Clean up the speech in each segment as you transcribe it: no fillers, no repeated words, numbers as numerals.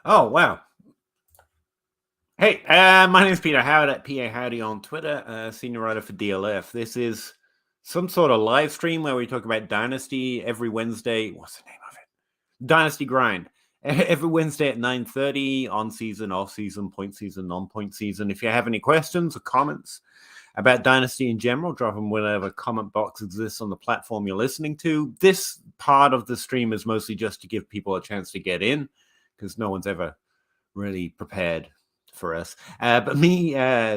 Oh, wow. Hey, my name is Peter Howard at PA Howdy on Twitter, senior writer for DLF. This is some sort of live stream where we talk about Dynasty every Wednesday. What's the name of it? Dynasty Grind. Every Wednesday at 9:30, on season, off season, point season, non-point season. If you have any questions or comments about Dynasty in general, drop them whatever comment box exists on the platform you're listening to. This part of the stream is mostly just to give people a chance to get in, because no one's ever really prepared for us. But me,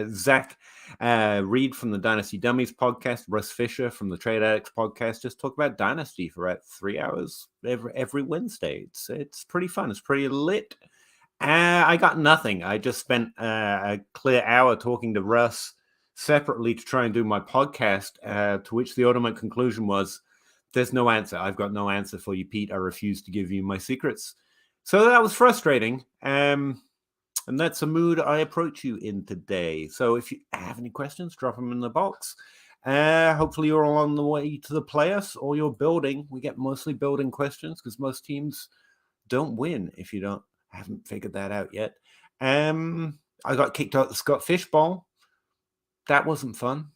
Zach Reed from the Dynasty Dummies podcast, Russ Fisher from the Trade Addicts podcast, just talk about Dynasty for about 3 hours every Wednesday. It's pretty fun. It's pretty lit. I got nothing. I just spent a clear hour talking to Russ separately to try and do my podcast, to which the ultimate conclusion was, there's no answer. I've got no answer for you, Pete. I refuse to give you my secrets. So that was frustrating. And that's a mood I approach you in today. So if you have any questions, drop them in the box. Hopefully you're all on the way to the playoffs or you're building. We get mostly building questions because most teams don't win if you haven't figured that out yet. I got kicked out of the Scott Fish Bowl. That wasn't fun.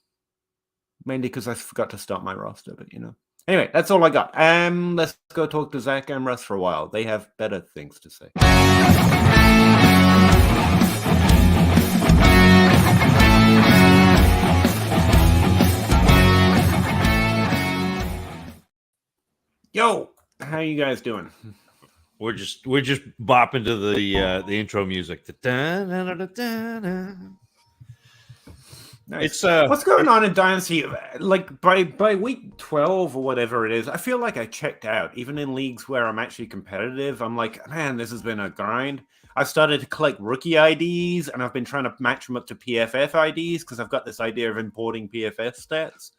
Mainly because I forgot to start my roster, but Anyway, that's all I got. Let's go talk to Zach and Russ for a while. They have better things to say. Yo, how you guys doing? We're just bopping to the intro music. Nice. It's what's going on in Dynasty? Like by week 12 or whatever it is, I feel like I checked out. Even in leagues where I'm actually competitive, I'm like, man, this has been a grind. I've started to collect rookie IDs, and I've been trying to match them up to PFF IDs because I've got this idea of importing PFF stats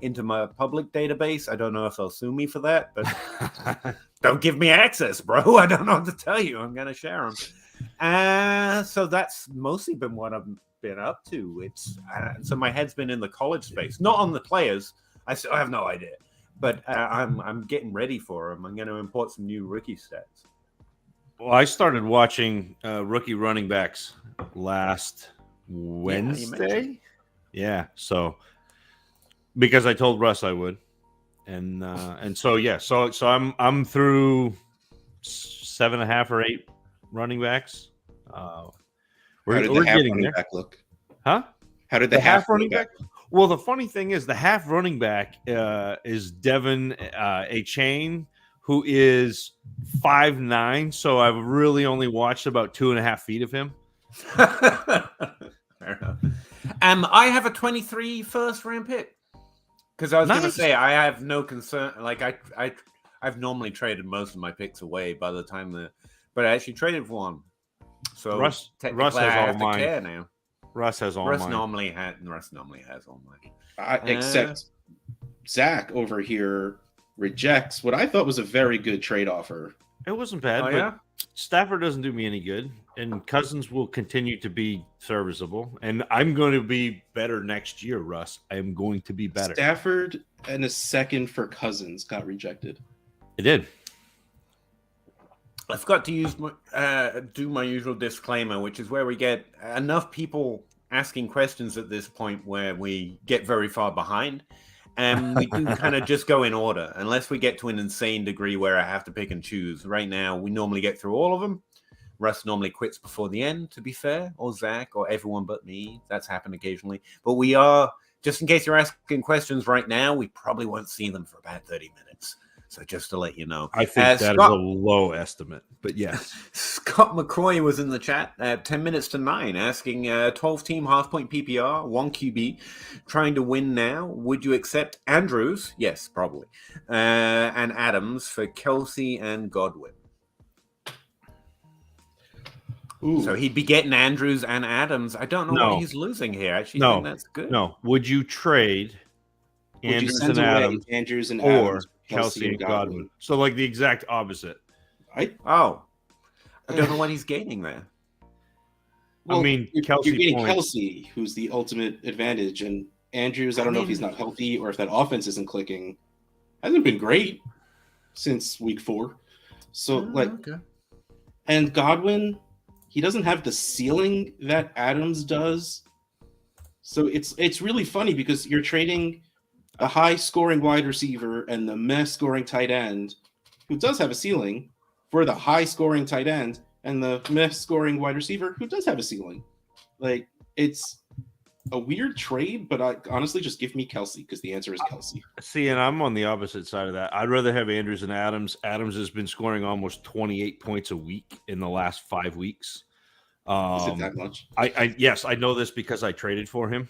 into my public database. I don't know if they'll sue me for that, but don't give me access, bro. I don't know what to tell you. I'm going to share them. So that's mostly been what I've been up to. It's so my head's been in the college space, not on the players. I still have no idea, but I'm getting ready for them. I'm going to import some new rookie stats. Well, I started watching rookie running backs last Wednesday. Yeah, so because I told Russ I would, and so yeah, so I'm through 7.5 or 8 running backs. We're getting there. Back look? Huh? How did the half running back? Well, the funny thing is the half running back is Devin Achane, who is 5'9", so I've really only watched about 2.5 feet of him. Fair enough. I have a 23 first round pick. Because I was going to say, I have no concern. Like, I've normally traded most of my picks away by the time but I actually traded for one. So Russ has all mine. Now. Russ has all mine. Russ normally has all mine. Except Zach over here rejects what I thought was a very good trade offer. It wasn't bad, but Stafford doesn't do me any good, and Cousins will continue to be serviceable, and I'm going to be better next year, Russ. I am going to be better. Stafford and a second for Cousins got rejected. It did. I forgot to use do my usual disclaimer, which is where we get enough people asking questions at this point where we get very far behind. And we do kind of just go in order, unless we get to an insane degree where I have to pick and choose. Right now, we normally get through all of them. Russ normally quits before the end, to be fair, or Zach, or everyone but me. That's happened occasionally. But we are, just in case you're asking questions right now, we probably won't see them for about 30 minutes. So just to let you know. I think that is a low estimate, but yes. Scott McCroy was in the chat at 10 minutes to 9 asking 12-team half-point PPR, 1 QB, trying to win now. Would you accept Andrews? Yes, probably. And Adams for Kelsey and Godwin. Ooh. So he'd be getting Andrews and Adams. I don't know what he's losing here. I actually think that's good. No. Would you trade Andrews and Adams or Kelsey and Godwin? So like the exact opposite. I don't know what he's gaining there. Well, I mean, you're getting Kelsey, who's the ultimate advantage, and Andrews. I don't know if he's not healthy or if that offense isn't clicking. Hasn't been great since week 4. So And Godwin, he doesn't have the ceiling that Adams does. So it's really funny because you're trading a high-scoring wide receiver and the meh-scoring tight end, who does have a ceiling, for the high-scoring tight end and the meh-scoring wide receiver, who does have a ceiling. Like, it's a weird trade, but honestly just give me Kelce because the answer is Kelce. See, and I'm on the opposite side of that. I'd rather have Andrews than Adams. Adams has been scoring almost 28 points a week in the last 5 weeks. Is it that much? Yes, I know this because I traded for him.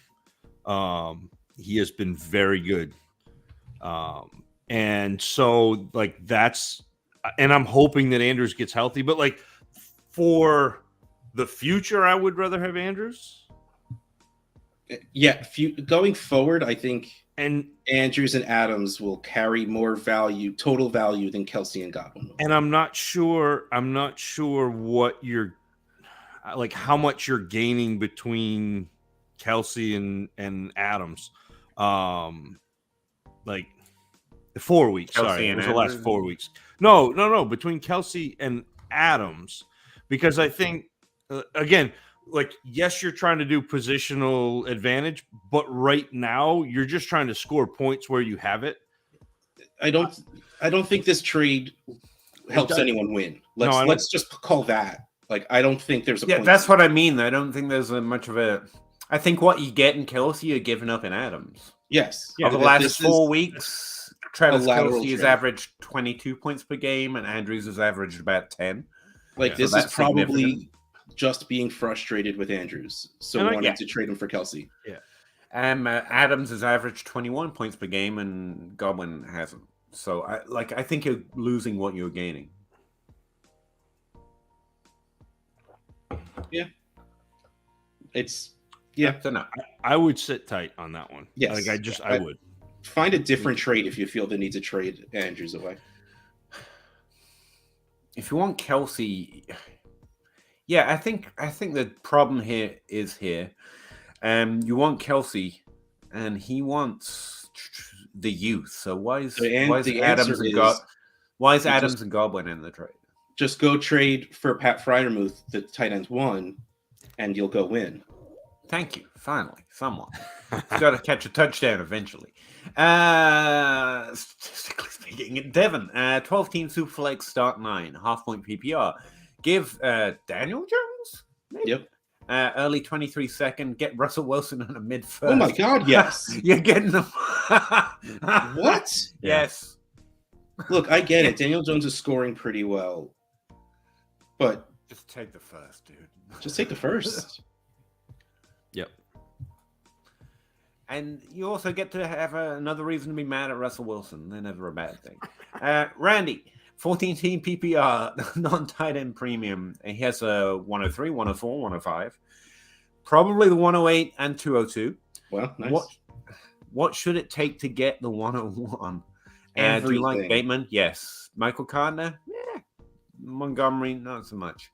He has been very good. And so like that's, and I'm hoping that Andrews gets healthy, but like for the future, I would rather have Andrews. Yeah, going forward, I think Andrews and Adams will carry more total value than Kelce and Godwin. And I'm not sure what you're like, how much you're gaining between Kelce and Adams. Like 4 weeks. Kelce sorry, it was the Andrews? last 4 weeks. No, between Kelce and Adams, because I think again, like, yes, you're trying to do positional advantage, but right now you're just trying to score points where you have it. I don't think this trade helps anyone win. Let's just call that. Like, I don't think there's a point. That's what I mean. I don't think there's much of a. I think what you get in Kelce, you're giving up in Adams. Yes. Over the last 4 weeks, Travis Kelce has averaged 22 points per game, and Andrews has averaged about 10. Like, this is probably just being frustrated with Andrews, so wanting to trade him for Kelce. Yeah. Adams has averaged 21 points per game, and Godwin hasn't. So, I think you're losing what you're gaining. Yeah. I would sit tight on that one. Yes. Like, I would. Find a different trade if you feel the need to trade Andrews away. If you want Kelce... Yeah, I think the problem here is you want Kelce, and he wants the youth. So why is Adams and Godwin in the trade? Just go trade for Pat Freiermuth, the tight end 1, and you'll go win. Thank you. Finally, someone. He's got to catch a touchdown eventually. Statistically speaking, Devin, 12-team Superflex start 9, half-point PPR. Give Daniel Jones, maybe? Yep. Early 23 second. Get Russell Wilson in a mid-first. Oh my God, yes. You're getting them. What? Yes. Look, I get it. Daniel Jones is scoring pretty well. But just take the first, dude. Just take the first. Yep. And you also get to have another reason to be mad at Russell Wilson. They're never a bad thing. Randy, 14-team PPR, non-tight end premium. He has a 103, 104, 105. Probably the 108 and 202. Well, nice. What should it take to get the 101? Do you like Bateman? Yes. Michael Gardner? Yeah. Montgomery? Not so much.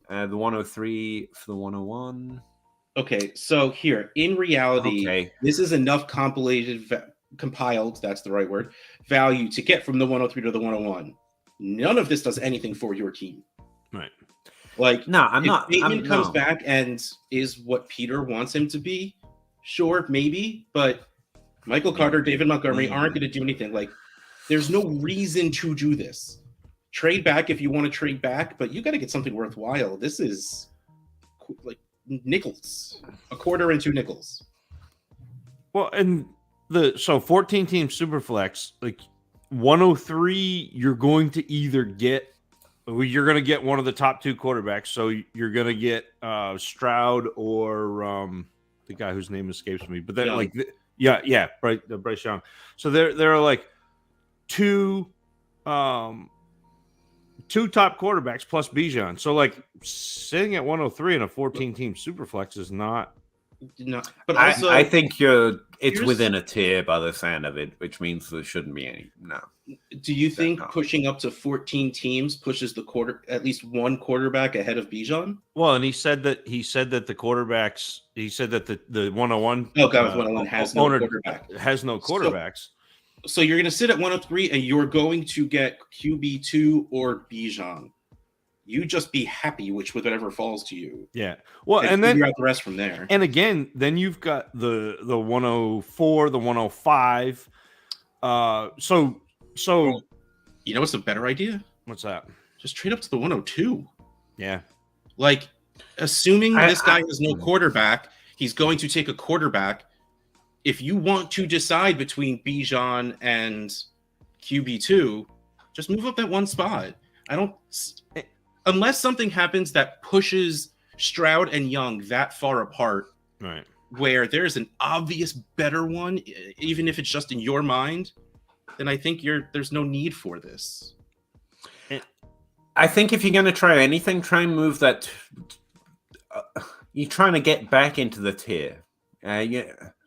The 103 for the 101. Okay, so here, in reality, this is enough compiled, that's the right word, value to get from the 103 to the 101. None of this does anything for your team. Right. Like, no, I'm not. Bateman comes back and is what Peter wants him to be, sure, maybe, but Michael Carter, David Montgomery aren't going to do anything. Like, there's no reason to do this. Trade back if you want to trade back, but you got to get something worthwhile. This is like nickels, a quarter and 2 nickels. Well, and 14-team Superflex, like 103, you're going to either get one of the top 2 quarterbacks. So you're going to get Stroud or the guy whose name escapes me. But then, Bryce Young. So there are like two top quarterbacks plus Bijan. So like sitting at 103 in a 14-team Superflex is not. No, but also, I think it's within a tier by the sound of it, which means there shouldn't be any. No. Do you think pushing up to 14 teams pushes at least one quarterback ahead of Bijan? Well, and he said that the quarterbacks. He said that the 101. Oh God, 101 has no quarterback. Has no quarterbacks. So you're going to sit at 103, and you're going to get QB2 or Bijan. You just be happy with whatever falls to you. Yeah. Well, and figure then out the rest from there. And again, then you've got the 104, the 105. So Well, you know what's a better idea? What's that? Just trade up to the 102. Yeah. Like, assuming this guy has no quarterback, he's going to take a quarterback. If you want to decide between Bijan and QB2, just move up that one spot. Unless something happens that pushes Stroud and Young that far apart, right, where there's an obvious better one, even if it's just in your mind, then I think there's no need for this. I think if you're going to try anything, try and move that. You're trying to get back into the tier.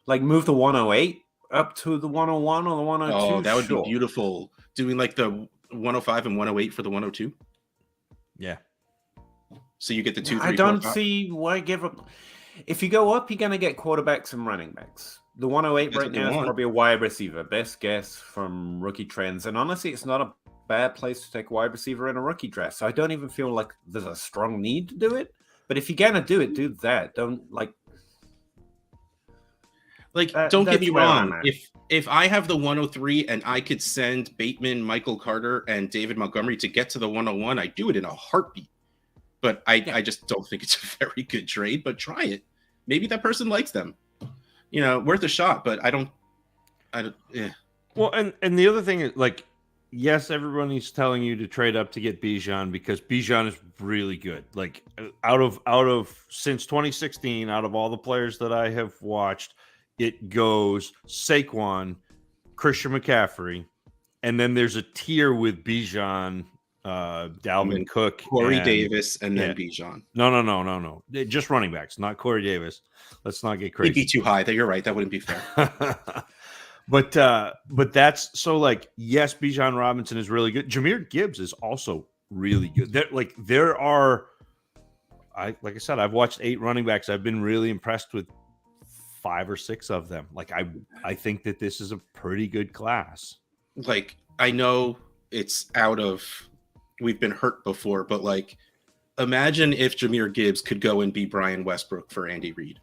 Like move the 108 up to the 101 or the 102. Oh, that would be beautiful. Doing like the 105 and 108 for the 102. Yeah. So you get the 2, 3, I don't see why give up. If you go up, you're going to get quarterbacks and running backs. The 108 right now is probably a wide receiver. Best guess from rookie trends. And honestly, it's not a bad place to take a wide receiver in a rookie draft. So I don't even feel like there's a strong need to do it. But if you're going to do it, do that. Don't don't get me wrong. If I have the 103 and I could send Bateman, Michael Carter, and David Montgomery to get to the 101, I do it in a heartbeat. But I just don't think it's a very good trade. But try it. Maybe that person likes them. Worth a shot. But I don't. Yeah. Well, and the other thing is, like, yes, everybody's telling you to trade up to get Bijan because Bijan is really good. Like out of since 2016, out of all the players that I have watched, it goes Saquon, Christian McCaffrey, and then there's a tier with Bijan, Dalvin Cook, Corey Davis, and then Bijan. No. Just running backs, not Corey Davis. Let's not get crazy. It'd be too high. You're right. That wouldn't be fair. But that's so, like, yes, Bijan Robinson is really good. Jahmyr Gibbs is also really good. Like I said, I've watched 8 running backs. I've been really impressed with 5 or 6 of them. Like I think that this is a pretty good class. Like, I know it's we've been hurt before, but like, imagine if Jahmyr Gibbs could go and be Brian Westbrook for Andy Reid.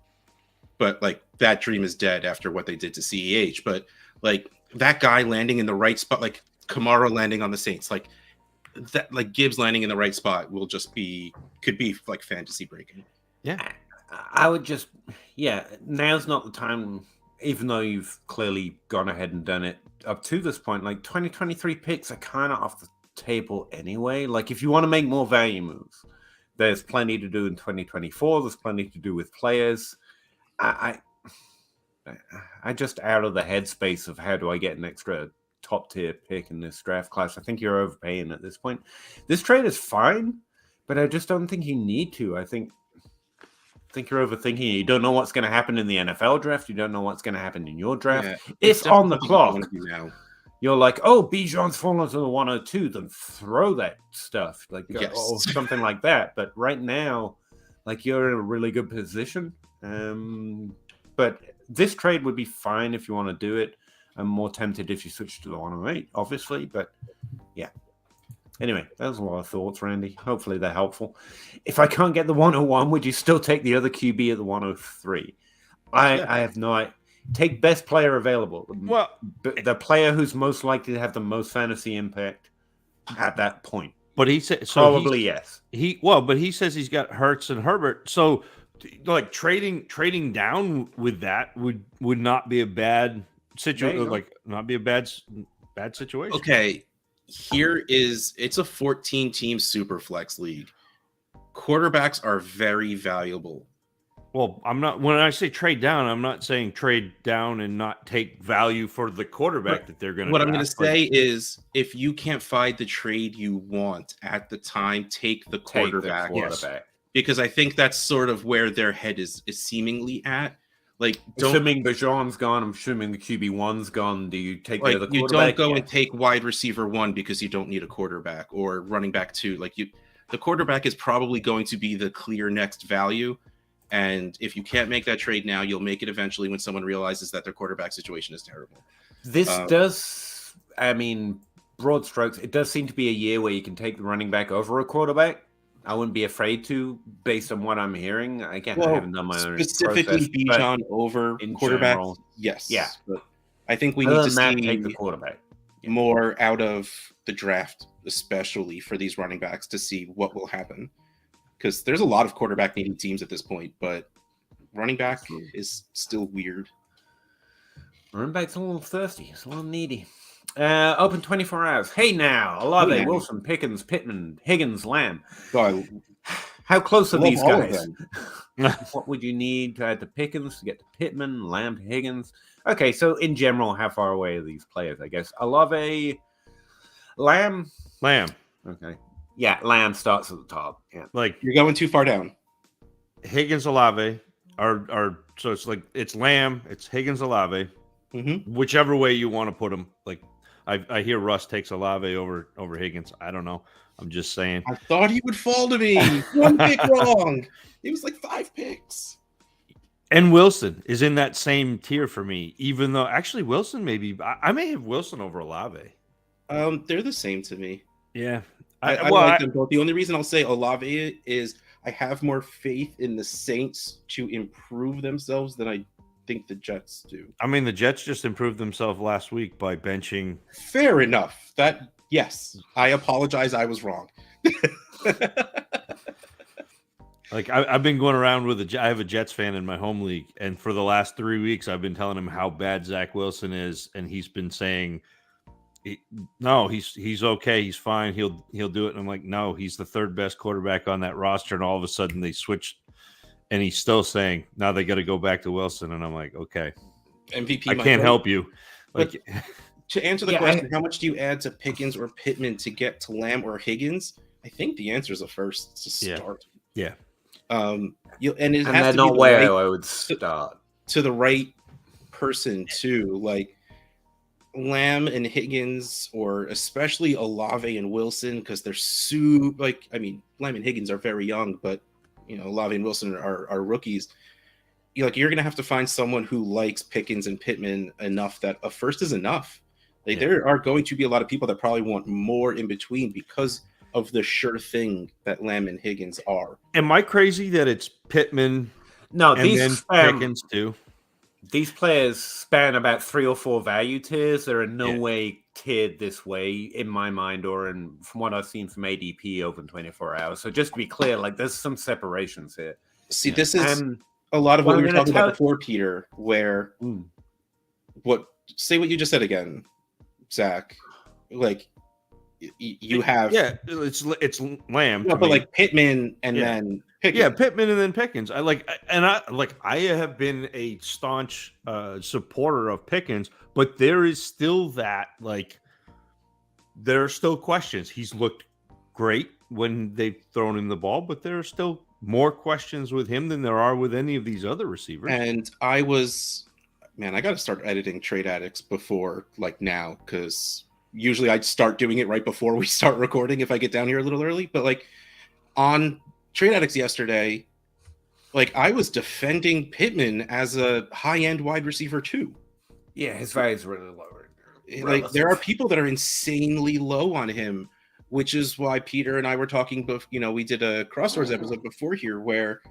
But like, that dream is dead after what they did to CEH. But like, that guy landing in the right spot, like Kamara landing on the Saints, like that, like Gibbs landing in the right spot could be like fantasy breaking. Yeah. I would just, now's not the time, even though you've clearly gone ahead and done it up to this point. Like 2023 picks are kind of off the table anyway. Like if you want to make more value moves, there's plenty to do in 2024. There's plenty to do with players. I just out of the headspace of how do I get an extra top tier pick in this draft class. I think you're overpaying at this point. This trade is fine, but I just don't think you need to. I think you're overthinking it. You don't know what's going to happen in the NFL draft. You don't know what's going to happen in your draft. Yeah, if on the clock you're like, oh, Bijan's fallen to the 102, then throw that stuff, like or something like that. But right now, like, you're in a really good position. But this trade would be fine if you want to do it. I'm more tempted if you switch to the 108, obviously. But yeah. Anyway, that was a lot of thoughts, Randy. Hopefully they're helpful. If I can't get the 101, would you still take the other QB at the 103? I have no idea. Take best player available. Well, the player who's most likely to have the most fantasy impact at that point. But he said probably yes. But he says he's got Hurts and Herbert. So, like, trading down with that would not be a bad situation. Like, not be a bad situation. Okay. It's a 14-team super flex league. Quarterbacks are very valuable. Well, when I say trade down, I'm not saying trade down and not take value for the quarterback that they're going to. What I'm going to say is, if you can't find the trade you want at the time, take the quarterback. Yes. Because I think that's sort of where their head is seemingly at. Like, assuming Bijan's gone, I'm assuming the QB1's gone. Do you take the other quarterback? You don't go and take wide receiver 1 because you don't need a quarterback, or running back 2. Like, the quarterback is probably going to be the clear next value. And if you can't make that trade now, you'll make it eventually when someone realizes that their quarterback situation is terrible. This does, I mean, broad strokes, it does seem to be a year where you can take the running back over a quarterback. I wouldn't be afraid to, based on what I'm hearing. Again, I haven't done my own specifically process, Bijan over in quarterbacks. general, Yes. yeah. But I think we Other need to than that, see take the quarterback. Yeah. more out of the draft, especially for these running backs, to see what will happen. Because there's a lot of quarterback needing teams at this point, but running back is still weird. Running back's a little thirsty. It's a little needy. Open 24 hours. Hey now, Olave, Wilson, Pickens, Pittman, Higgins, Lamb. How close are these guys? What would you need to add to Pickens to get to Pittman, Lamb to Higgins? Okay, so in general, how far away are these players? I guess Olave, Lamb. Okay, yeah, Lamb starts at the top. Yeah, like you're going too far down. Higgins, Olave are so it's Lamb, it's Higgins, Olave. Mm-hmm. Whichever way you want to put them. Like I hear Russ takes Olave over Higgins. I don't know. I'm just saying. I thought he would fall to me. One pick wrong. It was like 5 picks. And Wilson is in that same tier for me, even though actually Wilson I may have Wilson over Olave. They're the same to me. Yeah. I like them both. The only reason I'll say Olave is I have more faith in the Saints to improve themselves than I think the Jets do. I mean, the Jets just improved themselves last week by benching. Fair enough. Yes, I apologize. I was wrong. Like I've been going around with I have a Jets fan in my home league, and for the last 3 weeks, I've been telling him how bad Zach Wilson is, and he's been saying, "No, he's okay, he's fine, he'll do it." And I'm like, "No, he's the 3rd best quarterback on that roster." And all of a sudden, they switched, and he's still saying, "Now they got to go back to Wilson." And I'm like, "Okay, MVP, I can't help you." Like, to answer the question, how much do you add to Pickens or Pittman to get to Lamb or Higgins? I think the answer is a first to start. Yeah. And it has they're to not be where I would start. To the right person too, like Lamb and Higgins, or especially Olave and Wilson, because they're Lamb and Higgins are very young, but Olave and Wilson are rookies. You're going to have to find someone who likes Pickens and Pittman enough that a first is enough. There are going to be a lot of people that probably want more in between because of the sure thing that Lamb and Higgins are. Am I crazy that it's Pittman? No, and these then Pickens too. These players span about 3 or 4 value tiers. They're in no way tiered this way in my mind, or from what I've seen from ADP over 24 hours. So just to be clear, like there's some separations here. See, this is a lot of what we were talking about before, Peter. Where say what you just said again, Zach. Like you have it's Lamb, but like Pittman and then Pickens. Pittman and then Pickens. I have been a staunch supporter of Pickens, but there is still that there are still questions. He's looked great when they've thrown him the ball, but there are still more questions with him than there are with any of these other receivers. And I got to start editing Trade Addicts before now, because usually I'd start doing it right before we start recording if I get down here a little early. But on Trade Addicts yesterday, I was defending Pittman as a high-end wide receiver too. Yeah, his value is really low. There are people that are insanely low on him, which is why Peter and I were talking. We did a Crosswords episode before here where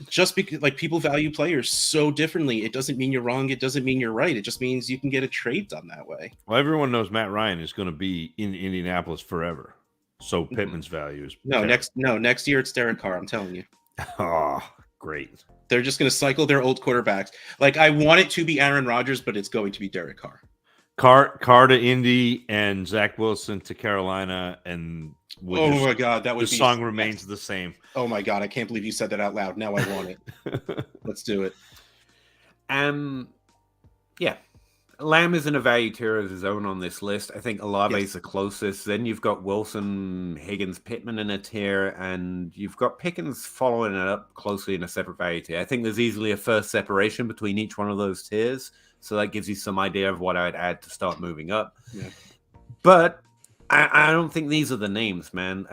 just because people value players so differently, it doesn't mean you're wrong. It doesn't mean you're right. It just means you can get a trade done that way. Well, everyone knows Matt Ryan is going to be in Indianapolis forever. So Pittman's value is next year it's Derek Carr. I'm telling you. Oh, great. They're just going to cycle their old quarterbacks. I want it to be Aaron Rodgers, but it's going to be Derek Carr. Carr to Indy and Zach Wilson to Carolina, and my God, that would the song remains the same. Oh my God, I can't believe you said that out loud. Now I want it. Let's do it. Lamb is in a value tier of his own on this list. I think Olave is the closest. Then you've got Wilson, Higgins, Pittman in a tier, and you've got Pickens following it up closely in a separate value tier. I think there's easily a first separation between each one of those tiers, so that gives you some idea of what I'd add to start moving up. Yeah. But I don't think these are the names, man.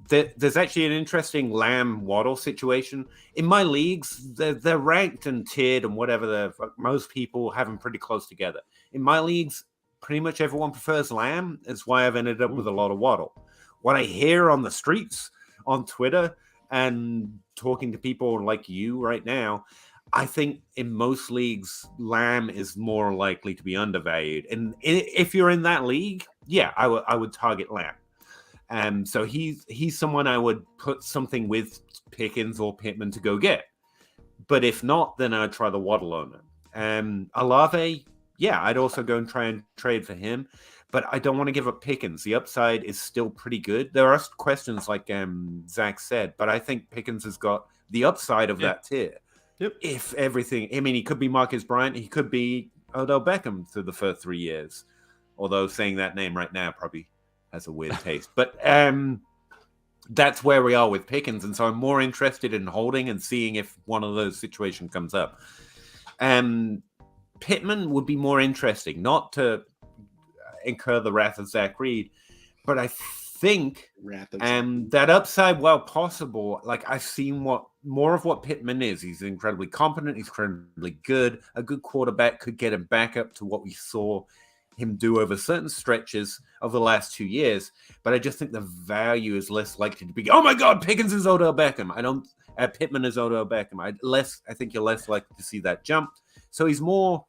There's actually an interesting Lamb-Waddle situation. In my leagues, they're ranked and tiered and whatever. Most people have them pretty close together. In my leagues, pretty much everyone prefers Lamb. That's why I've ended up with a lot of Waddle. What I hear on the streets on Twitter and talking to people like you right now, I think in most leagues, Lamb is more likely to be undervalued. And if you're in that league, yeah, I would target Lamb. So he's someone I would put something with Pickens or Pittman to go get. But if not, then I'd try the Waddle owner. Olave, yeah, I'd also go and try and trade for him. But I don't want to give up Pickens. The upside is still pretty good. There are questions like Zach said, but I think Pickens has got the upside of that tier. Yep. If everything, I mean, he could be Marcus Bryant. He could be Odell Beckham through the first 3 years. Although saying that name right now probably has a weird taste. But that's where we are with Pickens. And so I'm more interested in holding and seeing if one of those situations comes up. Pittman would be more interesting, not to incur the wrath of Zach Reed, but I think that upside, while possible, like I've seen more of what Pittman is. He's incredibly competent. He's incredibly good. A good quarterback could get him back up to what we saw him do over certain stretches of the last 2 years. But I just think the value is less likely to be, oh my God, Pickens is Odell Beckham. Pittman is Odell Beckham. I think you're less likely to see that jump. So he's more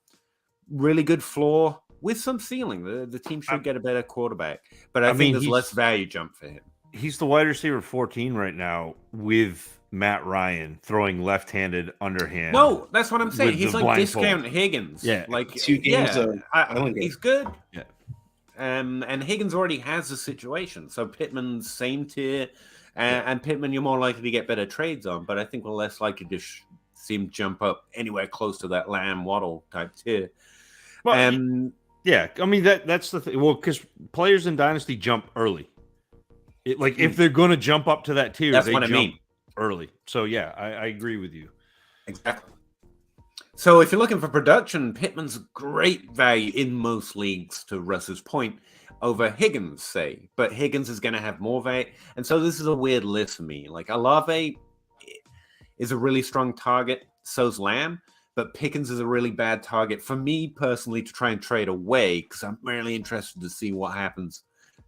really good floor with some ceiling. The team should get a better quarterback. But I think there's less value jump for him. He's the wide receiver 14 right now with Matt Ryan throwing left-handed underhand. No, that's what I'm saying. He's like discount Higgins. Yeah. Like 2 games he's good. Yeah. And Higgins already has a situation. So Pittman's same tier. And Pittman, you're more likely to get better trades on. But I think we're less likely to see him jump up anywhere close to that Lamb Waddle type tier. Well, yeah, I mean that's the thing. Well, because players in Dynasty jump early. If they're going to jump up to that tier, that's they what jump I mean. Early. So yeah, I agree with you. Exactly. So if you're looking for production, Pittman's great value in most leagues, to Russ's point, over Higgins, say. But Higgins is going to have more value. And so this is a weird list for me. Like Olave is a really strong target. So's Lamb. But Pickens is a really bad target for me personally to try and trade away because I'm really interested to see what happens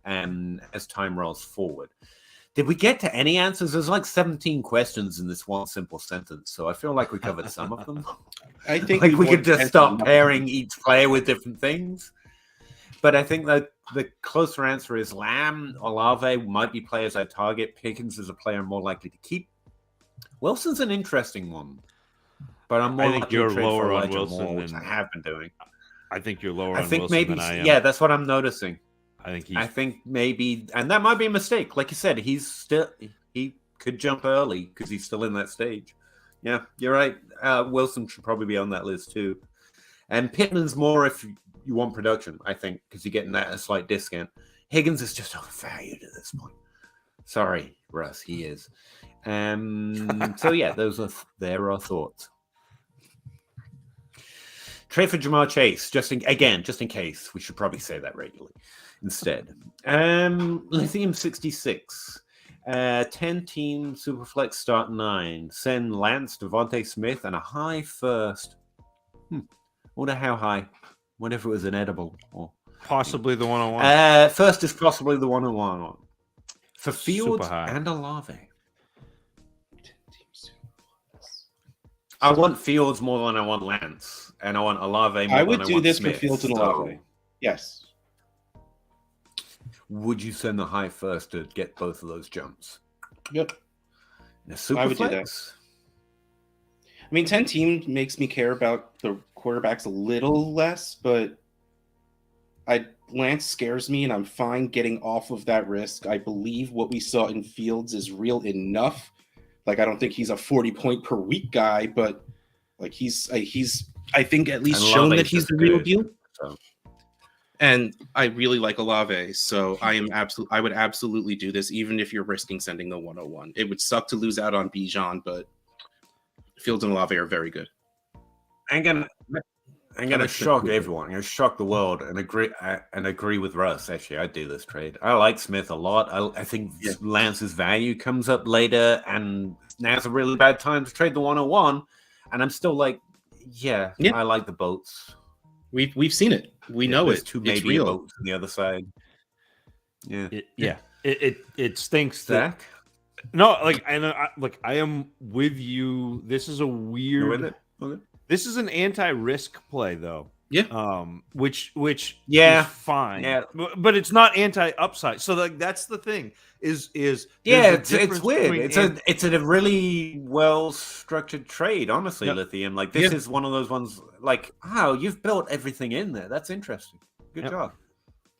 as time rolls forward. Did we get to any answers? There's like 17 questions in this one simple sentence, so I feel like we covered some of them. I think like we could just start pairing each player with different things. But I think that the closer answer is Lamb, Olave might be players I target. Pickens is a player I'm more likely to keep. Wilson's an interesting one. But I'm more likely to trade for Elijah Moore, which I have been doing. I think you're lower on Wilson than I am. Yeah, that's what I'm noticing. I think maybe, and that might be a mistake. Like you said, he could jump early because he's still in that stage. Yeah, you're right. Wilson should probably be on that list too. And Pittman's more if you want production, I think, because you're getting that at a slight discount. Higgins is just overvalued at this point. Sorry, Russ, he is. So yeah, there are thoughts. Trade for Jamar Chase, just in case. We should probably say that regularly instead. Lithium 66. 10-team Superflex start 9. Send Lance, Devontae Smith, and a high first. Wonder how high. Wonder if it was an edible. Or possibly the 101. First is possibly the 101. For Fields and Olave. I want Fields more than I want Lance. And I want Olave more I would than I do want this Smith, for Fields and Olave. Yes. Would you send the high first to get both of those jumps? Yep. I would do that. I mean, 10 team makes me care about the quarterbacks a little less, but Lance scares me, and I'm fine getting off of that risk. I believe what we saw in Fields is real enough. Like, I don't think he's a 40-point per week guy, but like he's I think at least shown that he's the real deal. So. And I really like Olave, so I would absolutely do this, even if you're risking sending the 101. It would suck to lose out on Bijan, but Fields and Olave are very good. I'm gonna shock everyone. I'm gonna shock the world and agree with Russ. Actually, I'd do this trade. I like Smith a lot. I think Lance's value comes up later, and now's a really bad time to trade the 101. And I'm still like, yeah. I like the boats. We've seen it. We know it. It's real. Boats on the other side. Yeah. It stinks. Zach? No, like, and I am with you. This is a You with weird. it? Okay. This is an anti-risk play, though. Yeah. Which Yeah. is fine. Yeah. But it's not anti-upside. So like that's the thing. Is Yeah, there's a it's difference weird. between It's a really well structured trade, honestly, Yep. Lithium. Like this Yeah. is one of those ones. Like, oh, you've built everything in there. That's interesting. Good Yep. job.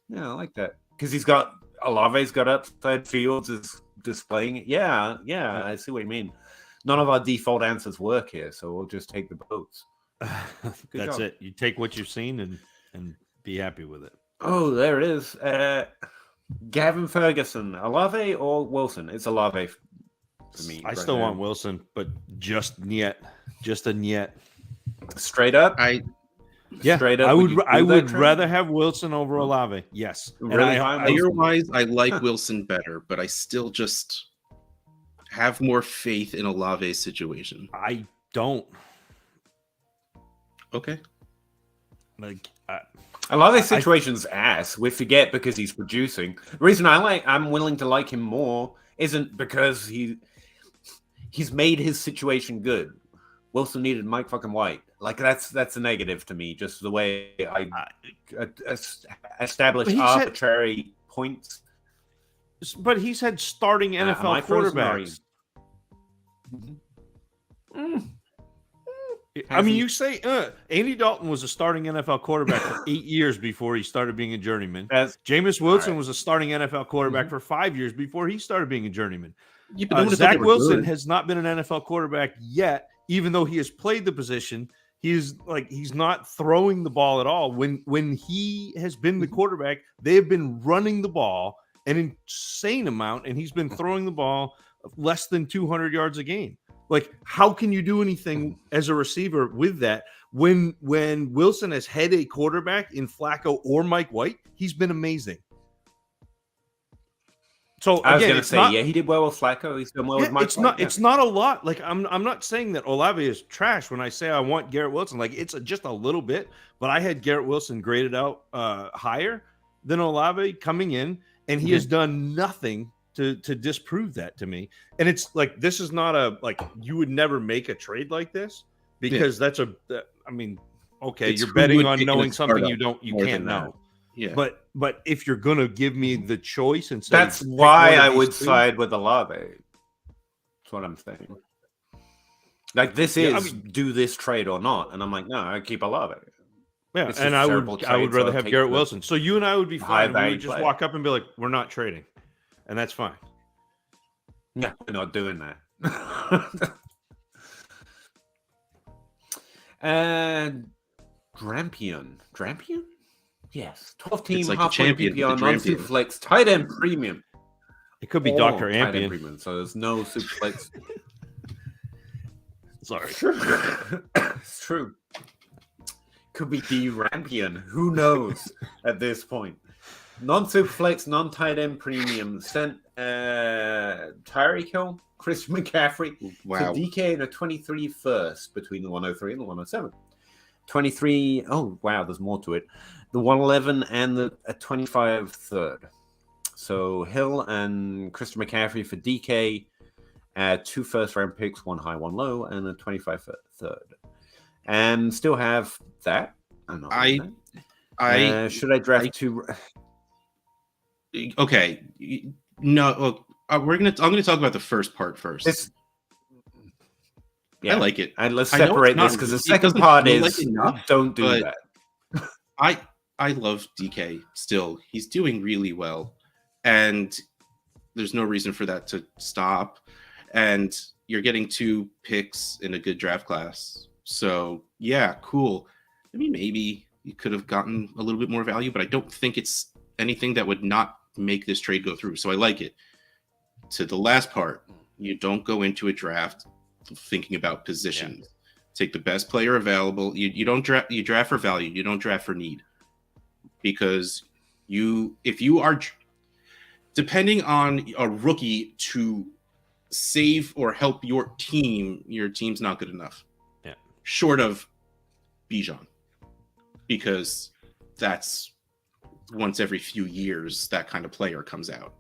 Yeah, I like that because he's got Olave's got upside. Fields is displaying it. Yeah, Yep. I see what you mean. None of our default answers work here, so we'll just take the boats. That's job. it. You take what you've seen and be happy with it. Oh, there it is. Gavin Ferguson, Olave or Wilson? It's Olave for me. I right still now. want Wilson, but just niet. Just a niet. Straight up. Straight up. I would trade? rather have Wilson over Olave. Yes. Really high Wilson? Player-wise, I like Wilson better, but I still just have more faith in Olave's situation. I don't. Okay. Like A lot of these situations ass. We forget because he's producing. The reason I'm willing to like him more isn't because he's made his situation good. Wilson needed Mike fucking White. Like that's a negative to me. Just the way I establish arbitrary points. But he's had starting NFL quarterbacks. I mean, you say Andy Dalton was a starting NFL quarterback for 8 years before he started being a journeyman. Jameis Winston was a starting NFL quarterback for 5 years before he started being a journeyman. Zach Wilson has not been an NFL quarterback yet, even though he has played the position. He's not throwing the ball at all. When he has been the quarterback, they have been running the ball an insane amount, and he's been throwing the ball less than 200 yards a game. Like, how can you do anything as a receiver with that when Wilson has had a quarterback in Flacco or Mike White? He's been amazing. So I was going to say, he did well with Flacco. He's done well with Mike White. It's not a lot. Like I'm not saying that Olave is trash when I say I want Garrett Wilson. Like it's just a little bit, but I had Garrett Wilson graded out higher than Olave coming in, and he has done nothing to disprove that to me. And it's like, this is not you would never make a trade like this because you're betting on knowing something you can't know. Yeah. But if you're going to give me the choice and say, that's why I would side with Olave. That's what I'm saying. Like this is do this trade or not. And I'm like, no, I keep Olave. Yeah. And I would rather have Garrett Wilson. So you and I would be fine. We would just walk up and be like, we're not trading. And that's fine. No, we're not doing that. And Drampion? Yes. 12-team, like half point PPR, non-super flex, tight end premium. It could be Dr. Ampion. Premium, so there's no super flex. Sorry. It's true. Could be D Rampion. Who knows at this point? Non-super flex, non-tight end premium. Sent Tyreek Hill, Christian McCaffrey to DK in a 23 first between the 103 and the 107. 23. Oh, wow, there's more to it. The 111 and the 25 third. So Hill and Christian McCaffrey for DK, 2 first-round picks, 1 high, 1 low, and a 25 third. And still have that. Should I draft 2? Okay, no. I'm gonna talk about the first part first. I like it. And let's separate this because the second part is don't do that. I love DK still. He's doing really well, and there's no reason for that to stop. And you're getting 2 picks in a good draft class, so yeah, cool. I mean, maybe you could have gotten a little bit more value, but I don't think it's anything that would not make this trade go through. So I like it. To the last part, you don't go into a draft thinking about positions. Yeah. Take the best player available. You don't draft. You draft for value. You don't draft for need. Because if you are depending on a rookie to save or help your team's not good enough. Yeah. Short of Bijan, because that's once every few years that kind of player comes out.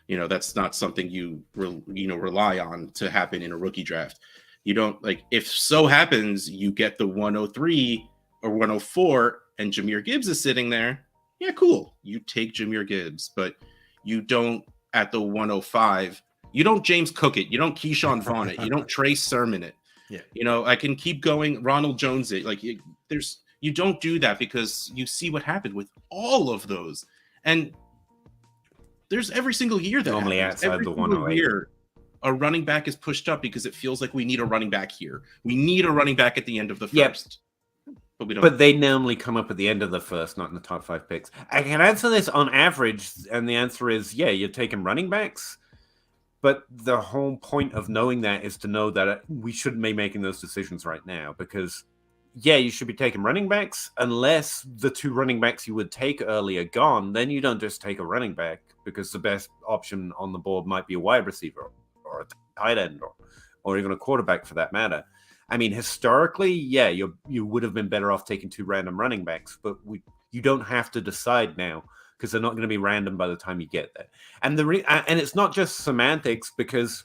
That's not something you rely on to happen in a rookie draft. You don't like if so happens you get the 103 or 104 and Jahmyr Gibbs is sitting there. Yeah, cool. You take Jahmyr Gibbs, but you don't at the 105. You don't James Cook it. You don't Keyshawn Vaughn it. You don't Trey Sermon it. Yeah. I can keep going. Ronald Jones it. You don't do that because you see what happened with all of those, and there's every single year that normally happens. outside Every the single 108. year, a running back is pushed up because it feels like we need a running back here. We need a running back at the end of the first. But we don't. But they normally come up at the end of the first, not in the top 5 picks. I can answer this on average, and the answer is, yeah, you're taking running backs. But the whole point of knowing that is to know that we shouldn't be making those decisions right now because, yeah, you should be taking running backs unless the 2 running backs you would take early are gone. Then you don't just take a running back because the best option on the board might be a wide receiver or a tight end or even a quarterback for that matter. I mean, historically, yeah, you would have been better off taking 2 random running backs, but you don't have to decide now because they're not going to be random by the time you get there. And and it's not just semantics because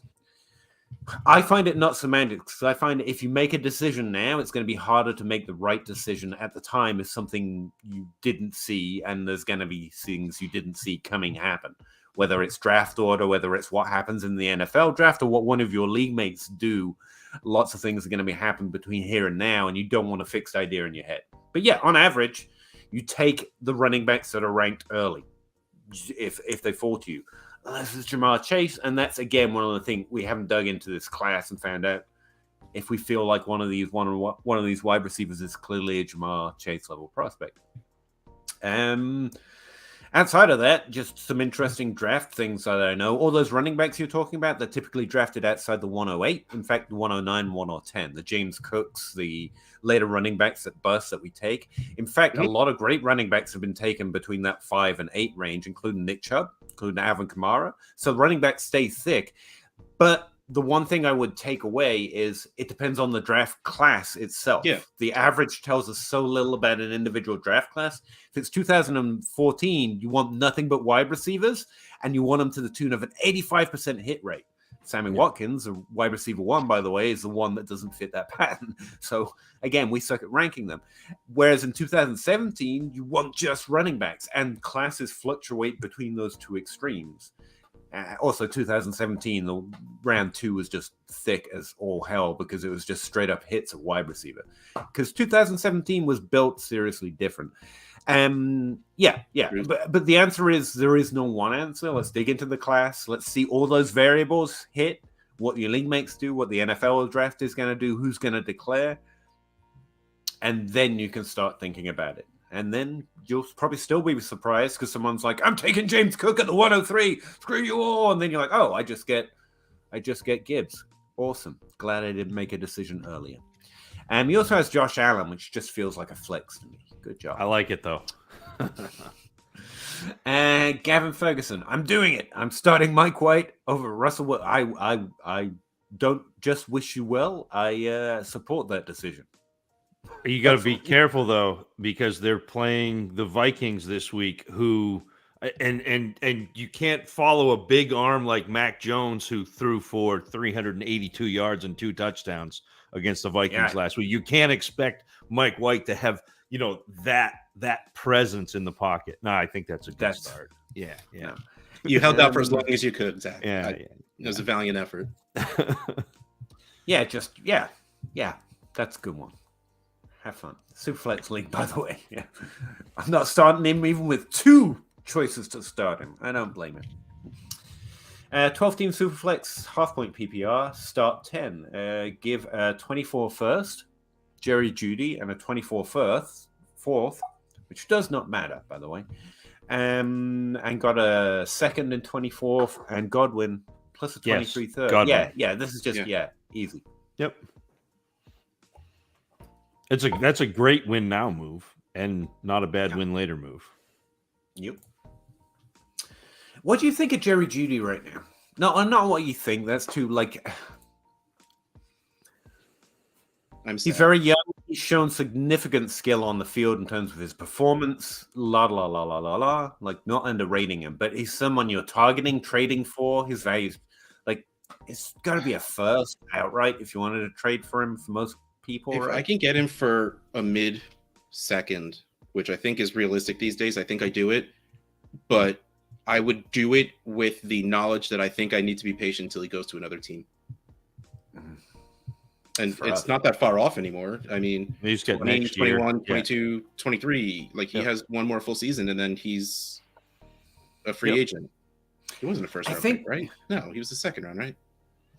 I find it not semantics. I find if you make a decision now, it's going to be harder to make the right decision at the time if something you didn't see and there's going to be things you didn't see coming happen. Whether it's draft order, whether it's what happens in the NFL draft or what one of your league mates do, lots of things are going to be happening between here and now, and you don't want a fixed idea in your head. But yeah, on average, you take the running backs that are ranked early if they fall to you. This is Jamar Chase, and that's again one of the things we haven't dug into this class and found out if we feel like one of these wide receivers is clearly a Jamar Chase level prospect. Outside of that, just some interesting draft things that I know. All those running backs you're talking about, they're typically drafted outside the 108. In fact, the 109, 110. The James Cooks, the later running backs that bust that we take. In fact, a lot of great running backs have been taken between that 5 and 8 range, including Nick Chubb, including Alvin Kamara. So running backs stay thick. But the one thing I would take away is it depends on the draft class itself. Yeah. The average tells us so little about an individual draft class. If it's 2014, you want nothing but wide receivers, and you want them to the tune of an 85% hit rate. Sammy Watkins, a wide receiver 1, by the way, is the one that doesn't fit that pattern. So, again, we suck at ranking them. Whereas in 2017, you want just running backs, and classes fluctuate between those 2 extremes. Also, 2017, the round 2 was just thick as all hell because it was just straight up hits at wide receiver. Because 2017 was built seriously different. Yeah. But the answer is there is no one answer. Let's dig into the class. Let's see all those variables hit, what your league mates do, what the NFL draft is going to do, who's going to declare. And then you can start thinking about it. And then you'll probably still be surprised because someone's like, I'm taking James Cook at the 103. Screw you all. And then you're like, oh, I just get Gibbs. Awesome. Glad I didn't make a decision earlier. And he also has Josh Allen, which just feels like a flex to me. Good job. I like it, though. And Gavin Ferguson. I'm doing it. I'm starting Mike White over Russell. I don't just wish you well. I support that decision. You got to be careful, though, because they're playing the Vikings this week, who and you can't follow a big arm like Mac Jones, who threw for 382 yards and 2 touchdowns against the Vikings last week. You can't expect Mike White to have, that presence in the pocket. No, I think that's a good start. Yeah. You held out for as long as you could, Zach. Yeah. It was a valiant effort. Yeah. That's a good one. Have fun. Superflex League, by the way. Yeah. I'm not starting him even with 2 choices to start him. I don't blame him. 12-team Superflex, half-point PPR, start 10. Give a 24 first, Jerry Jeudy, and a 24 fourth, which does not matter, by the way. And got a second and 24th, and Godwin, plus a 23 third. Godwin. Yeah, this is just, easy. Yep. That's a great win now move, and not a bad win later move. Yep. What do you think of Jerry Jeudy right now? No, not what you think. That's too I'm sad. He's very young. He's shown significant skill on the field in terms of his performance. Like, not underrating him, but he's someone you're targeting, trading for. His values, like, it's got to be a first outright if you wanted to trade for him for most people. If I can get him for a mid-second, which I think is realistic these days, I think I do it. But I would do it with the knowledge that I think I need to be patient until he goes to another team. And it's not that far off anymore. I mean, he's got 20, next year. 21, 22, 23. Like, he has one more full season, and then he's a free agent. He wasn't a first round pick, right? No, he was the second round, right?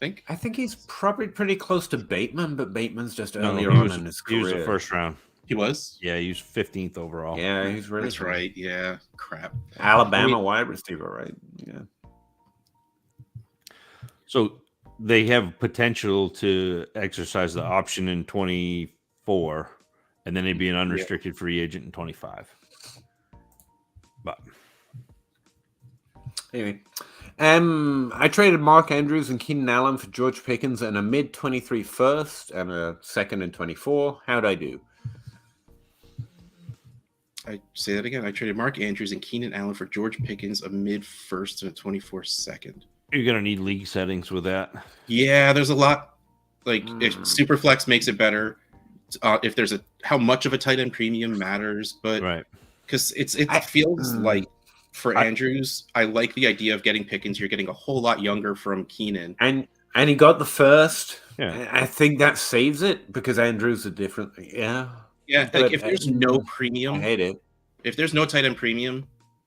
I think he's probably pretty close to Bateman, but Bateman's just earlier on in his career. He was the first round. He was? Yeah, he was 15th overall. Yeah, he's really That's right. Yeah. Crap. Alabama wide receiver, right? Yeah. So they have potential to exercise the option in 24, and then he'd be an unrestricted free agent in 25. But anyway, I traded Mark Andrews and Keenan Allen for George Pickens and a mid-23 first and a second in 24. How'd I do? I say that again. I traded Mark Andrews and Keenan Allen for George Pickens, a mid-first and a 24 second. You're going to need league settings with that. Yeah, there's a lot. Like, if Superflex makes it better, if there's how much of a tight end premium matters, but right, because it feels like for Andrews, I like the idea of getting Pickens. You're getting a whole lot younger from Keenan, and he got the first. Yeah, I think that saves it because Andrews are different. Yeah. Like, if there's no premium, I hate it. If there's no tight end premium,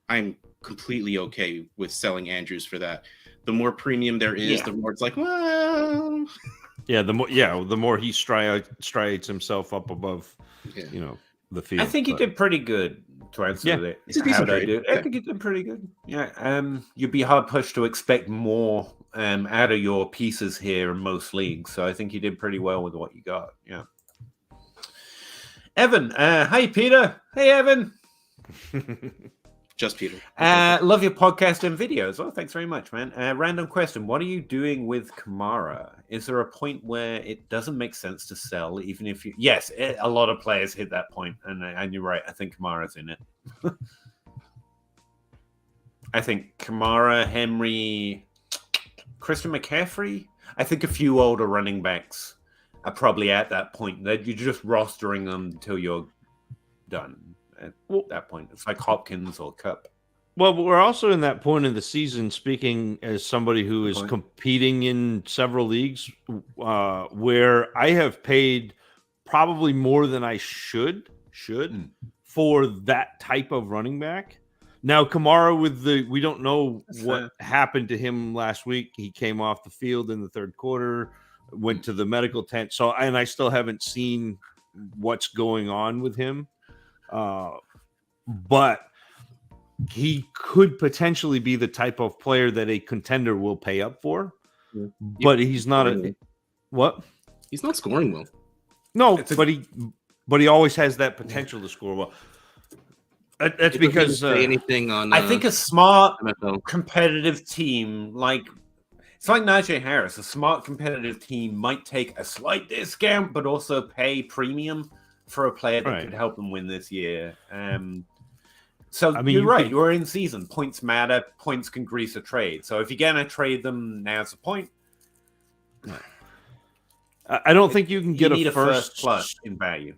I'm completely okay with selling Andrews for that. The more premium there is, the more it's like, well, the more he strides himself up above, the field. I think he did pretty good to answer that. I think he did pretty good. Yeah. You'd be hard pushed to expect more out of your pieces here in most leagues. So I think you did pretty well with what you got. Yeah. Evan, hi Peter. Hey Evan. Just Peter. Love your podcast and videos. Oh, thanks very much, man. Random question. What are you doing with Kamara? Is there a point where it doesn't make sense to sell, even if you... Yes, a lot of players hit that point, and you're right. I think Kamara's in it. I think Kamara, Henry, Christian McCaffrey. I think a few older running backs are probably at that point that you're just rostering them until you're done. At that point, it's like Hopkins or Cup. Well, but we're also in that point in the season, speaking as somebody who is competing in several leagues, where I have paid probably more than I should for that type of running back. Now, Kamara, we don't know what happened to him last week. He came off the field in the third quarter, went to the medical tent. And I still haven't seen what's going on with him. But he could potentially be the type of player that a contender will pay up for. Yeah. But he's not what? He's not scoring well. No, but he always has that potential to score well. That's because anything on. I think a smart competitive team it's like Najee Harris. A smart competitive team might take a slight discount, but also pay premium for a player that could help them win this year. You're right. You're in season. Points matter. Points can grease a trade. So if you're going to trade them, now's the point. I don't think you can get a first plus in value.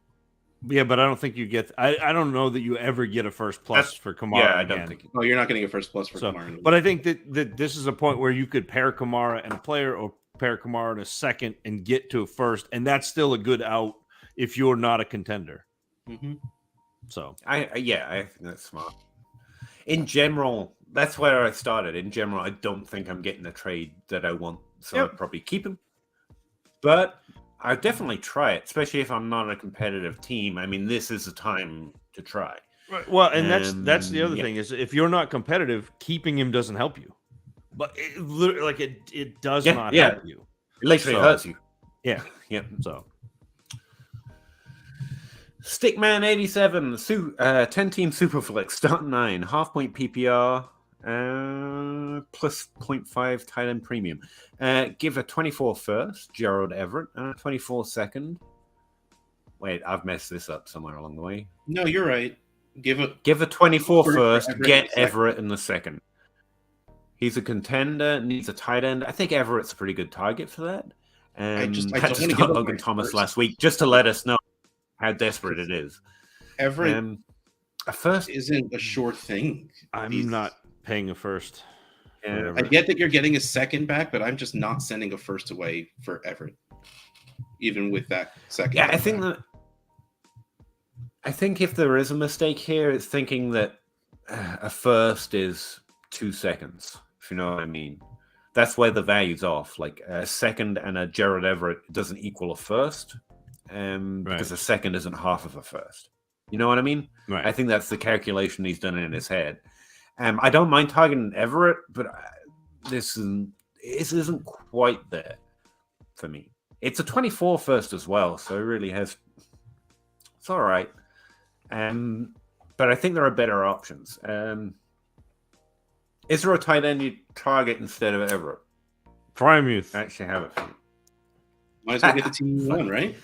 Yeah, but I don't think you get... I don't know that you ever get a first plus for Kamara. Yeah, I don't think... No, you're not getting a first plus for Kamara. But I think that this is a point where you could pair Kamara and a player or pair Kamara and a second and get to a first, and that's still a good out if you're not a contender. Mm-hmm. So I think that's smart. In general, that's where I started. In general, I don't think I'm getting a trade that I want, so I'd probably keep him. But I'd definitely try it, especially if I'm not a competitive team. I mean, this is the time to try. Right. Well, and that's the other thing is if you're not competitive, keeping him doesn't help you. But it does not help you. It literally hurts you. Yeah. Yeah. So. Stickman87, 10-team Superflex, start 9, half-point PPR, plus 0.5 tight end premium. Give a 24 first, Gerald Everett, 24 second. Wait, I've messed this up somewhere along the way. No, you're right. Give a 24 for first, Everett get in the second. Everett in the second. He's a contender, needs a tight end. I think Everett's a pretty good target for that. I Just don't want to give start up Logan my Thomas first. last week, just to let us know how desperate it is. Everett A first isn't a sure thing. I'm not paying a first. Yeah. I get that you're getting a second back, but I'm just not sending a first away for Everett, even with that second. Yeah, I think if there is a mistake here, it's thinking that a first is 2 seconds, if you know what I mean. That's where the value's off. Like a second and a Gerald Everett doesn't equal a first, because a second isn't half of a first. You know what I mean? Right. I think that's the calculation he's done in his head. I don't mind targeting Everett, but this isn't quite there for me. It's a 24 first as well, so it really has. It's all right. But I think there are better options. Is there a tight end you target instead of Everett? Fryermuth. I actually have it. Might as well get the team you won, right?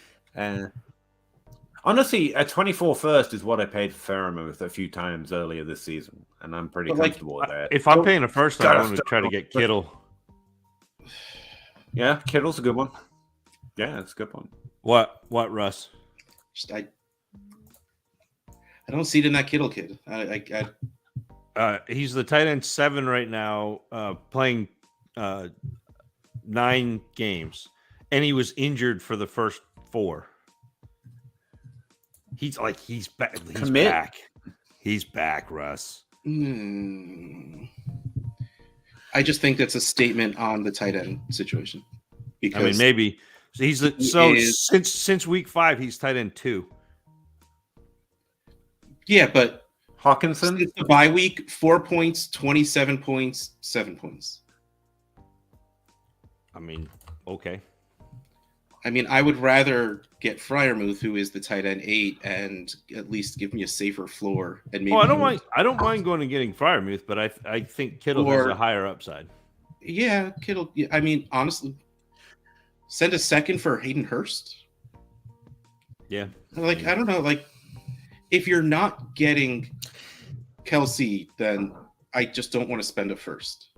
Honestly, a 24 first is what I paid for Faramuth a few times earlier this season, and I'm pretty comfortable with that. If I'm paying a first, I want to try to get Kittle. Yeah, Kittle's a good one. Yeah, that's a good one. What, Russ? I don't see it in that Kittle kid. He's the tight end 7 right now, playing 9 games, and he was injured for the first 4. He's back. He's back. He's back, Russ. I just think that's a statement on the tight end situation. Because I mean, maybe since week 5, he's tight end 2. Yeah, but Hawkinson, since the bye week, 4 points, 27 points, 7 points. I mean, okay. I mean, I would rather get Fryermuth, who is the tight end 8, and at least give me a safer floor. And maybe I don't mind going and getting Fryermuth, but I think Kittle has a higher upside. Yeah, Kittle. I mean, honestly, send a second for Hayden Hurst. Yeah. Like, I don't know. Like, if you're not getting Kelsey, then I just don't want to spend a first.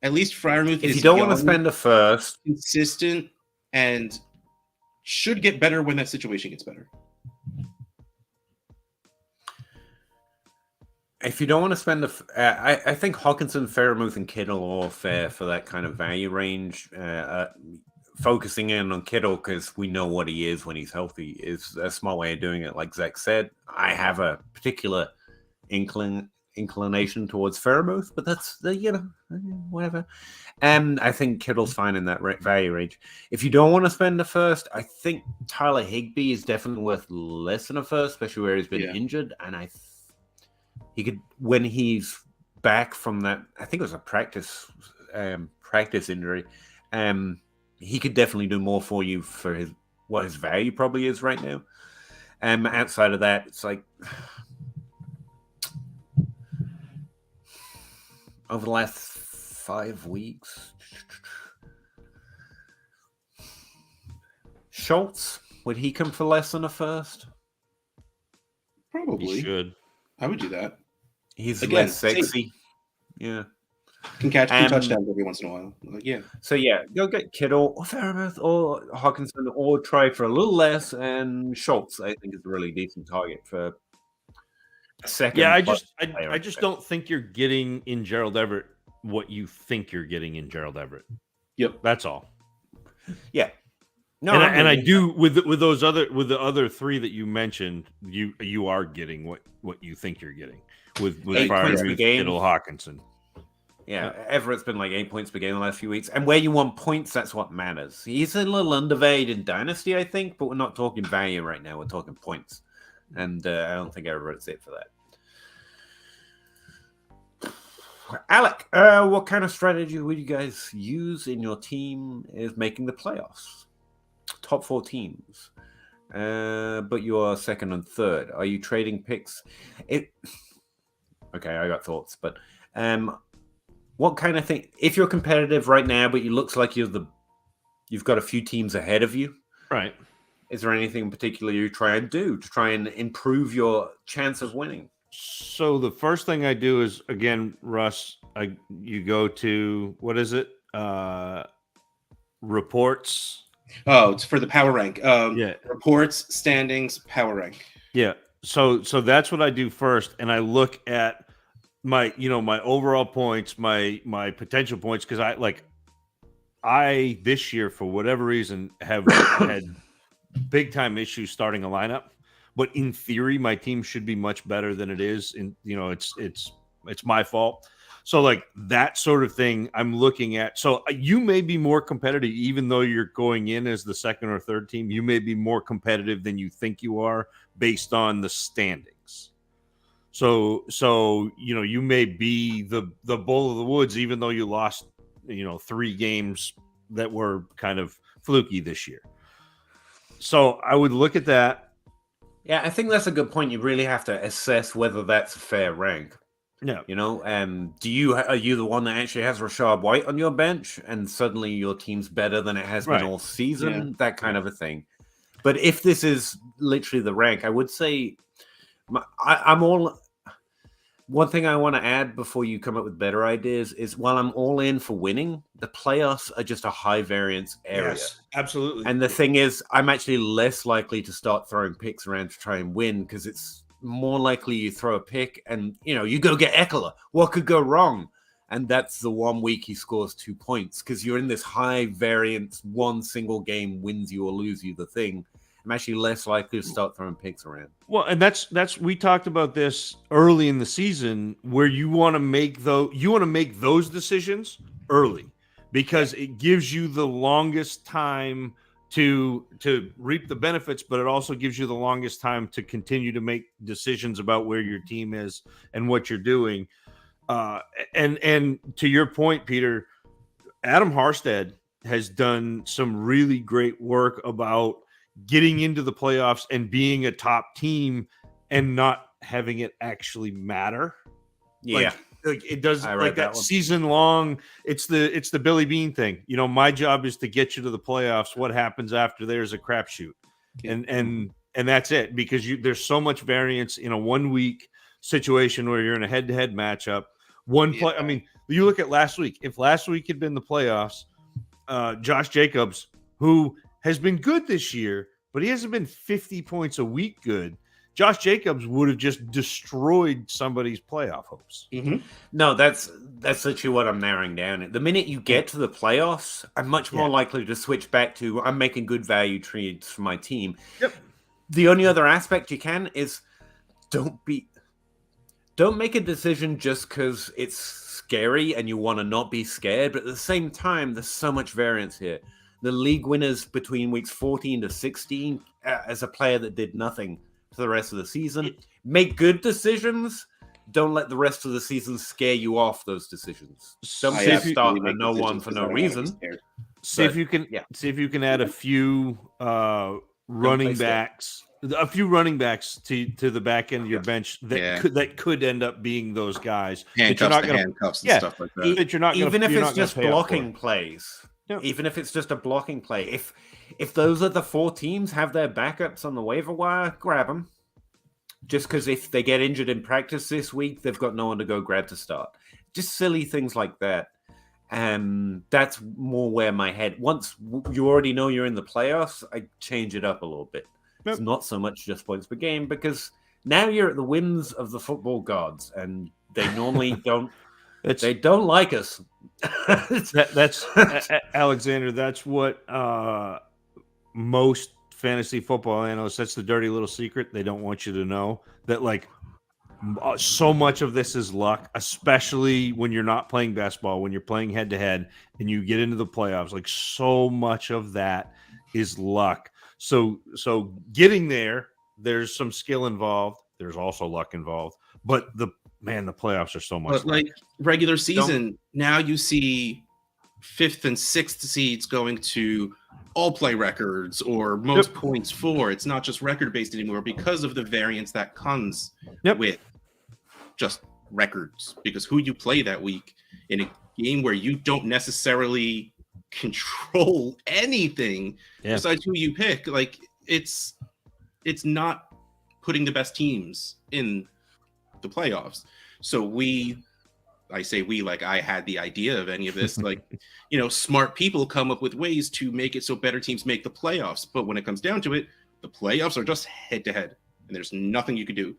At least Fryermuth is if you don't want to spend a first, consistent, and should get better when that situation gets better. If you don't want to spend I think Hawkinson, Faramuth, and Kittle are all fair for that kind of value range. Focusing in on Kittle because we know what he is when he's healthy is a smart way of doing it. Like Zach said, I have a particular inclination towards Faramuth, but that's whatever. I think Kittle's fine in that value range. If you don't want to spend a first, I think Tyler Higbee is definitely worth less than a first, especially where he's been injured. And he could, when he's back from that, I think it was a practice injury. He could definitely do more for you for what his value probably is right now. Outside of that, it's like over the last 5 weeks, Schultz, would he come for less than a first? Probably. He should. I would do that. He's less sexy. Yeah. Can catch 2 touchdowns every once in a while. Like, yeah. So, yeah, go get Kittle or Faramuth or Hawkinson or try for a little less. And Schultz, I think, is a really decent target for a second. Yeah, I just don't think you're getting in Gerald Everett what you think you're getting in Gerald Everett. Yep. That's all. Yeah. No, and I do with the other 3 that you mentioned, you are getting what you think you're getting with Fryermuth, Kittle, Hawkinson. Yeah, Everett's been like 8 points per game the last few weeks. And where you want points, that's what matters. He's a little undervalued in Dynasty, I think, but we're not talking value right now. We're talking points. And I don't think Everett's it for that. Alec, what kind of strategy would you guys use in your team is making the playoffs? Top 4 teams. But you are second and third. Are you trading picks? Okay, I got thoughts, but what kind of thing? If you're competitive right now, but it looks like you've got a few teams ahead of you, right? Is there anything in particular you try and do to try and improve your chance of winning? So the first thing I do is, again, Russ, you go to, what is it? Reports. Oh, it's for the power rank. Yeah. Reports, standings, power rank. Yeah. So that's what I do first, and I look at my overall points, my potential points, because I this year, for whatever reason, have had big time issues starting a lineup. But in theory, my team should be much better than it is. And it's my fault. So like that sort of thing I'm looking at. So you may be more competitive, even though you're going in as the second or third team. You may be more competitive than you think you are based on the standings. So you may be the bull of the woods, even though you lost 3 games that were kind of fluky this year. So I would look at that. Yeah, I think that's a good point. You really have to assess whether that's a fair rank. Yeah. Are you the one that actually has Rashad White on your bench and suddenly your team's better than it has been all season? Yeah. That kind of a thing. But if this is literally the rank, I would say I'm all... One thing I want to add before you come up with better ideas is, while I'm all in for winning, the playoffs are just a high variance area. Yes, absolutely. And the thing is, I'm actually less likely to start throwing picks around to try and win, because it's more likely you throw a pick and, you go get Eckler. What could go wrong? And that's the 1 week he scores 2 points, because you're in this high variance, one single game wins you or lose you the thing. I'm actually less likely to start throwing picks around. Well, and that's we talked about this early in the season, where you want to make those decisions early, because it gives you the longest time to reap the benefits, but it also gives you the longest time to continue to make decisions about where your team is and what you're doing. And to your point, Peter, Adam Harstead has done some really great work about getting into the playoffs and being a top team and not having it actually matter. Yeah. Like it does, like that one. Season long. It's the Billy Bean thing. My job is to get you to the playoffs. What happens after there's a crapshoot, and that's it, because there's so much variance in a 1 week situation where you're in a head-to-head matchup. Play. I mean, you look at last week. If last week had been the playoffs, Josh Jacobs, who has been good this year, but he hasn't been 50 points a week good. Josh Jacobs would have just destroyed somebody's playoff hopes. Mm-hmm. No, that's literally what I'm narrowing down. The minute you get to the playoffs, I'm much more likely to switch back to, I'm making good value trades for my team. Yep. The only other aspect you can is don't make a decision just because it's scary and you want to not be scared. But at the same time, there's so much variance here. The league winners between weeks 14 to 16, as a player that did nothing for the rest of the season, make good decisions. Don't let the rest of the season scare you off those decisions. Don't start a no one for no reason. See if you can add a few running backs to the back end of your bench that could end up being those guys. Handcuffs and stuff like that. That you're not gonna, even if it's just blocking plays. Yep. Even if it's just a blocking play, if those are the 4 teams have their backups on the waiver wire, grab them. Just because if they get injured in practice this week, they've got no one to go grab to start. Just silly things like that. That's more where my head. Once you already know you're in the playoffs, I change it up a little bit. Yep. It's not so much just points per game, because now you're at the whims of the football gods, and they normally don't. They don't like us. That's Alexander. That's what most fantasy football analysts. That's the dirty little secret. They don't want you to know that. Like, so much of this is luck, especially when you're not playing basketball. When you're playing head to head and you get into the playoffs, like so much of that is luck. So getting there's some skill involved. There's also luck involved, but the playoffs are so much. But like regular season, now you see 5th and 6th seeds going to all play records or most points for. It's not just record based anymore because of the variance that comes with just records. Because who you play that week in a game where you don't necessarily control anything besides who you pick, like it's not putting the best teams in the playoffs. So I say we, like I had the idea of any of this, like, smart people come up with ways to make it so better teams make the playoffs. But when it comes down to it, the playoffs are just head to head and there's nothing you can do.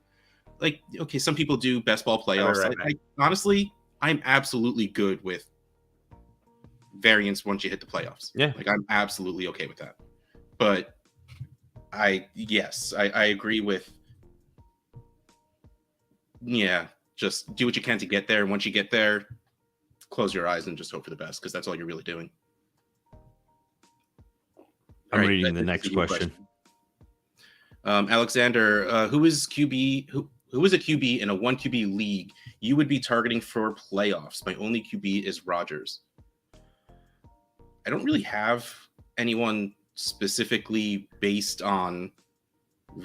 Like, okay, some people do best ball playoffs. Right. Honestly, I'm absolutely good with variance once you hit the playoffs. Yeah. Like, I'm absolutely okay with that. But I agree with, just do what you can to get there. And once you get there, close your eyes and just hope for the best, because that's all you're really doing. I'm reading the next question. Alexander, who is a QB in a 1 QB league you would be targeting for playoffs? My only QB is Rodgers. I don't really have anyone specifically based on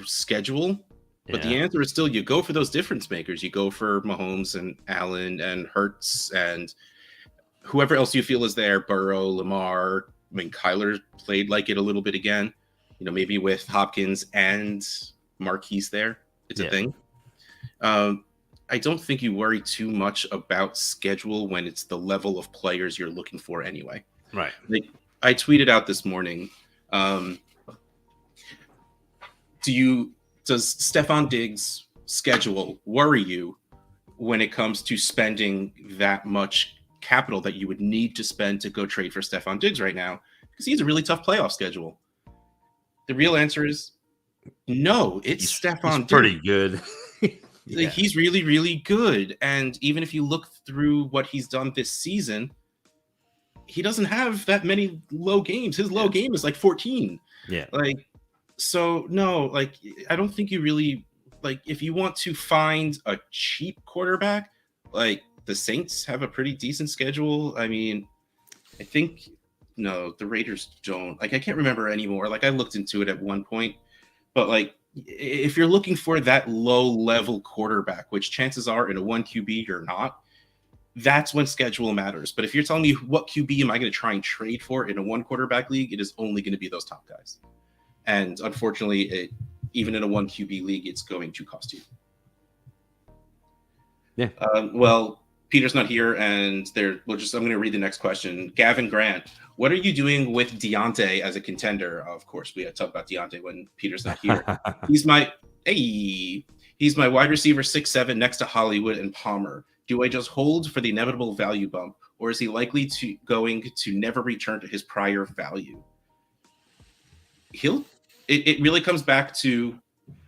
schedule, but the answer is still you go for those difference makers. You go for Mahomes and Allen and Hurts and whoever else you feel is there, Burrow, Lamar. I mean, Kyler played like it a little bit again, maybe with Hopkins and Marquise there. It's a thing. I don't think you worry too much about schedule when it's the level of players you're looking for anyway. Right. Like, I tweeted out this morning, does Stephon Diggs' schedule worry you when it comes to spending that much capital that you would need to spend to go trade for Stephon Diggs right now? Because he has a really tough playoff schedule. The real answer is no. It's Stephon Diggs. Pretty good. Like, he's really, really good. And even if you look through what he's done this season, he doesn't have that many low games. His low game is like 14. Yeah. Like, so no, like, I don't think you really, like, if you want to find a cheap quarterback, like, the Saints have a pretty decent schedule. I mean, I think, no, the Raiders don't. Like, I can't remember anymore. Like, I looked into it at one point, but like, if you're looking for that low-level quarterback, which chances are in a 1 QB you're not, that's when schedule matters. But if you're telling me what QB am I going to try and trade for in a 1 quarterback league, it is only going to be those top guys. And unfortunately, even in a 1 QB league, it's going to cost you. Yeah. Well, Peter's not here, and I'm going to read the next question. Gavin Grant, what are you doing with Deontay as a contender? Of course, we had to talk about Deontay when Peter's not here. He's my wide receiver 6'7" next to Hollywood and Palmer. Do I just hold for the inevitable value bump, or is he likely to never return to his prior value? It really comes back to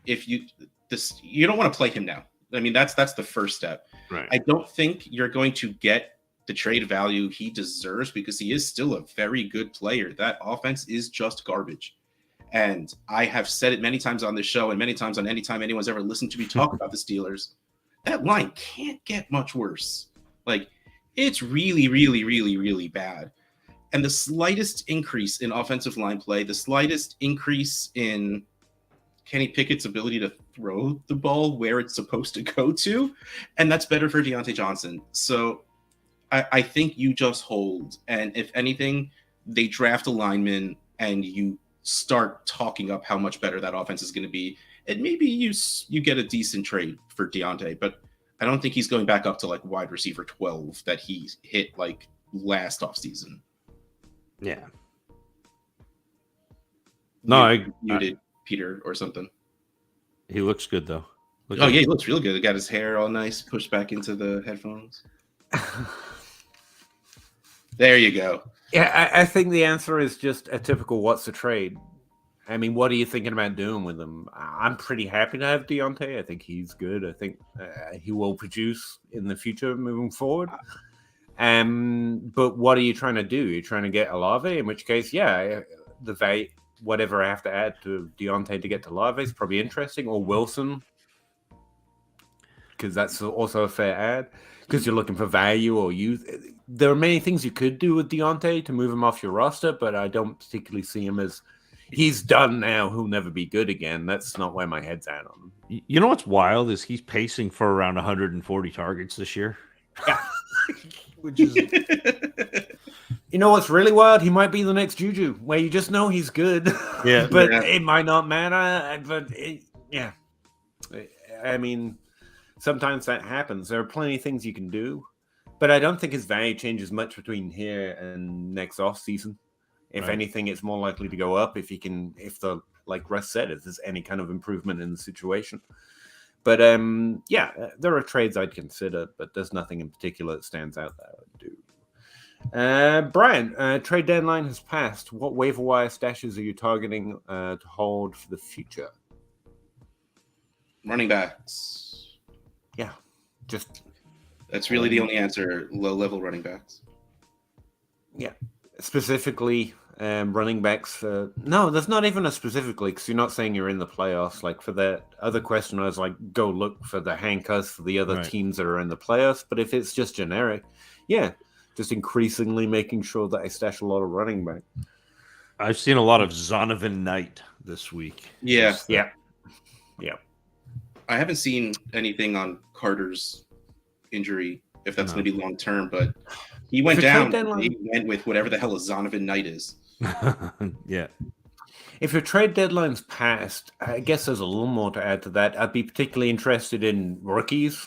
you don't want to play him now. I mean, that's the first step. Right. I don't think you're going to get the trade value he deserves because he is still a very good player. That offense is just garbage. And I have said it many times on this show and many times on any time anyone's ever listened to me talk about the Steelers. That line can't get much worse. Like, it's really, really, really, really bad. And the slightest increase in offensive line play, the slightest increase in Kenny Pickett's ability to throw the ball where it's supposed to go to, and that's better for Deontay Johnson. So I think you just hold. And if anything, they draft a lineman and you start talking up how much better that offense is going to be. And maybe you get a decent trade for Deontay, but I don't think he's going back up to like wide receiver 12 that he hit like last offseason. Yeah. No, I muted Peter or something. He looks good though. Yeah, he looks real good. He got his hair all nice, pushed back into the headphones. There you go. Yeah, I think the answer is just a typical what's the trade? I mean, what are you thinking about doing with him? I'm pretty happy to have Deontay. I think he's good. I think he will produce in the future moving forward. But what are you trying to do? You're trying to get Olave, in which case, the value, whatever I have to add to Deontay to get to Olave is probably interesting, or Wilson, because that's also a fair add, because you're looking for value or youth. There are many things you could do with Deontay to move him off your roster, but I don't particularly see him as he's done now. He'll never be good again. That's not where my head's at on him. You know what's wild is he's pacing for around 140 targets this year. Yeah. Which is You know what's really wild? He might be the next Juju, where you just know he's good. Yeah. But it might not matter. But yeah. I mean, sometimes that happens. There are plenty of things you can do. But I don't think his value changes much between here and next off season. If anything, it's more likely to go up if like Russ said, if there's any kind of improvement in the situation. But yeah, there are trades I'd consider, but there's nothing in particular that stands out that I would do. Brian, trade deadline has passed. What waiver wire stashes are you targeting to hold for the future? Running backs. Yeah, that's really the only answer. Low-level running backs. Yeah, specifically running backs. No, there's not even a specifically, because you're not saying you're in the playoffs. Like for that other question, I was like, go look for the handcuffs for the other teams that are in the playoffs. But if it's just generic, yeah, just increasingly making sure that I stash a lot of running back. I've seen a lot of Zonovan Knight this week. Yeah. Yeah. I haven't seen anything on Carter's injury, if that's going to be long term, but he went down. He went with whatever the hell a Zonovan Knight is. Yeah. If your trade deadline's passed, I guess there's a little more to add to that. I'd be particularly interested in rookies.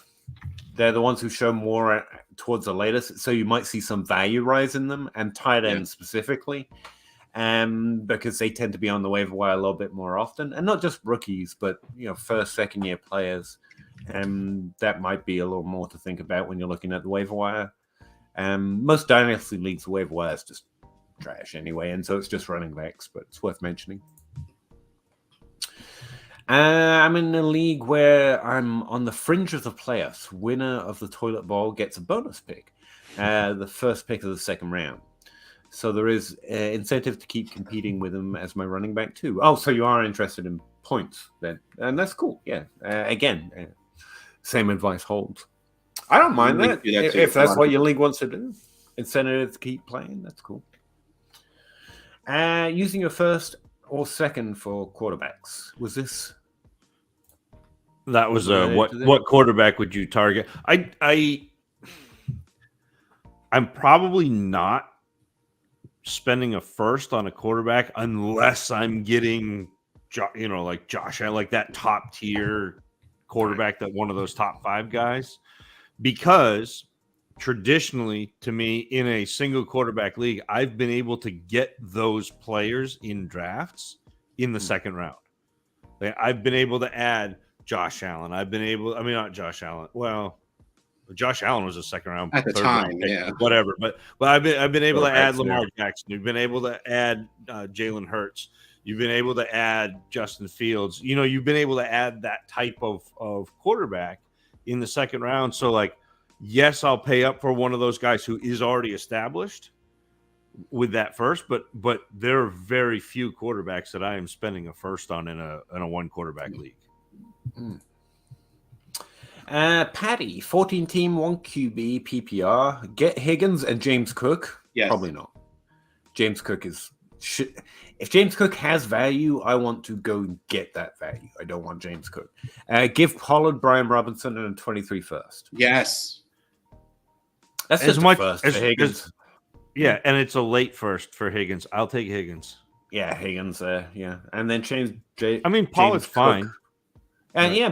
They're the ones who show more towards the latest, so you might see some value rise in them, and tight ends specifically, because they tend to be on the waiver wire a little bit more often, and not just rookies, but first, second year players. That might be a little more to think about when you're looking at the waiver wire. Most Dynasty leagues, the waiver wire is just trash anyway, and so it's just running backs, but it's worth mentioning. I'm in a league where I'm on the fringe of the playoffs. Winner of the toilet bowl gets a bonus pick, the first pick of the second round. So there is incentive to keep competing with him as my running back too. Oh, so you are interested in points then, and that's cool. Yeah, again, same advice holds. I don't mind that if that's what your league wants to do. Incentive to keep playing, that's cool. Using your first or second for quarterbacks, was this? That was what quarterback would you target? I'm probably not spending a first on a quarterback unless I'm getting, like Josh, like that top tier quarterback, that one of those top 5 guys, because traditionally, to me, in a single quarterback league, I've been able to get those players in drafts in the second round. Like, I've been able to add Josh Allen. Not Josh Allen. Well, Josh Allen was a second round at the time, yeah, whatever. But I've been able to add Lamar Jackson. You've been able to add Jalen Hurts. You've been able to add Justin Fields. You've been able to add that type of quarterback in the second round. So, like, yes, I'll pay up for one of those guys who is already established with that first. But there are very few quarterbacks that I am spending a first on in a one quarterback league. Patty, 14 team, 1 QB, PPR. Get Higgins and James Cook? Yes. Probably not. James Cook is... If James Cook has value, I want to go get that value. I don't want James Cook. Give Pollard, Brian Robinson, and a 23 first. Yes. That's just a first for Higgins. Yeah, and it's a late first for Higgins. I'll take Higgins. Yeah, Higgins. Yeah, and then Pollard's fine. And yeah,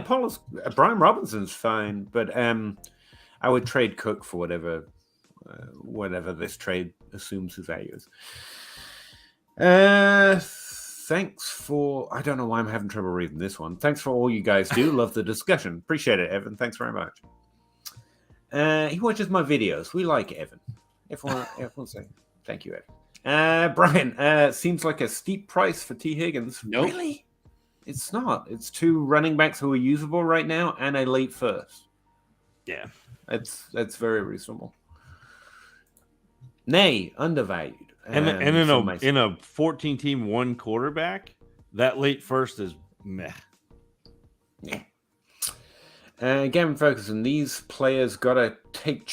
Brian Robinson's fine, but I would trade Cook for whatever this trade assumes his value is. Thanks for... I don't know why I'm having trouble reading this one. Thanks for all you guys do. Love the discussion. Appreciate it, Evan. Thanks very much. He watches my videos. We like Evan. Everyone say thank you, Evan. Brian, seems like a steep price for T. Higgins. Nope. Really? It's not. It's 2 running backs who are usable right now and a late first. Yeah. That's very reasonable. Nay, undervalued. And in a 14 team 1 quarterback, that late first is meh. Yeah. Again, focusing, these players got to take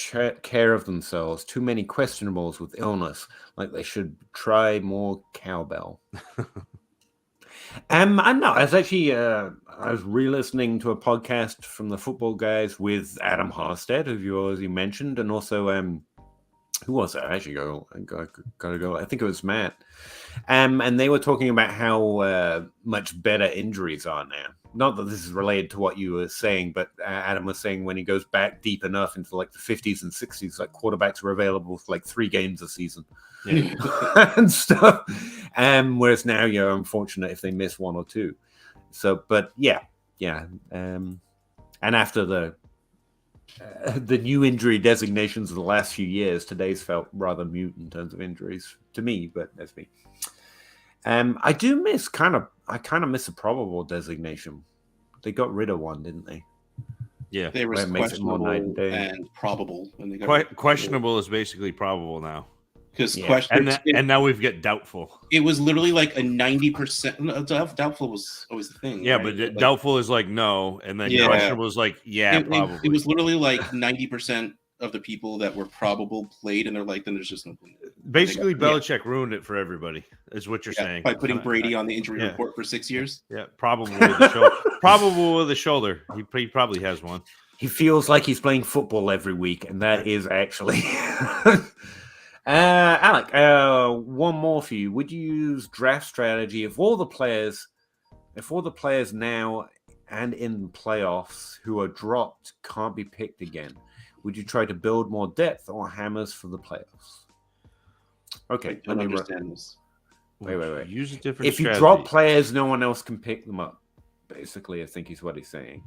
care of themselves. Too many questionables with illness. Like they should try more cowbell. I'm not. I was actually I was re-listening to a podcast from the football guys with Adam Harstead, who you already mentioned, and also who was that? I actually gotta go. I think it was Matt. And they were talking about how much better injuries are now. Not that this is related to what you were saying, but Adam was saying when he goes back deep enough into like the 50s and 60s, like quarterbacks are available for like 3 games a season and stuff. Whereas now you're unfortunate if they miss 1 or 2. So, but yeah. And after the new injury designations of the last few years, today's felt rather mute in terms of injuries to me, but that's me. I do miss I kind of miss a probable designation. They got rid of one, didn't they? Yeah, There was questionable and probable, and they got questionable is basically probable now. Because and now we've got doubtful. It was literally like a 90%. Doubtful was always the thing. Yeah, right? but doubtful is like no, and then questionable is like probably. It was literally like 90% of the people that were probable played, and they're like, then there's just no point. Basically, Belichick ruined it for everybody. Is what you're saying by putting Brady on the injury report for 6 years. Yeah, probable with the shoulder. Probable with the shoulder. He probably has one. He feels like he's playing football every week, and that is actually. Alec, one more for you. Would you use draft strategy if all the players now and in playoffs who are dropped can't be picked again? Would you try to build more depth or hammers for the playoffs? Okay, let me understand this. Wait. Use a different. If you drop players, no one else can pick them up. Basically, I think is what he's saying.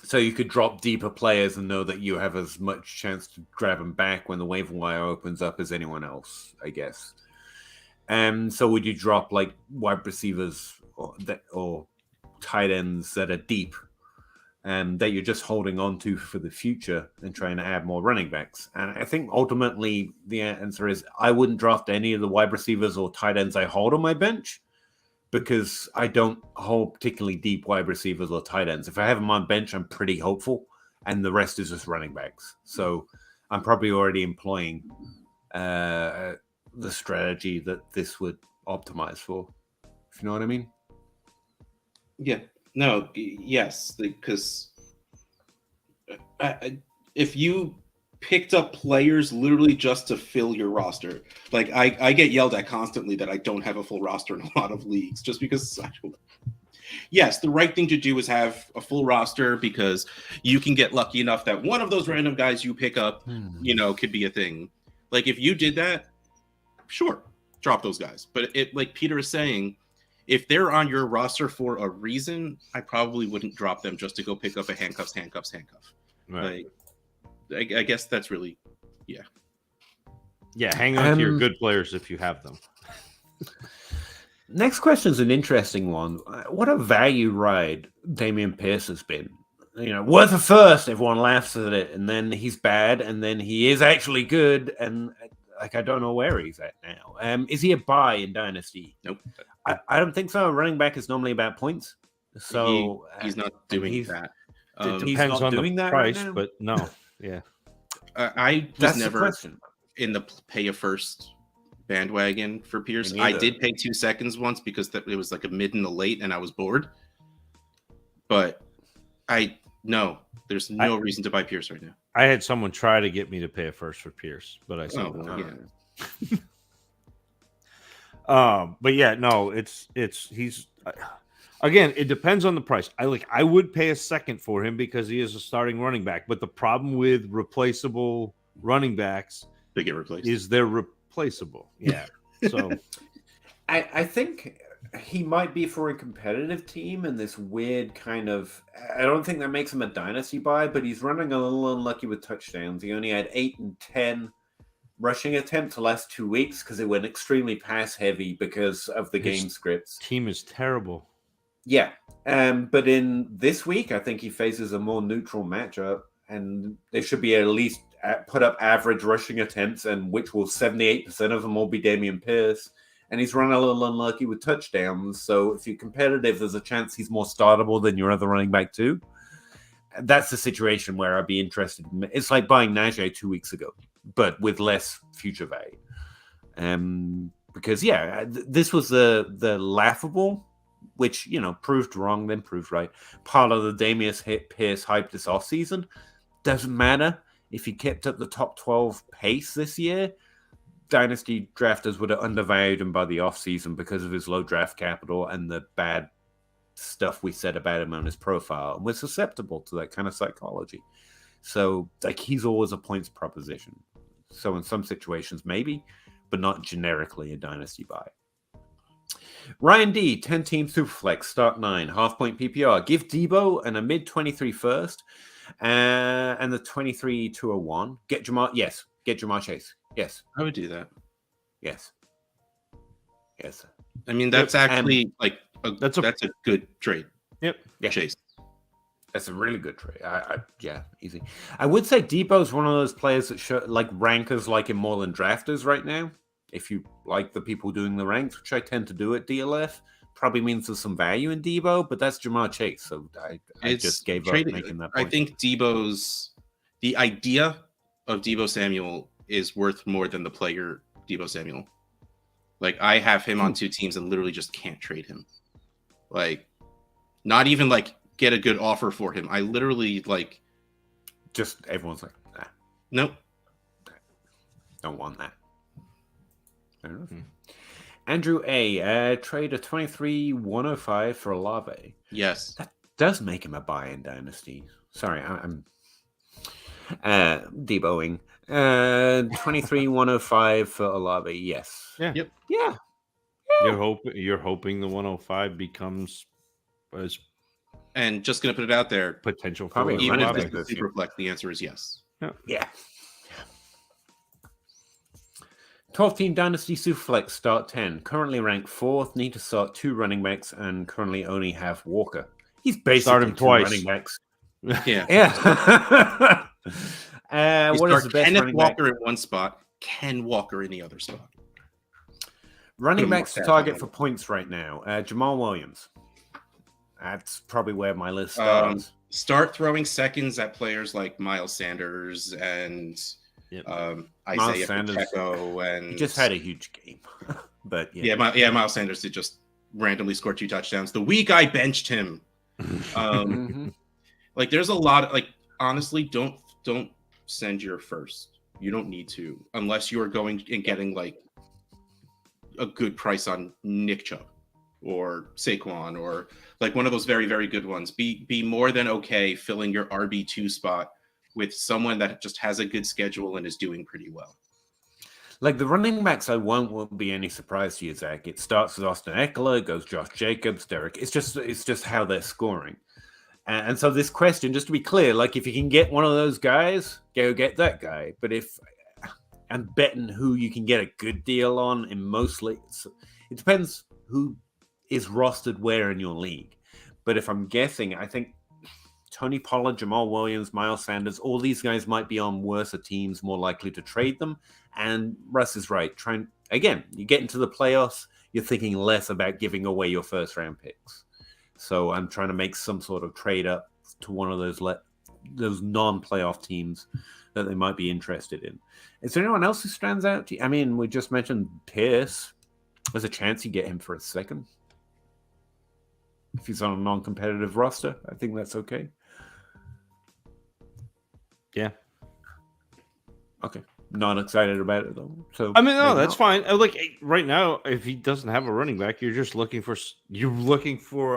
So you could drop deeper players and know that you have as much chance to grab them back when the waiver wire opens up as anyone else, I guess. So would you drop like wide receivers or tight ends that are deep and that you're just holding on to for the future and trying to add more running backs? And I think ultimately the answer is I wouldn't draft any of the wide receivers or tight ends I hold on my bench, because I don't hold particularly deep wide receivers or tight ends. If I have them on bench, I'm pretty hopeful, and the rest is just running backs. So I'm probably already employing the strategy that this would optimize for, if you know what I mean. Yeah. No. Yes. Because if you picked up players literally just to fill your roster. Like I get yelled at constantly that I don't have a full roster in a lot of leagues just because yes, the right thing to do is have a full roster because you can get lucky enough that one of those random guys you pick up, could be a thing. Like if you did that, sure, drop those guys. But it, like Peter is saying, if they're on your roster for a reason, I probably wouldn't drop them just to go pick up a handcuff. Right. I guess that's really, hang on to your good players if you have them. Next question is an interesting one. What a value ride Dameon Pierce has been. Worth a first, everyone laughs at it, and then he's bad, and then he is actually good, and like I don't know where he's at now. Is he a buy in Dynasty? Nope. I don't think so. A running back is normally about points, so he's not doing that. It depends on the price, right, but no. Yeah, I was never in the pay a first bandwagon for Pierce. I did pay 2 seconds once because it was like a mid and a late, and I was bored. But there's no reason to buy Pierce right now. I had someone try to get me to pay a first for Pierce, but I said no. But yeah, no, he's. Again, it depends on the price. I would pay a second for him because he is a starting running back. But the problem with replaceable running backs, they get replaced, is they're replaceable. Yeah. So I think he might be for a competitive team in this weird kind of. I don't think that makes him a dynasty buy, but he's running a little unlucky with touchdowns. He only had 8 and 10 rushing attempts the last 2 weeks because it went extremely pass heavy because of the game scripts. Team is terrible. Yeah, but in this week, I think he faces a more neutral matchup, and they should be at least put up average rushing attempts, and which will 78% of them will be Dameon Pierce, and he's run a little unlucky with touchdowns. So if you're competitive, there's a chance he's more startable than your other running back too. That's the situation where I'd be interested. It's like buying Najee 2 weeks ago, but with less future value. Because this was the laughable, which, proved wrong, then proved right. Part of the Dameon Pierce hype this offseason doesn't matter if he kept up the top 12 pace this year, Dynasty drafters would have undervalued him by the offseason because of his low draft capital and the bad stuff we said about him on his profile. And we're susceptible to that kind of psychology. So, like, he's always a points proposition. So in some situations, maybe, but not generically a Dynasty buy. Ryan D, 10-team Superflex, start 9, half-point PPR. Give Debo and a mid-23 first and the 23-201. Get Jamar Chase. Yes. I would do that. Yes. I mean, that's actually that's a good trade. Yep. Yeah. Chase. That's a really good trade. Yeah, easy. I would say Debo's one of those players that like rankers like him more than drafters right now. If you like the people doing the ranks, which I tend to do at DLF, probably means there's some value in Debo, but that's Jamar Chase. So I just gave up making that point. I think the idea of Debo Samuel is worth more than the player Debo Samuel. Like, I have him on 2 teams and literally just can't trade him. Like, not even like get a good offer for him. I literally just everyone's like, nah. Nope. Don't want that. Andrew A, trade a 23-105 for Olave. Yes. That does make him a buy in Dynasty. Sorry, I'm deboing. 23-105 for Olave. Yes. Yeah. Yep. Yeah. You're hoping the 105 becomes as and just gonna put it out there. Potential for Probably Even if running this is Superflex, the answer is yes. Yeah. 12-team Dynasty Superflex, start 10. Currently ranked 4th. Need to start 2 running backs and currently only have Walker. He's basically Start him 2 twice. running backs. Yeah. Yeah. What is the best Kenneth running Walker back? in one spot, Ken Walker in the other spot. Running Put him backs to more target stats for on points right now. Jamal Williams. That's probably where my list starts. Start throwing seconds at players like Miles Sanders and Isaiah Sanders, Pacheco, and he just had a huge game. But Miles Sanders did just randomly score 2 touchdowns. The week I benched him. Like, there's a lot of, honestly, don't send your first. You don't need to, unless you're going and getting a good price on Nick Chubb or Saquon or one of those very, very good ones. Be more than okay filling your RB2 spot with someone that just has a good schedule and is doing pretty well. Like, the running backs I won't be any surprise to you, Zach. It starts with Austin Eckler, goes Josh Jacobs, Derek. It's just how they're scoring. And so this question, just to be clear, if you can get one of those guys, go get that guy. But if I'm betting who you can get a good deal on in most leagues, it depends who is rostered where in your league. But if I'm guessing, I think Tony Pollard, Jamal Williams, Miles Sanders, all these guys might be on worse teams, more likely to trade them. And Russ is right. Again, you get into the playoffs, you're thinking less about giving away your first round picks. So I'm trying to make some sort of trade up to one of those non-playoff teams that they might be interested in. Is there anyone else who stands out to you? I mean, we just mentioned Pierce. There's a chance you get him for a second. If he's on a non-competitive roster, I think that's okay. Yeah. Okay. Not excited about it, though. So no, that's fine. Right now, if he doesn't have a running back, you're just looking for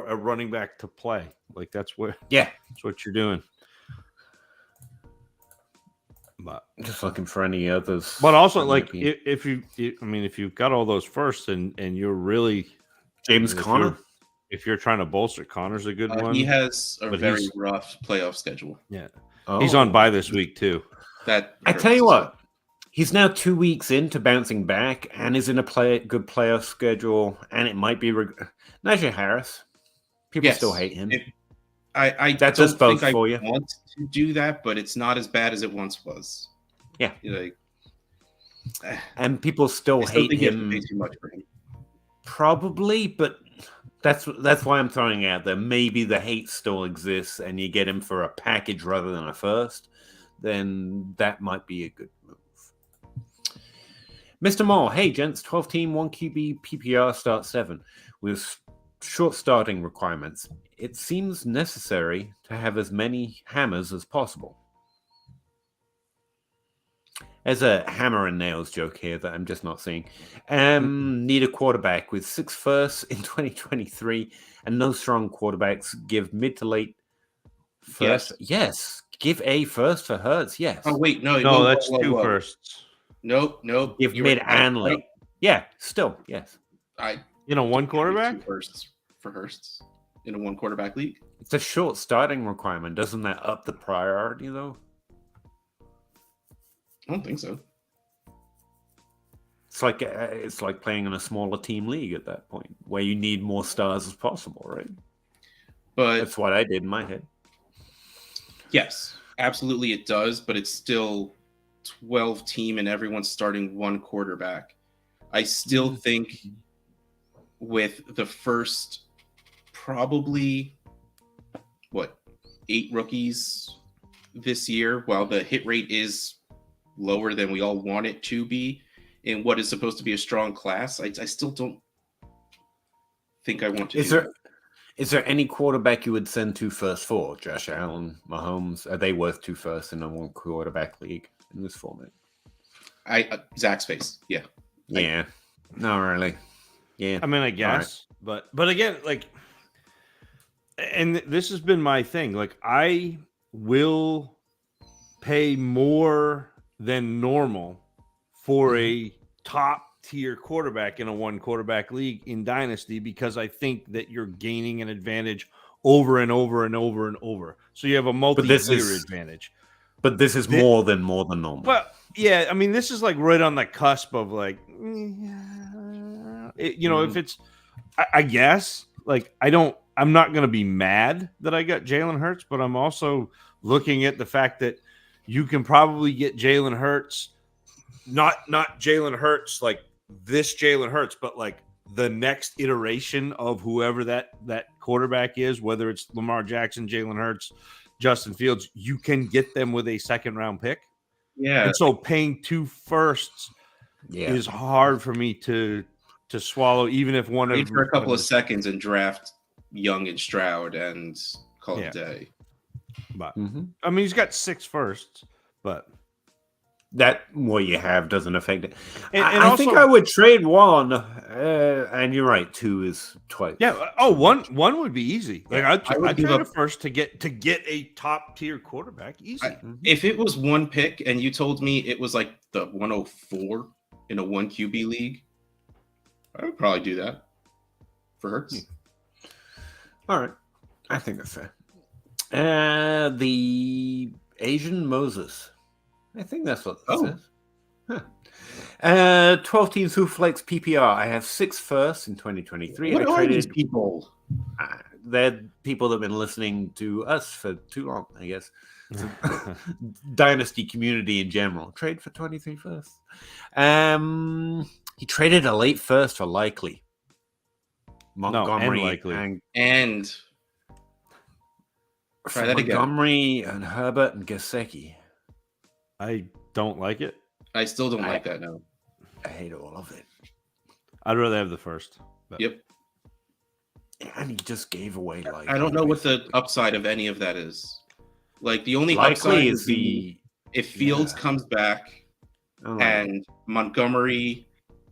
a running back to play. That's what you're doing. But just looking for any others. But also, if you've got all those first, and you're really James Conner. If you're trying to bolster, Connor's a good one. He has a very rough playoff schedule. Yeah, he's on bye this week too. I tell you what. He's now 2 weeks into bouncing back and is in a good playoff schedule, and it might be Najee Harris. People still hate him. I that's don't just both think for I you. Want to do that, but it's not as bad as it once was. Yeah, and people still hate him. Pay too much for him. Probably, but that's why I'm throwing it out there. Maybe the hate still exists, and you get him for a package rather than a first. Then that might be a good move. Mr. Moore, hey gents, 12-team, 1 QB PPR start 7 with short starting requirements. It seems necessary to have as many hammers as possible. There's a hammer and nails joke here that I'm just not seeing. Need a quarterback with 6 firsts in 2023 and no strong quarterbacks. Give mid to late first. Yes. Give a first for Hurts. Yes. Oh, wait. No, No, that's 2 firsts. Nope. Give mid and late. Yeah, still, yes. In a 1 quarterback? 2 firsts for Hursts in a 1 quarterback league. It's a short starting requirement. Doesn't that up the priority, though? I don't think so. It's like playing in a smaller team league at that point, where you need more stars as possible, right? But that's what I did in my head. Yes, absolutely it does, but it's still 12 team and everyone's starting 1 quarterback. I still think with the first probably 8 rookies this year, while the hit rate is lower than we all want it to be in what is supposed to be a strong class, I still don't think I want to. Is there any quarterback you would send 2 firsts for? Josh Allen, Mahomes, are they worth 2 firsts in a 1 quarterback league in this format? Zach's face, yeah. Yeah, not really. Yeah, I mean, I guess, right. but again, like, and this has been my thing. Like, I will pay more than normal for a top tier quarterback in a 1 quarterback league in Dynasty because I think that you're gaining an advantage over and over and over and over. So you have a multi-year advantage. But this is more than normal. Well, yeah, I mean, this is like right on the cusp of like, if it's, I guess, like, I'm not going to be mad that I got Jalen Hurts, but I'm also looking at the fact that you can probably get Jalen Hurts, not Jalen Hurts like this Jalen Hurts, but like the next iteration of whoever that quarterback is, whether it's Lamar Jackson, Jalen Hurts, Justin Fields, you can get them with a 2nd round pick. Yeah. And so paying 2 firsts is hard for me to swallow, even if one of for a couple of seconds and draft Young and Stroud and call it a day. But I mean, he's got 6 firsts, but that what you have doesn't affect it. And I also, think I would trade 1, and you're right. 2 is twice. Yeah. Oh, one would be easy. Like I'd trade a first to get a top tier quarterback easy. If it was 1 pick and you told me it was like the 104 in a 1 QB league, I would probably do that for Hurts. All right, I think that's fair. The Asian Moses. I think that's what this is. Huh. 12 teams who flex PPR. I have 6 firsts in 2023. What are these people? They're people that have been listening to us for too long, I guess. Dynasty community in general. Trade for 23 firsts. He traded a late first for Likely. Montgomery and Likely. And try that Montgomery and Herbert and Gesicki. I don't like it. I still don't like that now. I hate all of it. I'd rather have the first. But. Yep. And he just gave away Likely. I don't know what the upside of any of that is. Like the only upside is if Fields comes back and Montgomery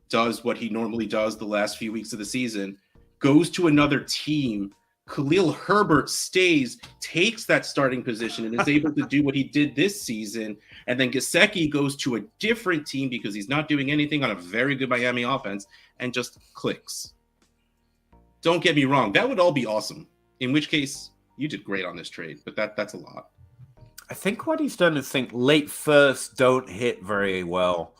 does what he normally does the last few weeks of the season, goes to another team, Khalil Herbert stays, takes that starting position, and is able to do what he did this season. And then Gesicki goes to a different team because he's not doing anything on a very good Miami offense and just clicks. Don't get me wrong. That would all be awesome. In which case, you did great on this trade, but that's a lot. I think what he's done is think late first don't hit very well.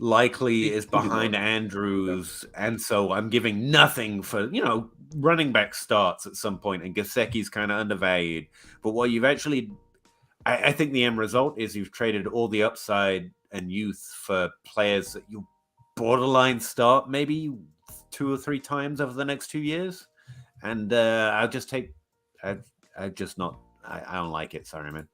Likely is behind Andrews, and so I'm giving nothing for, running back starts at some point, and Gesicki's kind of undervalued. But what you've actually, I think the end result is you've traded all the upside and youth for players that you borderline start maybe 2 or 3 times over the next 2 years. And I'll just take, I don't like it. Sorry, man.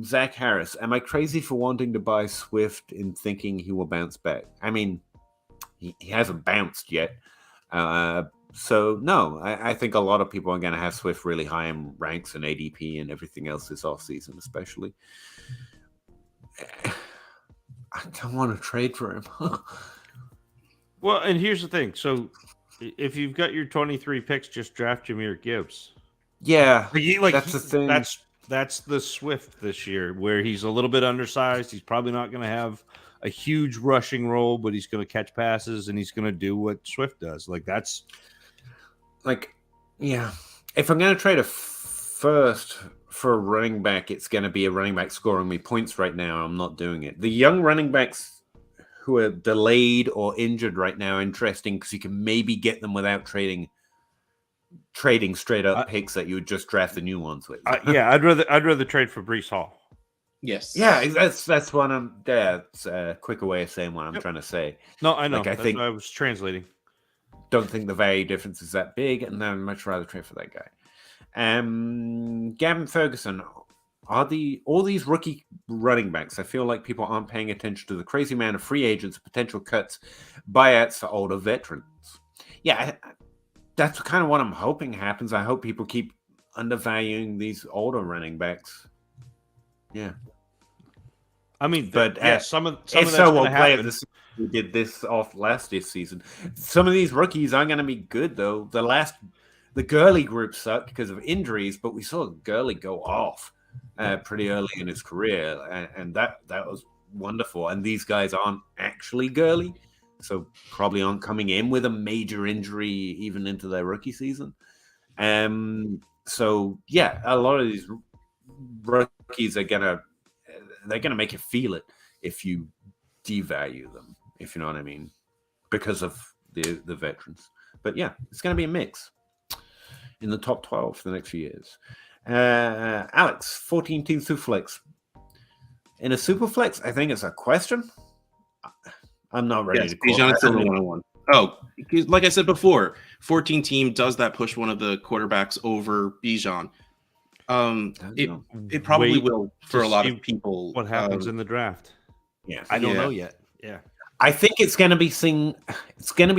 Zach Harris, am I crazy for wanting to buy Swift and thinking he will bounce back? I mean, he hasn't bounced yet. So no, I think a lot of people are going to have Swift really high in ranks and ADP and everything else this offseason, especially. I don't want to trade for him. Well, and here's the thing. So if you've got your 23 picks, just draft Jahmyr Gibbs. Yeah, that's the thing. That's the Swift this year, where he's a little bit undersized. He's probably not going to have a huge rushing role, but he's going to catch passes and he's going to do what Swift does. Like that's like, yeah. If I'm going to trade a first for a running back, it's going to be a running back scoring me points right now. I'm not doing it. The young running backs who are delayed or injured right now are interesting because you can maybe get them without trading straight up picks that you would just draft the new ones with. Yeah, I'd rather trade for Breece Hall. Yes. Yeah, that's what I'm. That's a quicker way of saying what I'm trying to say. No, I know. Like, I think I was translating. Don't think the value difference is that big, and I'd much rather trade for that guy. Gavin Ferguson, all these rookie running backs? I feel like people aren't paying attention to the crazy amount of free agents, potential cuts, buyouts for older veterans. Yeah, that's kind of what I'm hoping happens. I hope people keep undervaluing these older running backs. Yeah. I mean, but some of if that's so, we'll gonna play happen. it. We did this off last this season. Some of these rookies aren't going to be good though. The Gurley group sucked because of injuries, but we saw Gurley go off pretty early in his career, and that was wonderful. And these guys aren't actually Gurley, so probably aren't coming in with a major injury even into their rookie season. So yeah, a lot of these rookies are gonna make you feel it if you devalue them, if you know what I mean, because of the veterans. But yeah, it's going to be a mix in the top 12 for the next few years. Alex, 14-team Superflex. In a Superflex, I think it's a question. I'm not ready to call it. It's only 101. Oh, like I said before, 14-team does that push one of the quarterbacks over Bijan. It probably will for a lot of people. What happens in the draft? Yeah, I don't know yet. Yeah, I think it's going to be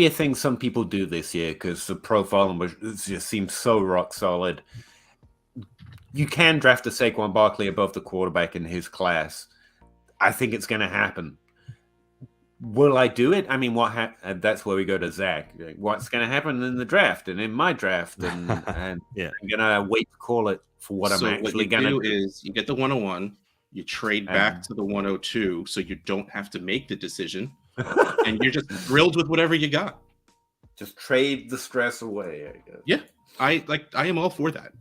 a thing some people do this year because the profile just seems so rock solid. You can draft a Saquon Barkley above the quarterback in his class. I think it's going to happen. Will I do it? I mean, that's where we go to Zach. What's going to happen in the draft and in my draft? And yeah. I'm going to wait to call it for what I'm actually going to do. Is you get the 101, you trade back to the 102 so you don't have to make the decision, and you're just thrilled with whatever you got. Just trade the stress away, I guess. Yeah, I am all for that.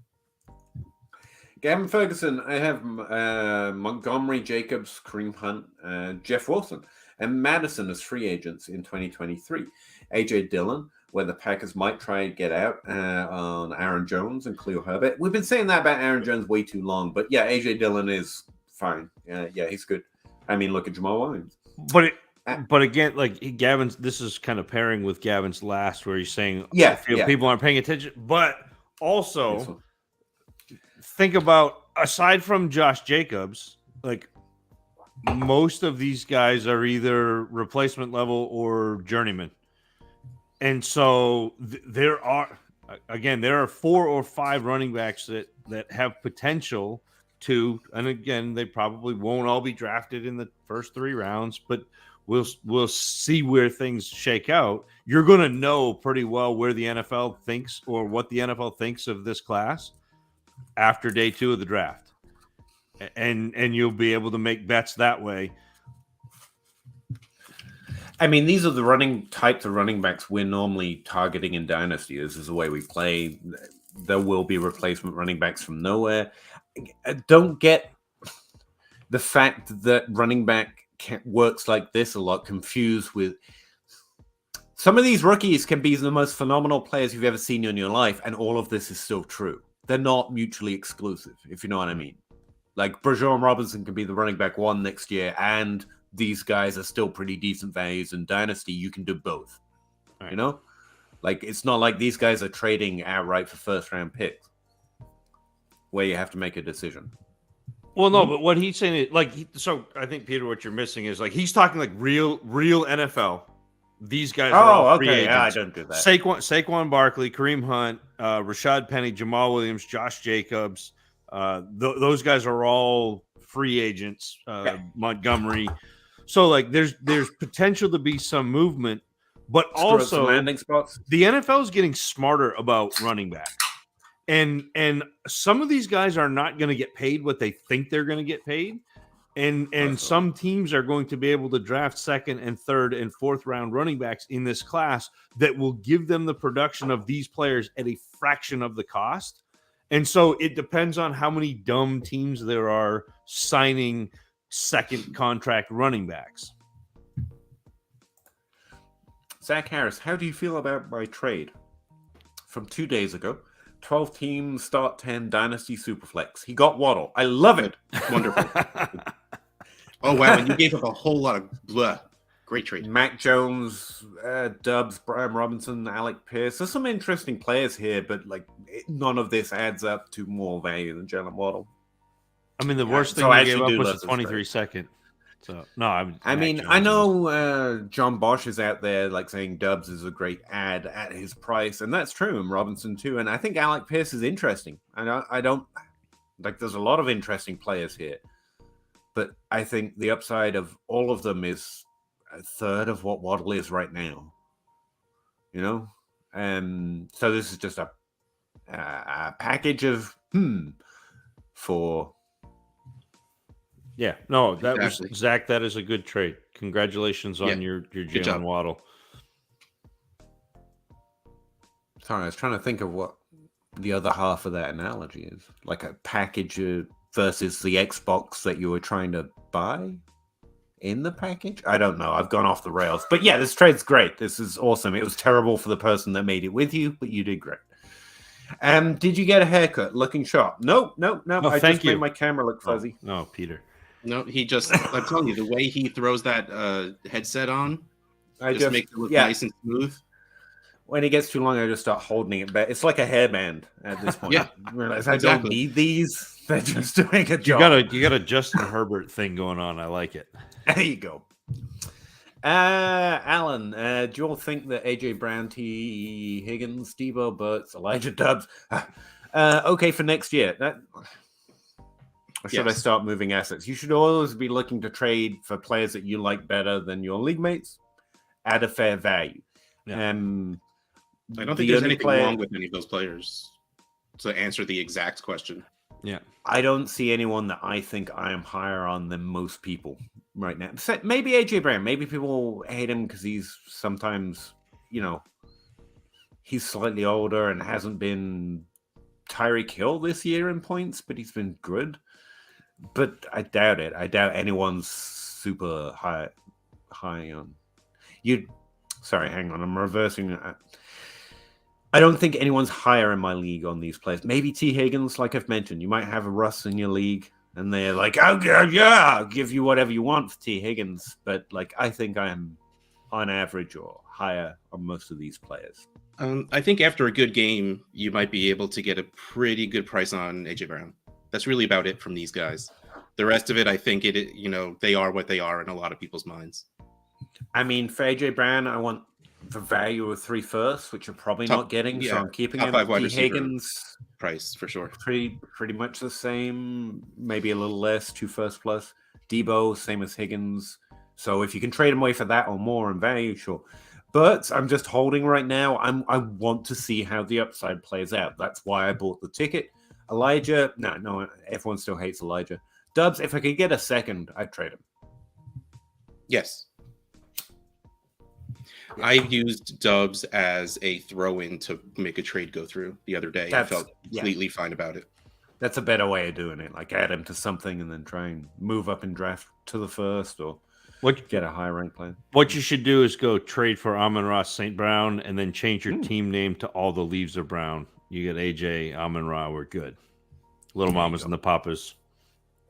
Gavin Ferguson, I have Montgomery, Jacobs, Kareem Hunt, Jeff Wilson, and Madison as free agents in 2023. AJ Dillon, where the Packers might try and get out on Aaron Jones and Khalil Herbert. We've been saying that about Aaron Jones way too long, but yeah, AJ Dillon is fine. Yeah, he's good. I mean, look at Jamal Williams. But again, like Gavin's, this is kind of pairing with Gavin's last, where he's saying, people aren't paying attention. But also, think about, aside from Josh Jacobs, like most of these guys are either replacement level or journeyman. And so there are 4 or 5 running backs that have potential to, and again, they probably won't all be drafted in the first 3 rounds, but we'll see where things shake out. You're going to know pretty well where the NFL thinks or what the NFL thinks of this class after day 2 of the draft. And you'll be able to make bets that way. I mean, these are the types of running backs we're normally targeting in Dynasty. This is the way we play. There will be replacement running backs from nowhere. Don't get the fact that running back works like this a lot confused with some of these rookies can be the most phenomenal players you've ever seen in your life, and all of this is still true. They're not mutually exclusive, if you know what I mean. Like Bijan Robinson can be the running back 1 next year, and these guys are still pretty decent values in Dynasty. You can do both. Right. You know? Like, it's not like these guys are trading outright for first-round picks where you have to make a decision. Well, no, but what he's saying is, so I think, Peter, what you're missing is, like, he's talking like real NFL. These guys are all free agents. Yeah, I don't do that. Saquon Barkley, Kareem Hunt, Rashad Penny, Jamal Williams, Josh Jacobs. Those guys are all free agents. Montgomery. So like there's potential to be some movement, but Screw up some also landing spots. the NFL is getting smarter about running back. And some of these guys are not going to get paid what they think they're going to get paid. And some teams are going to be able to draft second and third and fourth round running backs in this class that will give them the production of these players at a fraction of the cost. And so it depends on how many dumb teams there are signing second contract running backs. Zach Harris, how do you feel about my trade from 2 days ago? 12 teams, start 10, Dynasty Superflex. He got Waddle. I love it. Wonderful. Oh, wow. And you gave up a whole lot of blah. Great trade. Mac Jones, Dubs, Brian Robinson, Alec Pierce. There's some interesting players here, but like none of this adds up to more value than Jalen Waddle. I mean, the worst thing you gave up was the 23-second. So no, I know John Bosch is out there like saying Dubs is a great ad at his price, and that's true, and Robinson too. And I think Alec Pierce is interesting. I don't like. There's a lot of interesting players here, but I think the upside of all of them is a third of what Waddle is right now. You know, so this is just a package of for. Yeah, no, that was Zach. That is a good trade. Congratulations on your Jalen Waddle. Sorry, I was trying to think of what the other half of that analogy is. Like a package versus the Xbox that you were trying to buy in the package. I don't know. I've gone off the rails. But yeah, this trade's great. This is awesome. It was terrible for the person that made it with you, but you did great. Did you get a haircut? Looking sharp? No. I just made my camera look fuzzy. No, Peter. No, he just, I'm telling you, the way he throws that headset on, just makes it look nice and smooth. When it gets too long, I just start holding it back. It's like a hairband at this point. Yeah, I realize I don't need these. They're just doing a job. You got a Justin Herbert thing going on. I like it. There you go. Alan, do you all think that AJ Brown, T. Higgins, Debo, Burks, Elijah Dubs, okay for next year? Or should I start moving assets? You should always be looking to trade for players that you like better than your league mates at a fair value. Yeah. I don't think there's anything wrong with any of those players to answer the exact question. Yeah. I don't see anyone that I think I am higher on than most people right now. Maybe AJ Brown. Maybe people hate him because he's sometimes, he's slightly older and hasn't been Tyreek Hill this year in points, but he's been good. But I doubt it. I doubt anyone's super high on you. Sorry, hang on. I'm reversing. I don't think anyone's higher in my league on these players. Maybe T. Higgins, like I've mentioned. You might have a Russ in your league, and they're like, "Oh yeah, I'll give you whatever you want for T. Higgins." But like, I think I'm on average or higher on most of these players. I think after a good game, you might be able to get a pretty good price on AJ Brown. That's really about it from these guys. The rest of it, I think they are what they are in a lot of people's minds. I mean, for AJ Brown, I want the value of 3 firsts, which you're probably not getting. So I'm keeping him. T. Higgins price for sure. Pretty much the same, maybe a little less, 2 first plus. Debo, same as Higgins. So if you can trade him away for that or more in value, sure. But I'm just holding right now. I want to see how the upside plays out. That's why I bought the ticket. Elijah, no, everyone still hates Elijah. Dubs, if I could get a second, I'd trade him. Yes. I used Dubs as a throw-in to make a trade go through the other day. I felt completely fine about it. That's a better way of doing it. Like add him to something and then try and move up in draft to the first or get a high rank player. What you should do is go trade for Amon-Ra St. Brown and then change your team name to All the Leaves Are Brown. You get AJ, Amon-Ra, we're good. Little Mamas and the Papas.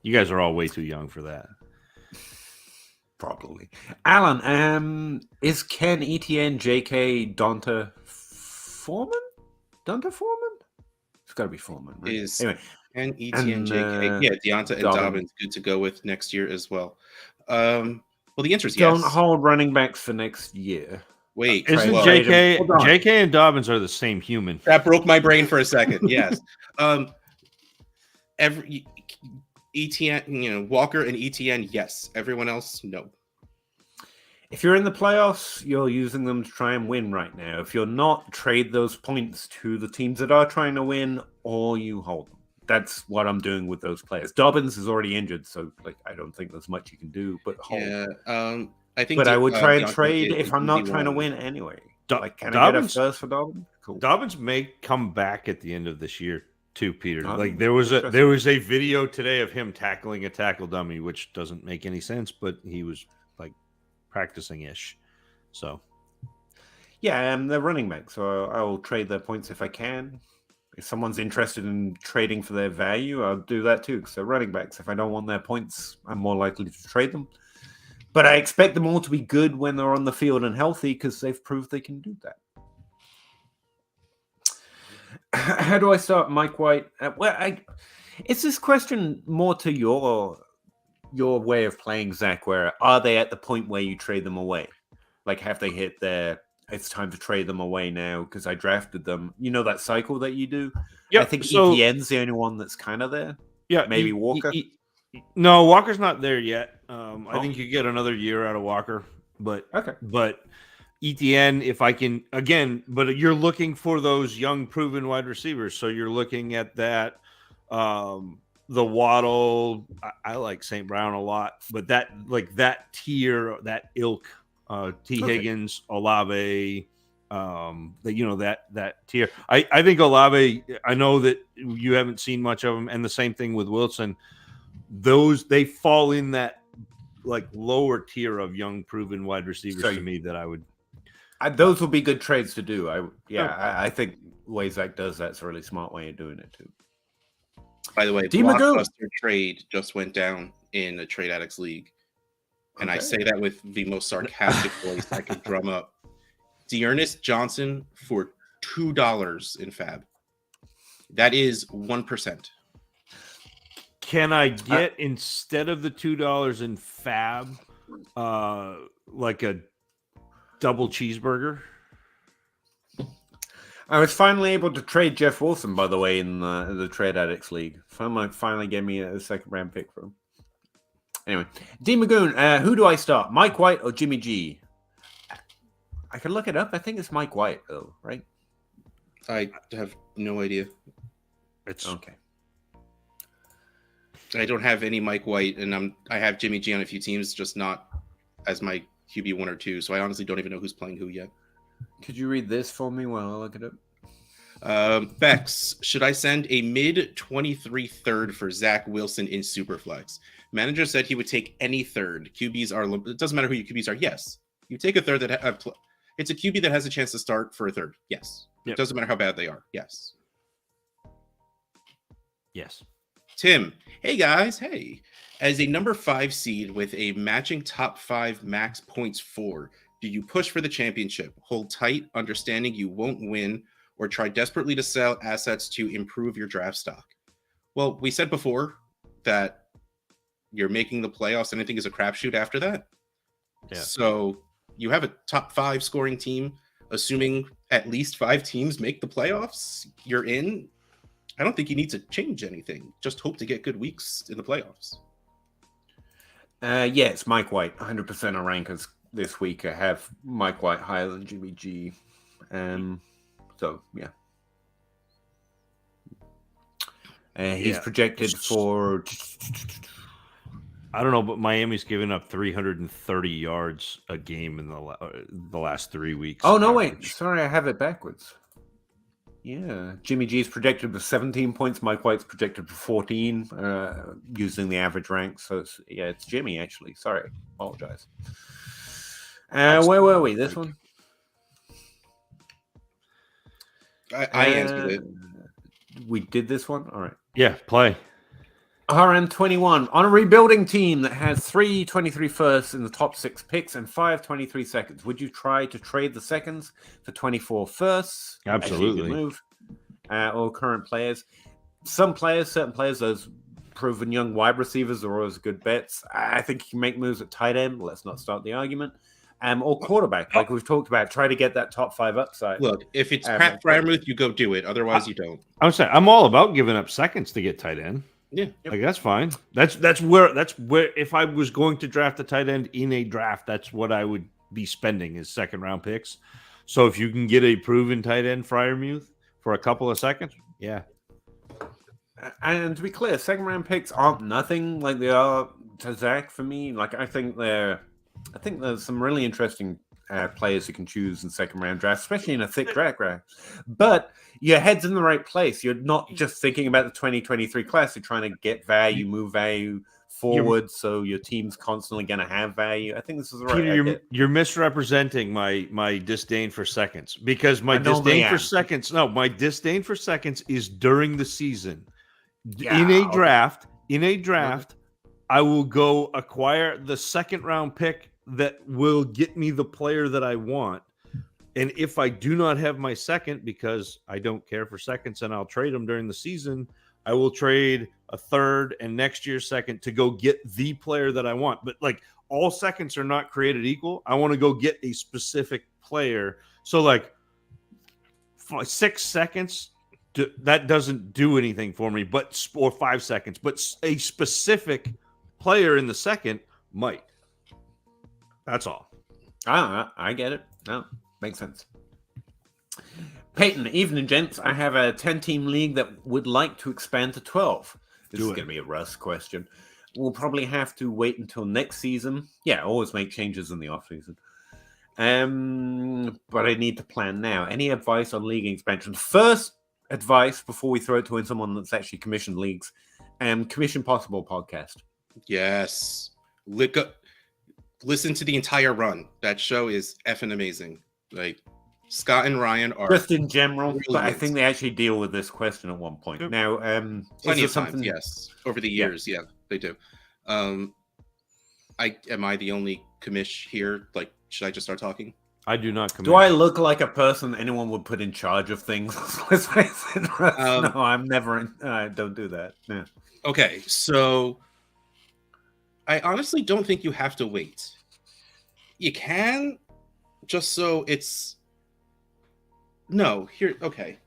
You guys are all way too young for that. Probably. Alan, is Ken, ETN, JK, Donta Foreman? Donta Foreman? It's got to be Foreman, right? Anyway. Ken, ETN, JK. Yeah, Deonta and Dobbins good to go with next year as well. Well, the answer is yes. Don't hold running backs for next year. Wait, isn't JK and Dobbins are the same human? That broke my brain for a second. Yes. Every ETN, Walker and ETN, yes. Everyone else, no. If you're in the playoffs, you're using them to try and win right now. If you're not, trade those points to the teams that are trying to win, or you hold them. That's what I'm doing with those players. Dobbins is already injured, so I don't think there's much you can do but hold. Yeah, I think. But I would try and trade Deontay if I'm not trying to one. win anyway. Can I get a first for Dobbins? Cool. Dobbins may come back at the end of this year too, Peter. Oh, there was a video today of him tackling a tackle dummy, which doesn't make any sense, but he was practicing ish. So yeah, they're running back, so I will trade their points if I can. If someone's interested in trading for their value, I'll do that too, because they're running backs. If I don't want their points, I'm more likely to trade them. But I expect them all to be good when they're on the field and healthy, because they've proved they can do that. How do I start Mike White? Is this question more to your way of playing, Zach, where are they at the point where you trade them away? Have they hit their... It's time to trade them away now because I drafted them. You know that cycle that you do? Yeah. I think ETN's the only one that's kind of there. Yeah. Maybe Walker. No, Walker's not there yet. I think you get another year out of Walker. But ETN, if I can, again, but you're looking for those young, proven wide receivers. So you're looking at that. The Waddle, I like St. Brown a lot. But that tier, that ilk, Higgins, Olave, that tier. I think Olave, I know that you haven't seen much of him, and the same thing with Wilson. They fall in that lower tier of young proven wide receivers to me that I would. Those will be good trades to do. I think the way Zach does that's a really smart way of doing it too. By the way, Blockbuster trade just went down in a Trade Addicts League. And I say that with the most sarcastic voice I could drum up. Dearness Johnson for $2 in Fab. That is 1%. Can I get, instead of the $2 in Fab, a double cheeseburger? I was finally able to trade Jeff Wilson, by the way, in the Trade Addicts League. Someone finally gave me a second round pick for him. Anyway, D. Magoon, who do I start? Mike White or Jimmy G? I can look it up. I think it's Mike White, though, right? I have no idea. It's okay. I don't have any Mike White, and I have Jimmy G on a few teams, just not as my QB 1 or 2. So I honestly don't even know who's playing who yet. Could you read this for me while I look it up? Bex, should I send a mid-23 third for Zach Wilson in Superflex? Manager said he would take any third. QBs are... It doesn't matter who your QBs are. Yes. You take a third that... it's a QB that has a chance to start for a third. Yes. Yep. It doesn't matter how bad they are. Yes. Yes. Tim, hey guys. Hey. As a number 5 seed with a matching top 5 max points for, do you push for the championship? Hold tight, understanding you won't win, or try desperately to sell assets to improve your draft stock? Well, we said before that you're making the playoffs. Anything is a crapshoot after that. Yeah. So you have a top 5 scoring team, assuming at least 5 teams make the playoffs, you're in. I don't think you need to change anything. Just hope to get good weeks in the playoffs. Yeah, it's Mike White. 100% on rankers this week. I have Mike White higher than Jimmy G. So, yeah. He's projected for... I don't know, but Miami's given up 330 yards a game in the last 3 weeks. Oh, no, wait. Sorry, I have it backwards. Yeah. Jimmy G is projected for 17 points. Mike White's projected for 14 using the average rank. So, it's Jimmy, actually. Sorry. Apologize. Where were we? This one? I answered it. We did this one? All right. Yeah, play. RM21 on a rebuilding team that has 3 23 firsts in the top 6 picks and 5 23 seconds. Would you try to trade the seconds for 24 firsts? Absolutely. Move. Or current players. Certain players, those proven young wide receivers are always good bets. I think you can make moves at tight end. Let's not start the argument. Or quarterback, like we've talked about. Try to get that top 5 upside. Look, if it's Pat Fryermuth, you go do it. Otherwise, you don't. I would say I'm all about giving up seconds to get tight end. Yeah, like that's fine. That's where if I was going to draft a tight end in a draft, that's what I would be spending his second round picks. So if you can get a proven tight end Freiermuth for a couple of seconds, yeah. And to be clear, second round picks aren't nothing like they are to Zach for me. Like I think there's some really interesting players you can choose in second round drafts, especially in a thick draft. But your head's in the right place. You're not just thinking about the 2023 class. You're trying to get value, move value forward, so your team's constantly going to have value. I think this is the right. Peter, you're misrepresenting my disdain for seconds, because my disdain for seconds is during the season. Yeah, in a draft, I will go acquire the second round pick that will get me the player that I want. And if I do not have my second, because I don't care for seconds and I'll trade them during the season, I will trade a third and next year's second to go get the player that I want. But like, all seconds are not created equal. I want to go get a specific player. So like 6 seconds, that doesn't do anything for me, or 5 seconds, but a specific player in the second might. That's all. I get it. No, makes sense. Peyton, evening, gents. I have a 10-team league that would like to expand to 12. This is going to be a Russ question. We'll probably have to wait until next season. Yeah, always make changes in the offseason. But I need to plan now. Any advice on league expansion? First advice before we throw it to someone that's actually commissioned leagues, Commission Possible podcast. Yes. Listen to the entire run. That show is effing amazing. Like, Scott and Ryan are just in general, but I think they actually deal with this question at one point. Now, plenty of times, yes, over the years, yeah, they do. Am I the only commish here? Like, should I just start talking? I do not commish. Do I look like a person anyone would put in charge of things? No, I'm never in. Don't do that. Yeah. Okay, so I honestly don't think you have to wait. You can, just so it's. No, here. Okay,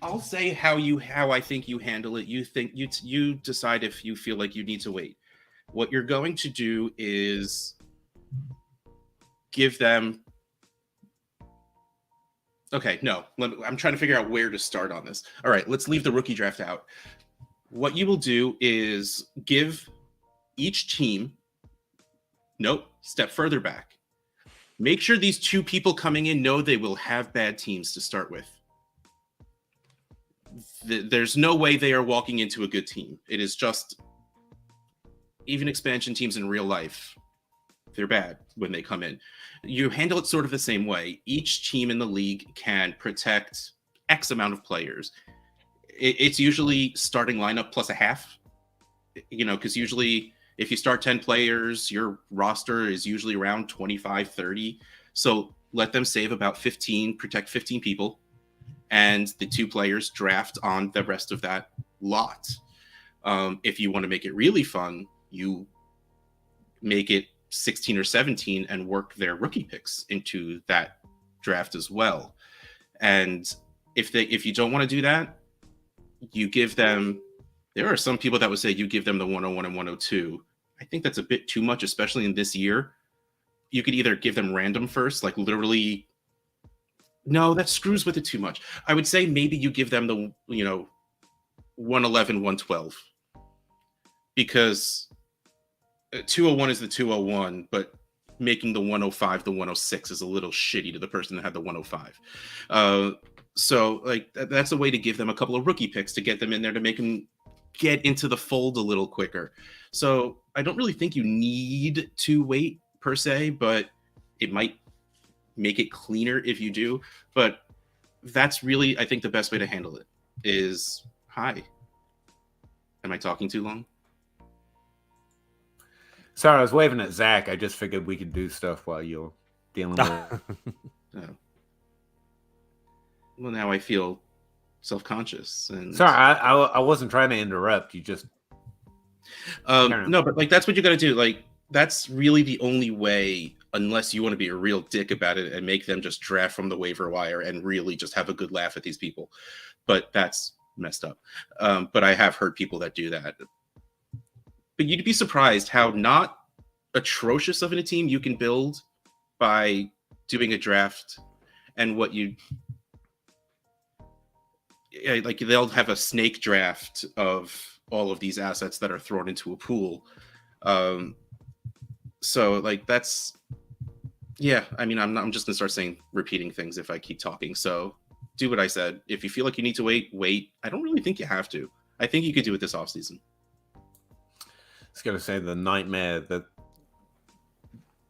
I'll say how I think you handle it. You decide if you feel like you need to wait. What you're going to do is give them. Okay, no, I'm trying to figure out where to start on this. All right, let's leave the rookie draft out. What you will do is give each team. Nope, step further back. Make sure these two people coming in know they will have bad teams to start with. There's no way they are walking into a good team. It is just, even expansion teams in real life, they're bad when they come in. You handle it sort of the same way. Each team in the league can protect X amount of players. It's usually starting lineup plus a half, because usually if you start 10 players, your roster is usually around 25, 30. So let them save about 15, protect 15 people, and the 2 players draft on the rest of that lot. If you want to make it really fun, you make it 16 or 17 and work their rookie picks into that draft as well. And if you don't want to do that, you give them. There are some people that would say you give them the 101 and 102. I think that's a bit too much, especially in this year. You could either give them random first, like literally. No, that screws with it too much. I would say maybe you give them the 111, 112, because 201 is the 201, but making the 105 the 106 is a little shitty to the person that had the 105. So like that's a way to give them a couple of rookie picks to get them in there to make them get into the fold a little quicker. So I don't really think you need to wait per se, but it might make it cleaner if you do. But that's really, I think, the best way to handle it is, hi. Am I talking too long? Sorry, I was waving at Zach. I just figured we could do stuff while you're dealing with it. Well, now I feel self-conscious. And sorry, I wasn't trying to interrupt. You just no, but like that's what you got to do. Like that's really the only way, unless you want to be a real dick about it and make them just draft from the waiver wire and really just have a good laugh at these people. But that's messed up. But I have heard people that do that. But you'd be surprised how not atrocious of a team you can build by doing a draft and what you like, they'll have a snake draft of all of these assets that are thrown into a pool. So like that's, yeah, I mean, I'm just gonna start repeating things if I keep talking. So do what I said. If you feel like you need to wait. I don't really think you have to. I think you could do it this offseason. I was gonna say the nightmare, the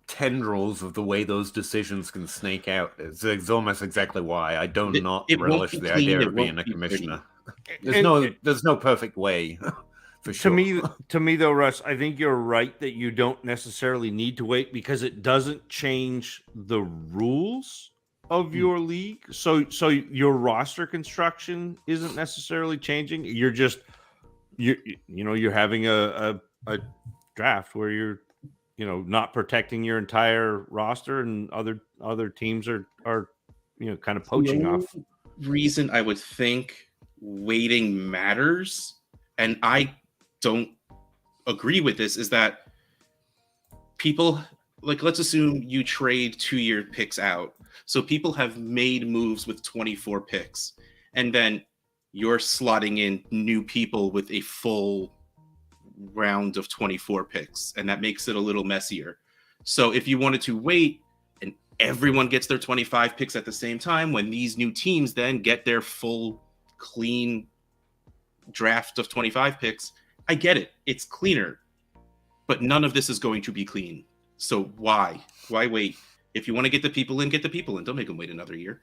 tendrils of the way those decisions can snake out. It's almost exactly why I do not relish the idea of being a commissioner. There's no perfect way. For sure. To me though, Russ, I think you're right that you don't necessarily need to wait because it doesn't change the rules of your league. So your roster construction isn't necessarily changing. You're just you're having a draft where you're not protecting your entire roster, and other teams are kind of poaching off. Reason I would think waiting matters, and I don't agree with this, is that people, like, let's assume you trade 2-year picks out. So people have made moves with 24 picks, and then you're slotting in new people with a full round of 24 picks, and that makes it a little messier. So if you wanted to wait and everyone gets their 25 picks at the same time, when these new teams then get their full clean draft of 25 picks, I get it. It's cleaner. But none of this is going to be clean. So why wait? If you want to get the people in, get the people in. Don't make them wait another year.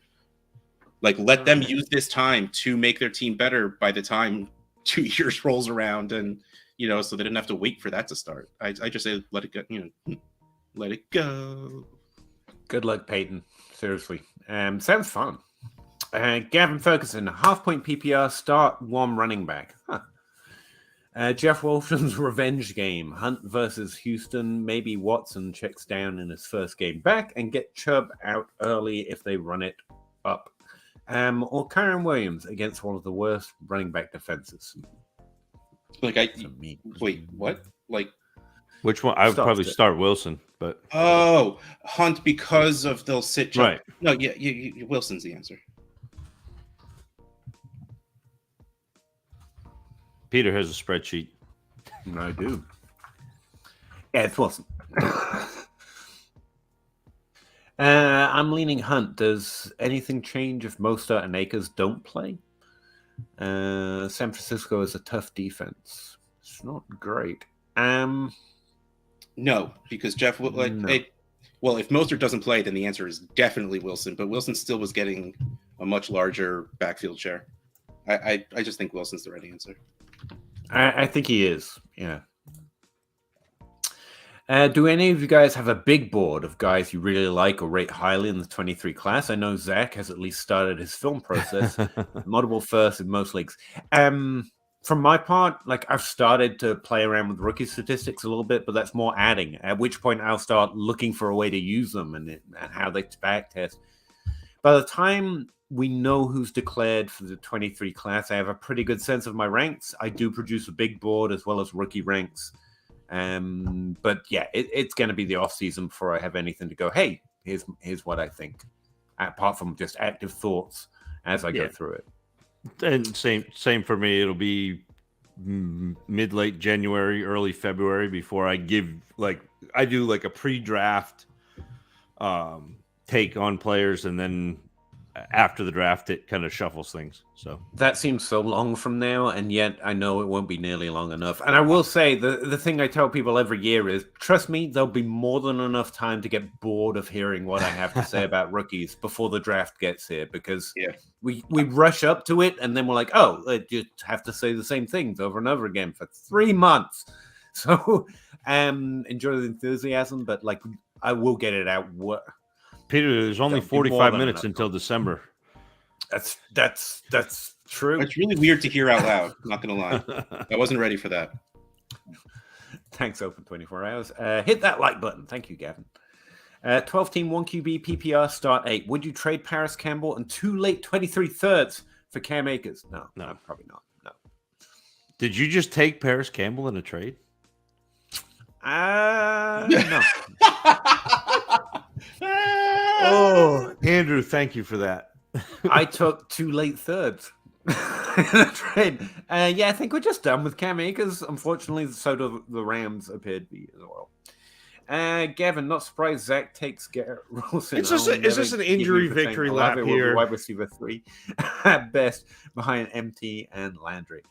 Like, let them use this time to make their team better by the time 2 years rolls around, and so they didn't have to wait for that to start. I just say let it go. Let it go. Good luck, Peyton. Seriously, sounds fun. Gavin Ferguson, half-point PPR, start one running back. Jeff Wilson's revenge game. Hunt versus Houston. Maybe Watson checks down in his first game back and get Chubb out early if they run it up. Or Kyron Williams against one of the worst running back defenses. Wait, what? Like, which one? I would probably start Wilson, but Hunt, because of they'll sit Chubb. Right. No, yeah, Wilson's the answer. Peter has a spreadsheet. I do. Yeah, it's Wilson. I'm leaning Hunt. Does anything change if Mostert and Akers don't play? San Francisco is a tough defense. It's not great. No, because Jeff, if Mostert doesn't play, then the answer is definitely Wilson. But Wilson still was getting a much larger backfield share. I just think Wilson's the right answer. I think he is. Yeah. Do any of you guys have a big board of guys you really like or rate highly in the 23 class? I know Zach has at least started his film process. Multiple firsts in most leagues. From my part, I've started to play around with rookie statistics a little bit, but that's more adding, at which point I'll start looking for a way to use them and how they back test. By the time we know who's declared for the 23 class, I have a pretty good sense of my ranks. I do produce a big board as well as rookie ranks. But yeah, it's going to be the off season before I have anything to go, hey, here's what I think, apart from just active thoughts as I go through it. And same for me. It'll be mid-late January, early February before I give I do a pre-draft take on players, and then after the draft it kind of shuffles things. So that seems so long from now, and yet I know it won't be nearly long enough. And I will say the thing I tell people every year is, trust me, there'll be more than enough time to get bored of hearing what I have to say about rookies before the draft gets here, because we rush up to it and then we're like, oh, I just have to say the same things over and over again for 3 months. So enjoy the enthusiasm, but I will get it out. Peter, there's only 45 minutes until December. That's true. It's really weird to hear out loud. Not gonna lie, I wasn't ready for that. Thanks, Open 24 Hours. Hit that like button. Thank you, Gavin. 12-team 1QB PPR start 8. Would you trade Paris Campbell and 2 late 23 thirds for Cam Akers? No, probably not. No. Did you just take Paris Campbell in a trade? No. true. Thank you for that. I took 2 late thirds in the trade. Yeah, I think we're just done with Cam Akers. Unfortunately, so do the Rams appear to be as well. Gavin, not surprised Zach takes Garrett Wilson. It's just an injury victory lap here. Wide receiver 3 at best behind MT and Landry.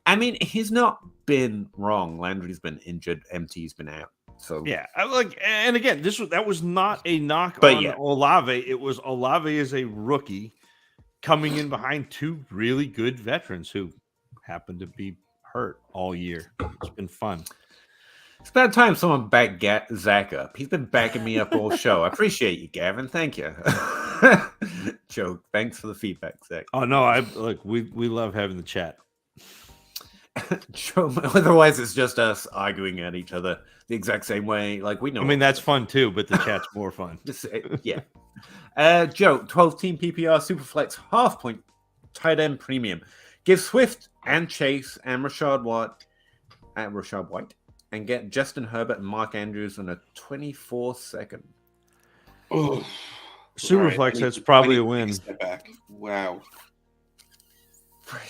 I mean, he's not been wrong. Landry's been injured. MT's been out. So yeah, and again, that was not a knock on Olave. It was Olave as a rookie coming in behind 2 really good veterans who happened to be hurt all year. It's been fun. It's about time someone backed Zach up. He's been backing me up all show. I appreciate you, Gavin. Thank you. Joe, thanks for the feedback, Zach. Oh no, we love having the chat. Joe, otherwise it's just us arguing at each other the exact same way. Like we know. I mean, that's fun too, but the chat's more fun. Yeah. Joe, 12-team PPR Superflex half-point tight end premium. Give Swift and Chase and Rashad White and get Justin Herbert and Mark Andrews on a 24-second. Oh, Superflex, right, that's probably a win. Step back. Wow.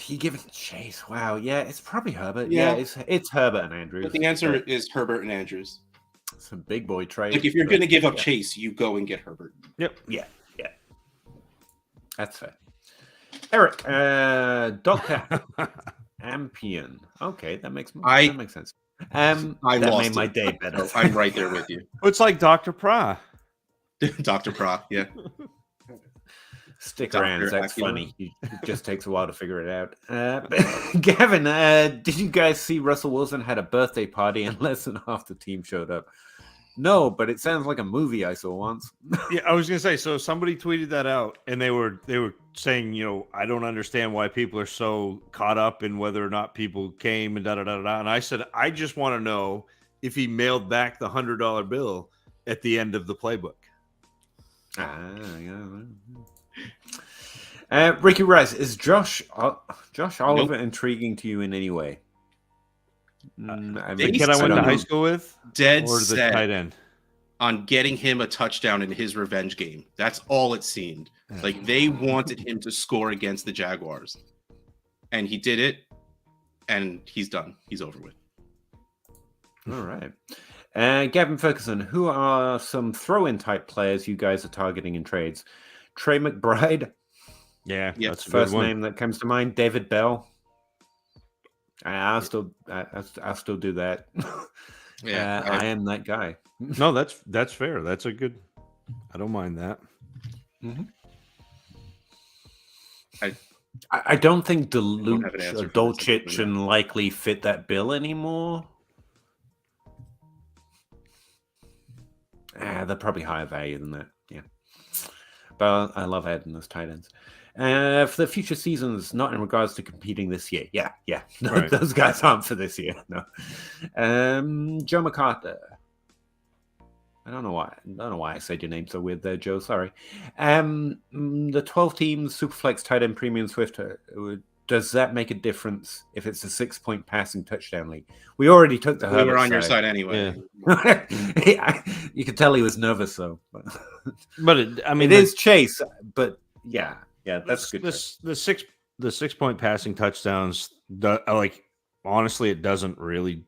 You give it to Chase. Wow. Yeah, it's probably Herbert. Yeah, it's Herbert and Andrews. But the answer is Herbert and Andrews. It's a big boy trade. Like if you're going to give up Chase, you go and get Herbert. Yep. Yeah. That's fair. Eric, Dr. Ampion. Okay, that makes sense. That made my day better. I'm right there with you. It's like Dr. Pra. Dr. Pra, yeah. Stick around. That's funny. It just takes a while to figure it out. Gavin, did you guys see Russell Wilson had a birthday party and less than half the team showed up? No, but it sounds like a movie I saw once. Yeah, I was gonna say. So somebody tweeted that out, and they were saying, I don't understand why people are so caught up in whether or not people came and da da da da. And I said, I just want to know if he mailed back the $100 bill at the end of the playbook. Ricky Rice, is Josh Oliver intriguing to you in any way? The kid I went to high school with, dead or the set tight end on getting him a touchdown in his revenge game. That's all it seemed. Like they wanted him to score against the Jaguars, and he did it, and he's done. He's over with. All right. Gavin Ferguson, who are some throw-in type players you guys are targeting in trades? Trey McBride. Yeah, that's the first name that comes to mind. David Bell. I'll still do that. Yeah, I am that guy. No, that's fair. That's a good. I don't mind that. Mm-hmm. I don't think Dolchich and Likely fit that bill anymore. They're probably higher value than that. Yeah, but I love adding those tight ends. For the future seasons, not in regards to competing this year. Yeah. No, right. Those guys aren't for this year. No. Joe MacArthur. I don't know why I said your name so weird there, Joe. Sorry. The 12 teams Superflex tight end premium Swift. Does that make a difference if it's a 6-point passing touchdown league? We already took the. We were on your side anyway. Yeah. You could tell he was nervous, though. But it is Chase. But yeah. Yeah, that's good. The 6-point passing touchdowns, honestly, it doesn't really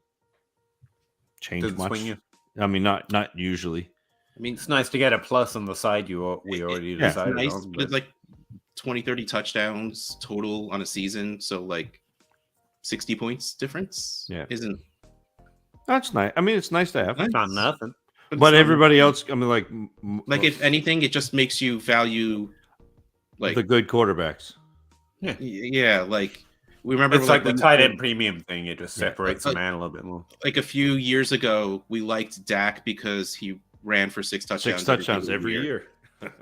change much. Swing you? I mean, not usually. I mean, it's nice to get a plus on the side we already decided nice, on. But it's like 20, 30 touchdowns total on a season, so like 60 points difference. Yeah, isn't that's nice. I mean, it's nice to have. It's not nothing. But everybody else, I mean, like if anything, it just makes you value. Like the good quarterbacks. Yeah, like we remember it's like the tight end premium thing. It just separates the man a little bit more. Like a few years ago, we liked Dak because he ran for 6 touchdowns. 6 touchdowns every year.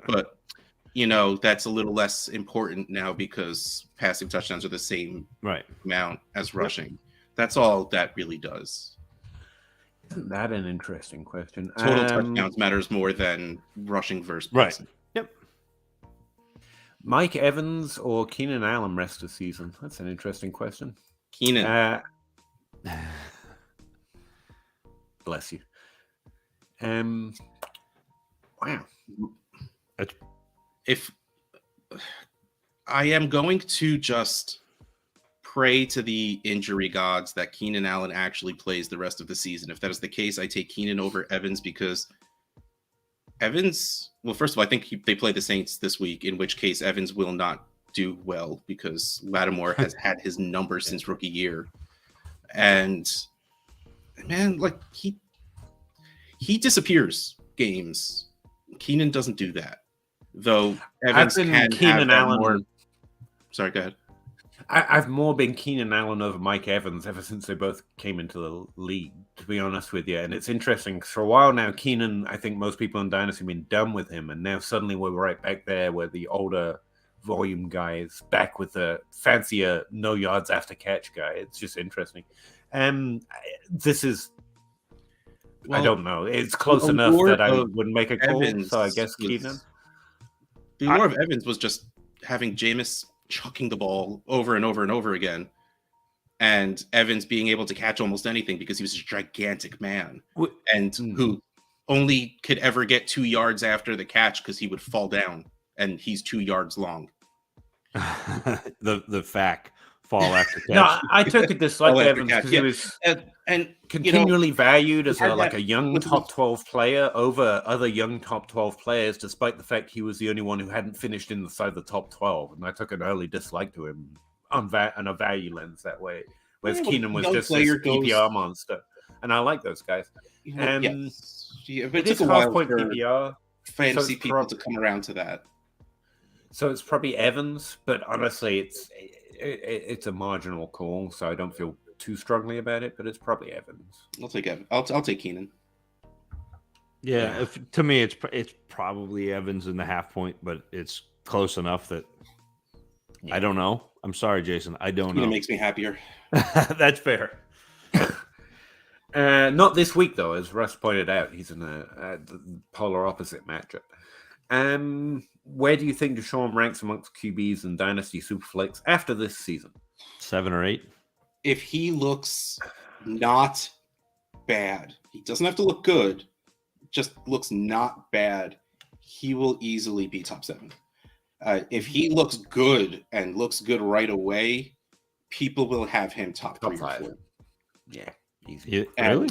But that's a little less important now because passing touchdowns are the same amount as rushing. That's all that really does. Isn't that an interesting question? Total touchdowns matters more than rushing versus passing. Yep. Mike Evans or Keenan Allen rest of the season? That's an interesting question. Keenan. Bless you. Wow. if I am going to just pray to the injury gods that Keenan Allen actually plays the rest of the season. If that is the case, I take Keenan over Evans because Evans, well, first of all, I think they play the Saints this week, in which case Evans will not do well because Lattimore has had his number since rookie year. And man, like he disappears games. Keenan doesn't do that. Though Evans can Keenan have Allen. more. Sorry, go ahead. I've more been Keenan Allen over Mike Evans ever since they both came into the league, to be honest with you. And it's interesting, because for a while now, Keenan, I think most people in Dynasty have been done with him. And now suddenly we're right back there where the older volume guy is back with the fancier no yards after catch guy. It's just interesting. This is, I don't know. It's close enough that I wouldn't make a call. Evans so I guess Keenan. The allure of Evans was just having Jameis chucking the ball over and over and over again, and Evans being able to catch almost anything because he was a gigantic man and who only could ever get 2 yards after the catch because he would fall down, and he's 2 yards long. the fact fall after catch. No, I took a dislike to Evans because he was and continually valued as a young with top 12 player over other young top 12 players, despite the fact he was the only one who hadn't finished inside the top 12. And I took an early dislike to him on a value lens that way. Whereas Keenan was just this PPR monster. And I like those guys. But it took a while point for PPR. fantasy people to come around to that. So it's probably Evans, but honestly, it's a marginal call, so I don't feel too strongly about it, but it's probably Evans. I'll take Evans. I'll take Keenan. Yeah, to me, it's probably Evans in the half point, but it's close enough that I don't know. I'm sorry, Jason. I don't know. It makes me happier. That's fair. Not this week, though, as Russ pointed out. He's in the polar opposite matchup. Where do you think Deshaun ranks amongst QBs and Dynasty Superflex after this season? 7 or 8. If he looks not bad, he doesn't have to look good, just looks not bad, he will easily be top 7. If he looks good and looks good right away, people will have him top 3 or 4. Yeah, easy. Really?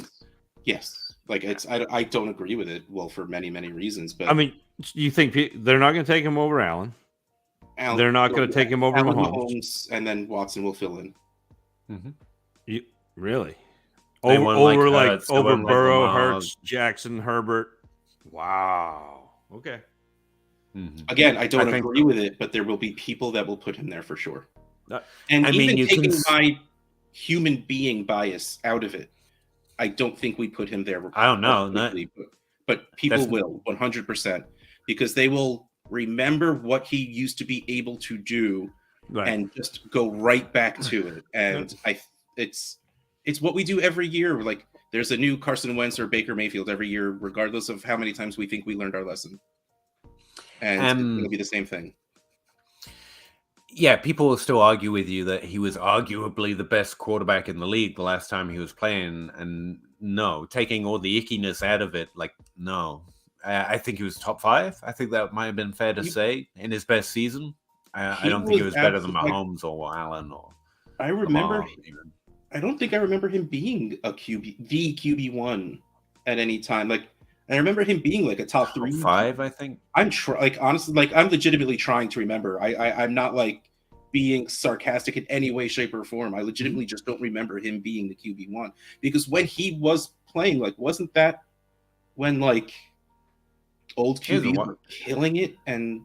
Yes. Like I don't agree with it. Well, for many reasons, but I mean, you think they're not going to take him over Allen? They're not going to take him over Mahomes, and then Watson will fill in. Mm-hmm. Really? Over Burrow, Hurts, Jackson, Herbert. Wow. Okay. Mm-hmm. Again, I don't agree with it, but there will be people that will put him there for sure. And even taking my human being bias out of it, I don't think we put him there. I don't know. But people will 100% because they will remember what he used to be able to do and just go right back to it. And it's what we do every year. Like there's a new Carson Wentz or Baker Mayfield every year, regardless of how many times we think we learned our lesson. And it's going to be the same thing. Yeah, people will still argue with you that he was arguably the best quarterback in the league the last time he was playing. And no, taking all the ickiness out of it, no. I think he was top 5. I think that might have been fair to say in his best season. I don't think he was better than Mahomes or Allen or I remember. I don't think I remember him being the QB1 at any time. Like I remember him being like a top 3, 5. I think honestly, I'm legitimately trying to remember. I'm not like being sarcastic in any way, shape, or form. I legitimately just don't remember him being the QB1 because when he was playing, wasn't that when old QBs were killing it? And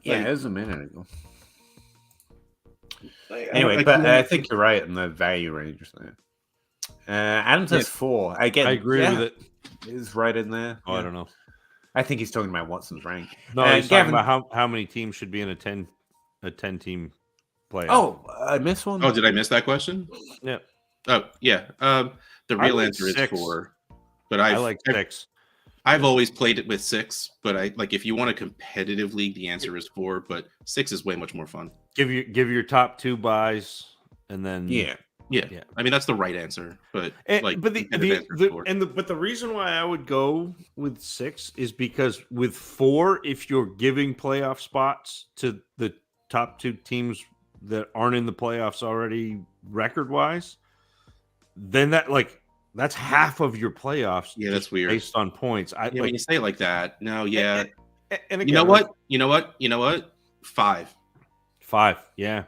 it was a minute ago. Anyway, I think you're right in the value range there. Adams has 4. Again, I agree with it. Is right in there. I don't know. I think he's talking about Watson's rank. No, he's talking about how many teams should be in a 10-team playoff. Oh, I missed one. Oh, did I miss that question? Yeah. Oh, yeah. The real answer is 4. But I like 6. I've always played it with 6, but if you want a competitive league, the answer is 4. But 6 is way much more fun. Give your top 2 buys, and then Yeah. Yeah. I mean, that's the right answer, but but the reason why I would go with 6 is because with 4, if you're giving playoff spots to the top 2 teams that aren't in the playoffs already record wise, then that's half of your playoffs. Yeah, that's weird. Based on points. When you say it like that, no, yeah. And again, you know what? 5. 5, yeah.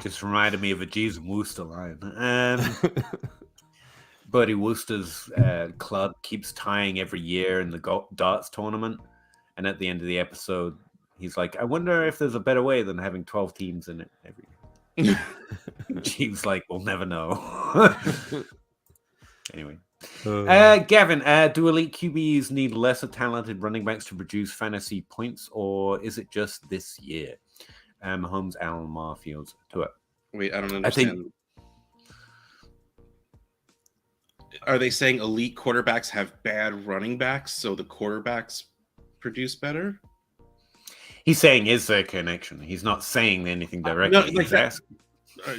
Just reminded me of a Jeeves Wooster line. Buddy Wooster's club keeps tying every year in the darts tournament, and at the end of the episode, he's like, "I wonder if there's a better way than having 12 teams in it every year." Jeeves like, "We'll never know." Anyway. Gavin, do elite QBs need lesser talented running backs to produce fantasy points, or is it just this year? Mahomes, Allen, Marfields, to it. Wait, I don't understand. Are they saying elite quarterbacks have bad running backs, so the quarterbacks produce better? He's saying, is there a connection? He's not saying anything directly. No, like that.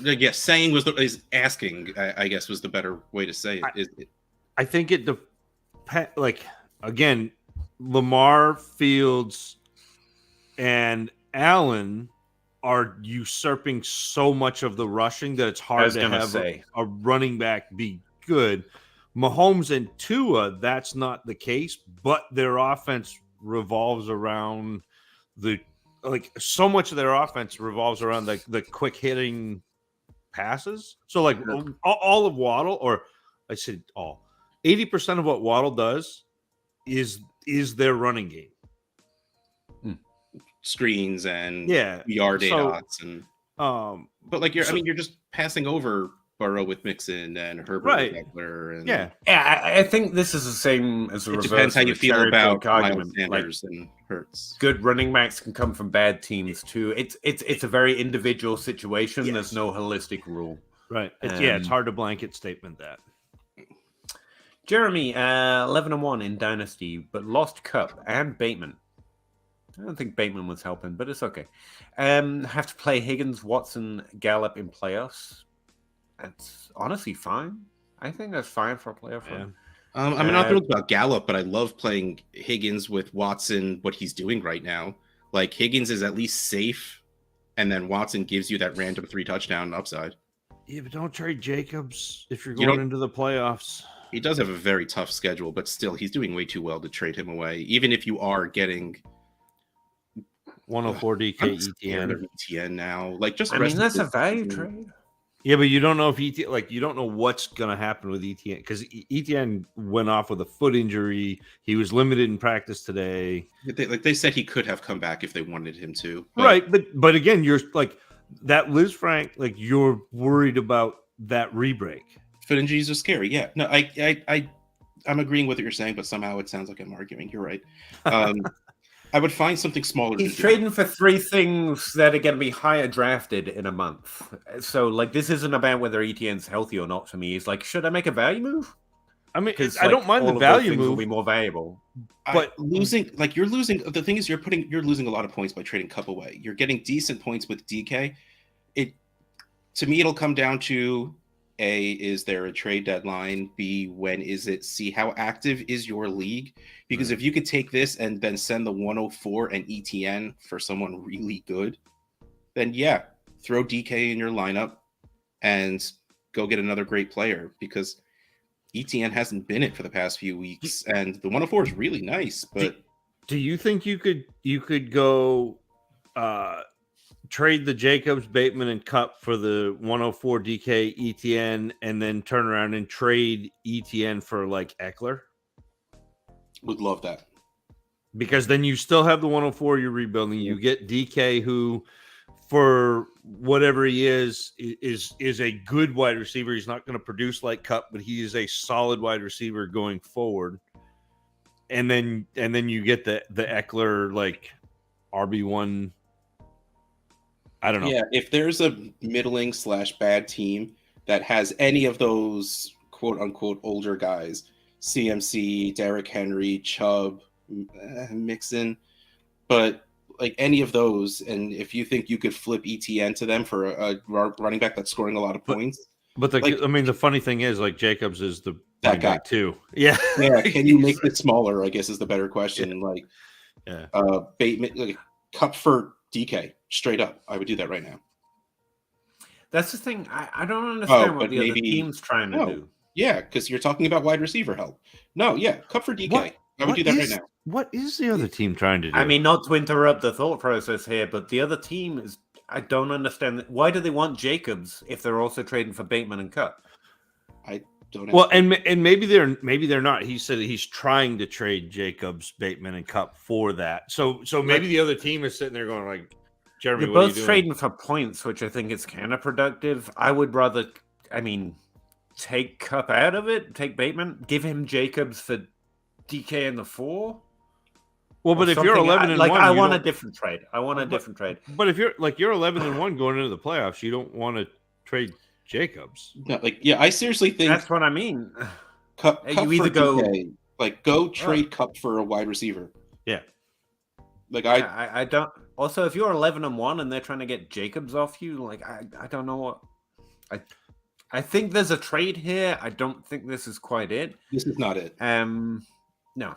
Yes, saying is asking. I guess was the better way to say it. I think it depends. Like again, Lamar, Fields, and Allen are usurping so much of the rushing that it's hard to have a running back be good. Mahomes and Tua, that's not the case, but their offense revolves around so much of their offense revolves around the quick hitting passes. So like all of Waddle, or I said 80% of what Waddle does is their running game. Screens and yard dots and but like you're just passing over Burrow with Mixon and Herbert with Eckler and I think this is the same as a reverse. Depends how you feel about Miles Sanders and Hurts. Good running backs can come from bad teams too. It's a very individual situation. Yes. There's no holistic rule. Right. It's hard to blanket statement that. Jeremy, 11-1 in Dynasty, but lost Cup and Bateman. I don't think Bateman was helping, but it's okay. Have to play Higgins, Watson, Gallup in playoffs. That's honestly fine. I think that's fine for a playoff run. I'm not thrilled about Gallup, but I love playing Higgins with Watson, what he's doing right now. Like Higgins is at least safe, and then Watson gives you that random 3 touchdown upside. Yeah, but don't trade Jacobs if you're going into the playoffs. He does have a very tough schedule, but still, he's doing way too well to trade him away. Even if you are getting 104 DK ETN now, like just that's a value trade. Yeah, but you don't know if you don't know what's gonna happen with ETN because ETN went off with a foot injury. He was limited in practice today. They said he could have come back if they wanted him to. Right, but again, you're like that Liz Frank. Like you're worried about that rebreak. Foot injuries are scary. Yeah, no, I'm agreeing with what you're saying, but somehow it sounds like I'm arguing. You're right. I would find something smaller. He's trading for 3 things that are going to be higher drafted in a month. So, like, this isn't about whether ETN's healthy or not for me. It's like, should I make a value move? I mean, I don't mind the value move. Will be more valuable. But you're losing. The thing is, you're losing a lot of points by trading Cup away. You're getting decent points with DK. To me, it'll come down to A, is there a trade deadline? B, when is it? C, how active is your league? Because if you could take this and then send the 104 and ETN for someone really good, then throw DK in your lineup and go get another great player because ETN hasn't been it for the past few weeks. And the 104 is really nice. But do you think you could go trade the Jacobs, Bateman, and Cup for the 104 DK ETN and then turn around and trade ETN for like Eckler? Would love that. Because then you still have the 104 you're rebuilding. You get DK who, for whatever he is a good wide receiver. He's not going to produce like Cup, but he is a solid wide receiver going forward. And then you get the Eckler like RB1. I don't know. Yeah, if there's a middling / bad team that has any of those quote unquote older guys, CMC, Derrick Henry, Chubb, Mixon, but like any of those, and if you think you could flip ETN to them for a running back that's scoring a lot of points, but the funny thing is, like Jacobs is the that guy too. Yeah, yeah. Can you make this smaller? I guess is the better question. Like, Bateman, like Cup for DK, straight up. I would do that right now. That's the thing. I don't understand what the other team's trying to do. Yeah, because you're talking about wide receiver help. No, yeah, Cup for DK. I would do that right now. What is the other team trying to do? I mean, not to interrupt the thought process here, but the other team is, I don't understand. Why do they want Jacobs if they're also trading for Bateman and Cup? I don't know. Well, and maybe they're not. He said he's trying to trade Jacobs, Bateman, and Cup for that. So maybe the other team is sitting there going like, Jeremy, you're both trading for points, which I think is counterproductive. I would rather, take Cup out of it, take Bateman, give him Jacobs for DK in the 4. Well, but if you're 11 and 1, I want a different trade. Different trade. But if you're 11 and 1 going into the playoffs, you don't want to trade Jacobs. No, I seriously think that's what I mean. Cup you either go DK, go trade Cup for a wide receiver. Yeah. Like I don't. Also, if you're 11 and 1 and they're trying to get Jacobs off you, like I don't know what. I think there's a trade here. I don't think this is quite it. This is not it. No.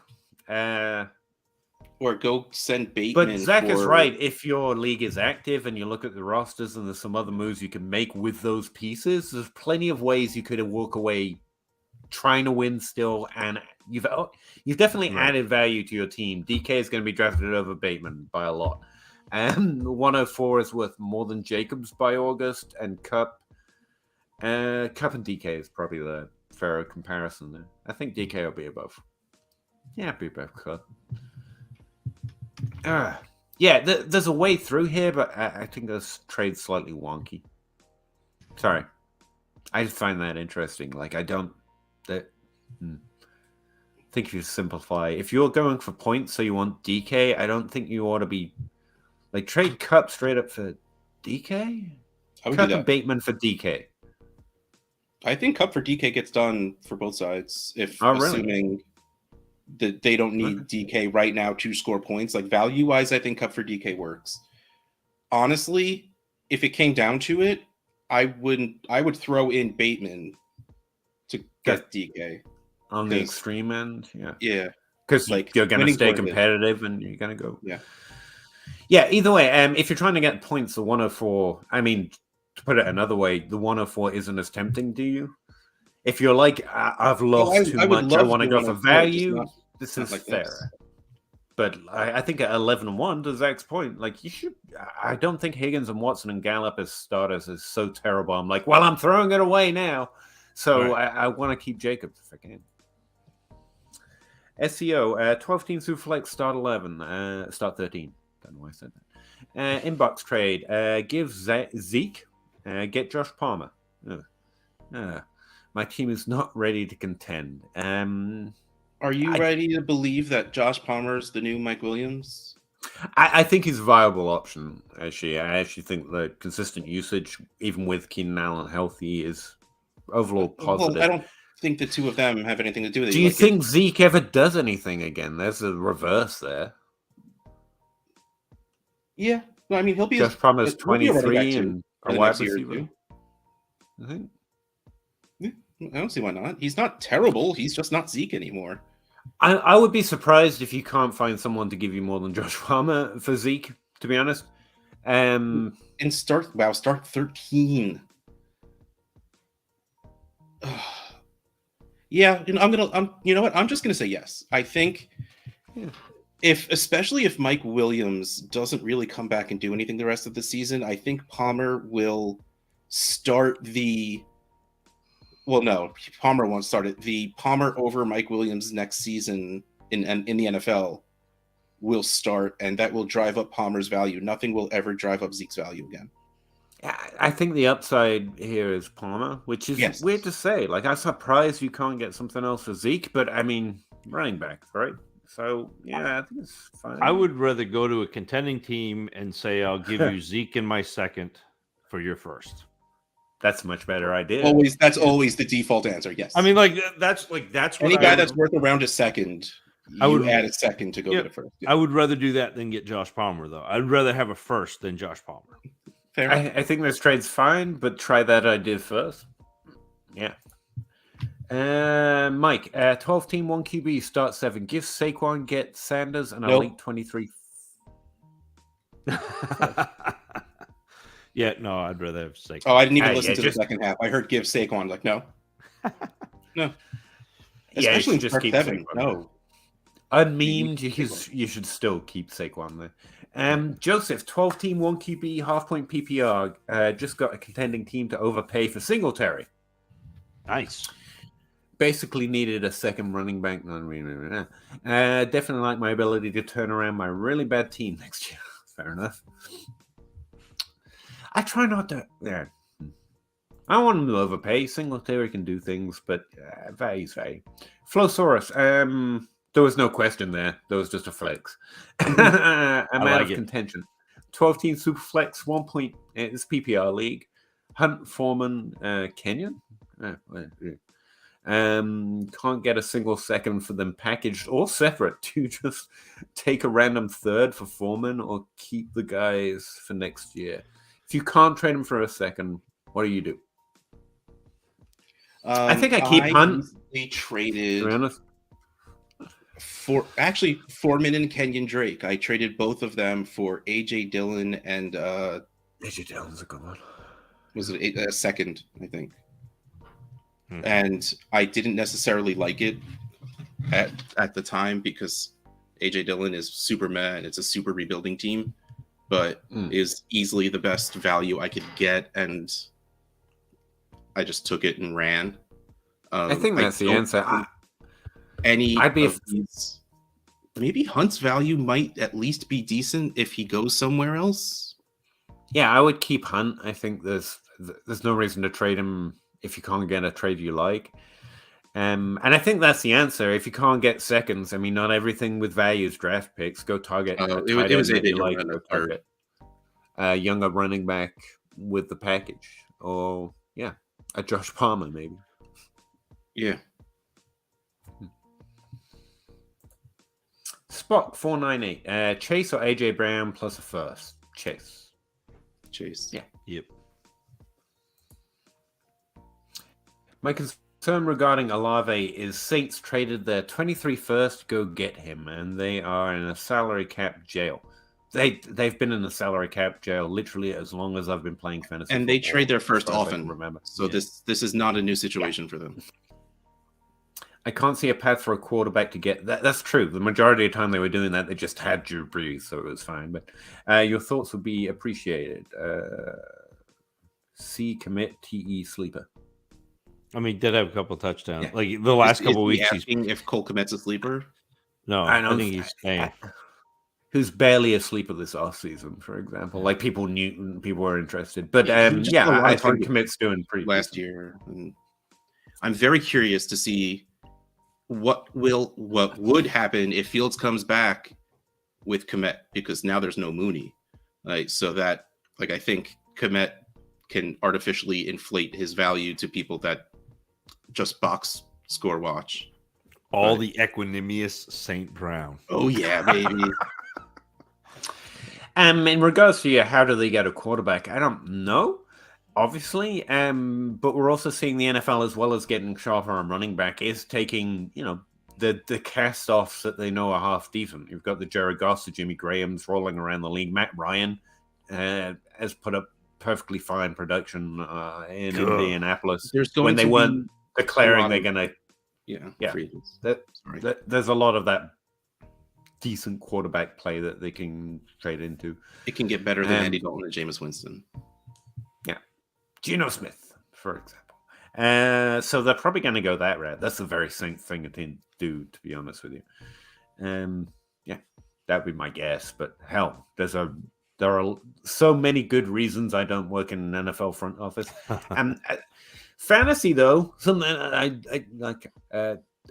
Or go send Bateman. But Zach is right. If your league is active and you look at the rosters and there's some other moves you can make with those pieces, there's plenty of ways you could walk away trying to win still. And you've definitely added value to your team. DK is going to be drafted over Bateman by a lot. And 104 is worth more than Jacobs by August, and Cup and DK is probably the fairer comparison there. I think DK will be above. Yeah, be above Cup. There's a way through here, but I think this trade's slightly wonky. Sorry. I just find that interesting. Like, I don't... think if you simplify... If you're going for points, so you want DK, I don't think you ought to be... Like, trade Cup straight up for DK? I would Cup do that. And Bateman for DK. I think Cup for DK gets done for both sides, assuming that they don't need DK right now to score points. Like, value-wise, I think Cup for DK works. Honestly, if it came down to it, I would throw in Bateman to get DK. On the extreme end? Yeah. Because you're going to stay competitive and you're going to go... Yeah, either way, if you're trying to get points, the 104, to put it another way, the 104 isn't as tempting, do you? If you're like, I've lost too much, I want to go for value, this is fair. But I think at 11-1, to Zach's point, like, you should... I don't think Higgins and Watson and Gallup as starters is so terrible. I'm like, well, I'm throwing it away now. So I want to keep Jacobs if I can. SEO, 12 teams who flex, start 11, start 13. Don't know why I said that. Inbox trade. Give Zeke. Get Josh Palmer. My team is not ready to contend. Are you ready to believe that Josh Palmer is the new Mike Williams? I think he's a viable option, actually. I actually think the consistent usage, even with Keenan Allen healthy, is overall positive. Well, I don't think the two of them have anything to do with it. Do you think Zeke ever does anything again? There's a reverse there. Yeah. No, he'll be... Josh Palmer's 23 and a wide receiver. I think. Yeah, I don't see why not. He's not terrible. He's just not Zeke anymore. I would be surprised if you can't find someone to give you more than Josh Palmer for Zeke, to be honest. And start 13. Yeah, you know what? I'm just gonna say yes. I think especially if Mike Williams doesn't really come back and do anything the rest of the season, I think Palmer will start Palmer won't start it. The Palmer over Mike Williams next season in the NFL will start, and that will drive up Palmer's value. Nothing will ever drive up Zeke's value again. I think the upside here is Palmer, which is weird to say. Like, I'm surprised you can't get something else for Zeke, but running back, right? So, I think it's fine. I would rather go to a contending team and say, I'll give you Zeke in my second for your first. That's a much better idea. That's always the default answer. Yes. that's any guy that's worth around a second. You add a second to go get a first. I would rather do that than get Josh Palmer, though. I'd rather have a first than Josh Palmer. Fair I think this trade's fine, but try that idea first. Yeah. Mike, 12-team, 1 QB, start 7. Give Saquon, get Sanders, and a late 23. Yeah, no, I'd rather have Saquon. Oh, I didn't even listen to the second half. I heard give Saquon. Like, no. No. Especially just keep 7. Saquon. No. Unmemed, you should still keep Saquon there. Joseph, 12-team, 1 QB, half-point PPR. Just got a contending team to overpay for Singletary. Nice. Basically needed a second running back. Definitely like my ability to turn around my really bad team next year. Fair enough. I try not to. Yeah. I want him to overpay. Singletary can do things, but value's value. Flosaurus, there was no question there. There was just a flex. I'm out of contention. 12-team super flex, 1 point. It's PPR league. Hunt, Foreman, Kenyon. Can't get a single second for them packaged or separate. To just take a random third for Foreman or keep the guys for next year. If you can't trade them for a second, what do you do? I think I keep Hunt. They traded for Foreman and Kenyon Drake. I traded both of them for AJ Dillon and AJ Dillon's a good one. Was it a second? I think. And I didn't necessarily like it at the time because AJ Dillon is super meh and it's a super rebuilding team, but is easily the best value I could get, and I just took it and ran. I think that's the answer. These, maybe Hunt's value might at least be decent if he goes somewhere else. Yeah, I would keep Hunt. I think there's no reason to trade him if you can't get a trade you like. And I think that's the answer. If you can't get seconds, I mean, not everything with value is draft picks. Go target. It was a younger running back with the package, or a Josh Palmer maybe. Yeah. Spock 498. Chase or AJ Brown plus a first. Chase. Yeah. Yep. My concern regarding Olave is Saints traded their 23 first to go get him, and they are in a salary cap jail. They've been in a salary cap jail literally as long as I've been playing fantasy. And they trade their first often. Remember. So this is not a new situation for them. I can't see a path for a quarterback to get that. That's true. The majority of the time they were doing that, they just had Drew Brees, so it was fine. But your thoughts would be appreciated. C commit TE sleeper. I mean, did have a couple of touchdowns. Yeah. Like the last couple of weeks. Asking if Cole Komet's a sleeper? No, I think he's staying. Who's barely a sleeper this offseason, for example. Like people were interested. But I think Commit's doing pretty last year. And I'm very curious to see what would happen if Fields comes back with Komet, because now there's no Mooney. Like, so that, like, I think Komet can artificially inflate his value to people that just box score watch. All the equanimous St. Brown. Oh yeah, baby. In regards to how do they get a quarterback? I don't know, obviously. But we're also seeing the NFL, as well as getting sharper on running back, is taking, the cast-offs that they know are half decent. You've got the Jared Goffs, the Jimmy Grahams rolling around the league. Matt Ryan has put up perfectly fine production in Indianapolis when they weren't declaring they're going to. There's a lot of that decent quarterback play that they can trade into. It can get better than Andy Dalton and Jameis Winston. Yeah. Geno Smith, for example. So they're probably going to go that route. That's a very safe thing to do, to be honest with you. That would be my guess. But hell, there are so many good reasons I don't work in an NFL front office. Fantasy, though, something I like.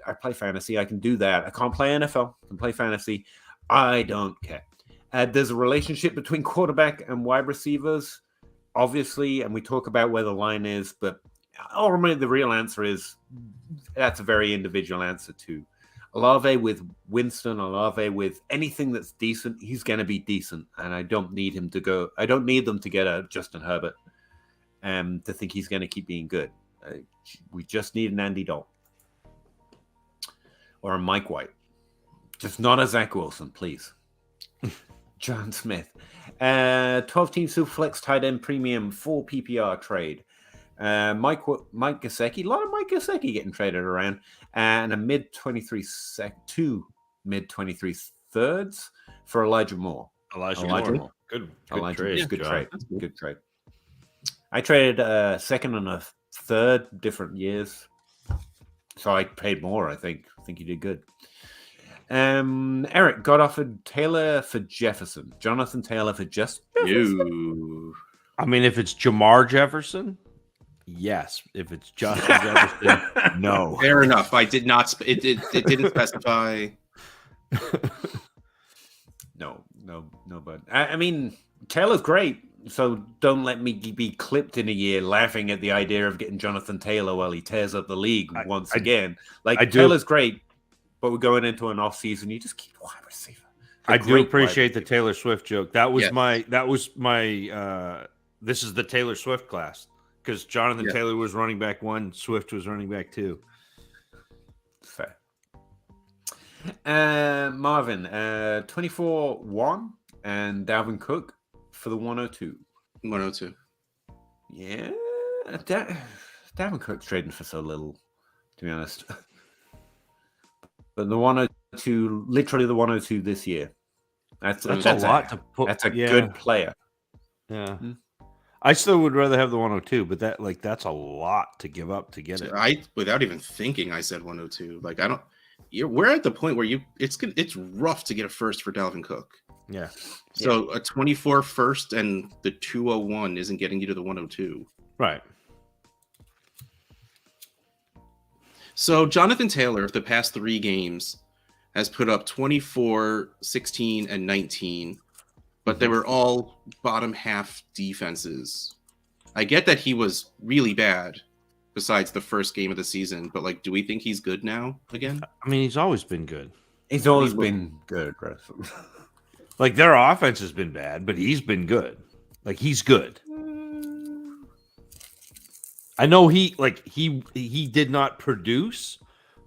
I play fantasy. I can do that. I can't play NFL. I can play fantasy. I don't care. There's a relationship between quarterback and wide receivers, obviously, and we talk about where the line is, but ultimately the real answer is that's a very individual answer too. Olave with Winston, Olave with anything that's decent, he's going to be decent. And I don't need him to go. I don't need them to get a Justin Herbert to think he's going to keep being good. We just need an Andy Dalton or a Mike White. Just not a Zach Wilson, please. John Smith. 12-team Superflex tight end premium 4 PPR trade. Mike Gesicki. A lot of Mike Gesicki getting traded around. And a two mid-23 thirds for Elijah Moore. Elijah Moore. Good trade. Yeah, good trade. I traded second and a third different years. So I paid more, I think. I think you did good. Eric got offered Taylor for Jefferson. Jonathan Taylor for just Jefferson. I mean, if it's Jamar Jefferson, yes. If it's Justin Jefferson, no. Fair enough. I did not. It didn't specify. No, bud. I mean, Taylor's great. So don't let me be clipped in a year laughing at the idea of getting Jonathan Taylor while he tears up the league once again. Taylor's great, but we're going into an off season. You just keep wide receiver. I do appreciate the Taylor Swift joke. That was my. This is the Taylor Swift class because Jonathan Taylor was running back 1, Swift was running back 2. Fair. Marvin, 24-1 and Dalvin Cook for the 102. 102. Yeah. Dalvin Cook's trading for so little, to be honest. But the 102, literally the 102 this year. That's a lot to put. That's a good player. Yeah. Mm-hmm. I still would rather have the 102, but that's a lot to give up to get it. Without even thinking, I said 102. We're at the point where it's rough to get a first for Dalvin Cook. Yeah. So a 24 first and the 201 isn't getting you to the 102. Right. So Jonathan Taylor, the past 3 games, has put up 24, 16, and 19, but they were all bottom half defenses. I get that he was really bad besides the first game of the season, but do we think he's good now again? I mean, he's always been good. He's always been good, Chris. Their offense has been bad, but he's been good. He's good. I know he did not produce,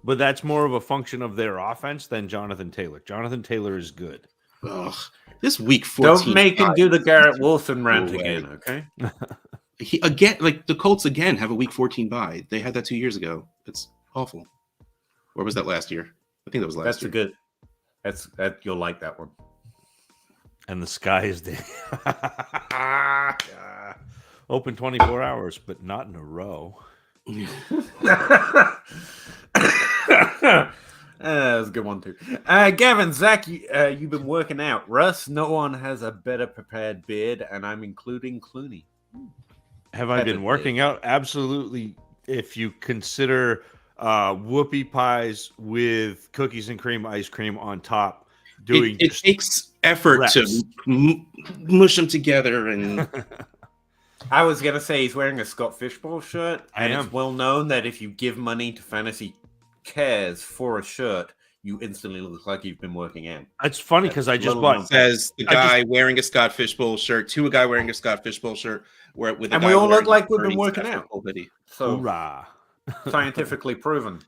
but that's more of a function of their offense than Jonathan Taylor. Jonathan Taylor is good. Ugh. This week 14. Don't make him do the Garrett Wilson rant again, okay? The Colts again have a week 14 bye. They had that 2 years ago. It's awful. Or was that last year? I think that was last year. You'll like that one. And the sky is open 24 hours, but not in a row. That was a good one too. Gavin, Zach, you've been working out. Russ, no one has a better prepared beard, and I'm including Clooney. Have I been working out? Absolutely. If you consider whoopie pies with cookies and cream ice cream on top, it takes effort reps. To mush them together. And I was gonna say he's wearing a Scott Fishbowl shirt, and it's well known that if you give money to Fantasy Cares for a shirt, you instantly look like you've been working out. It's funny because I just bought. Says the guy wearing a Scott Fishbowl shirt to a guy wearing a Scott Fishbowl shirt, and we all look like we've been working out. So, hoorah. Scientifically proven.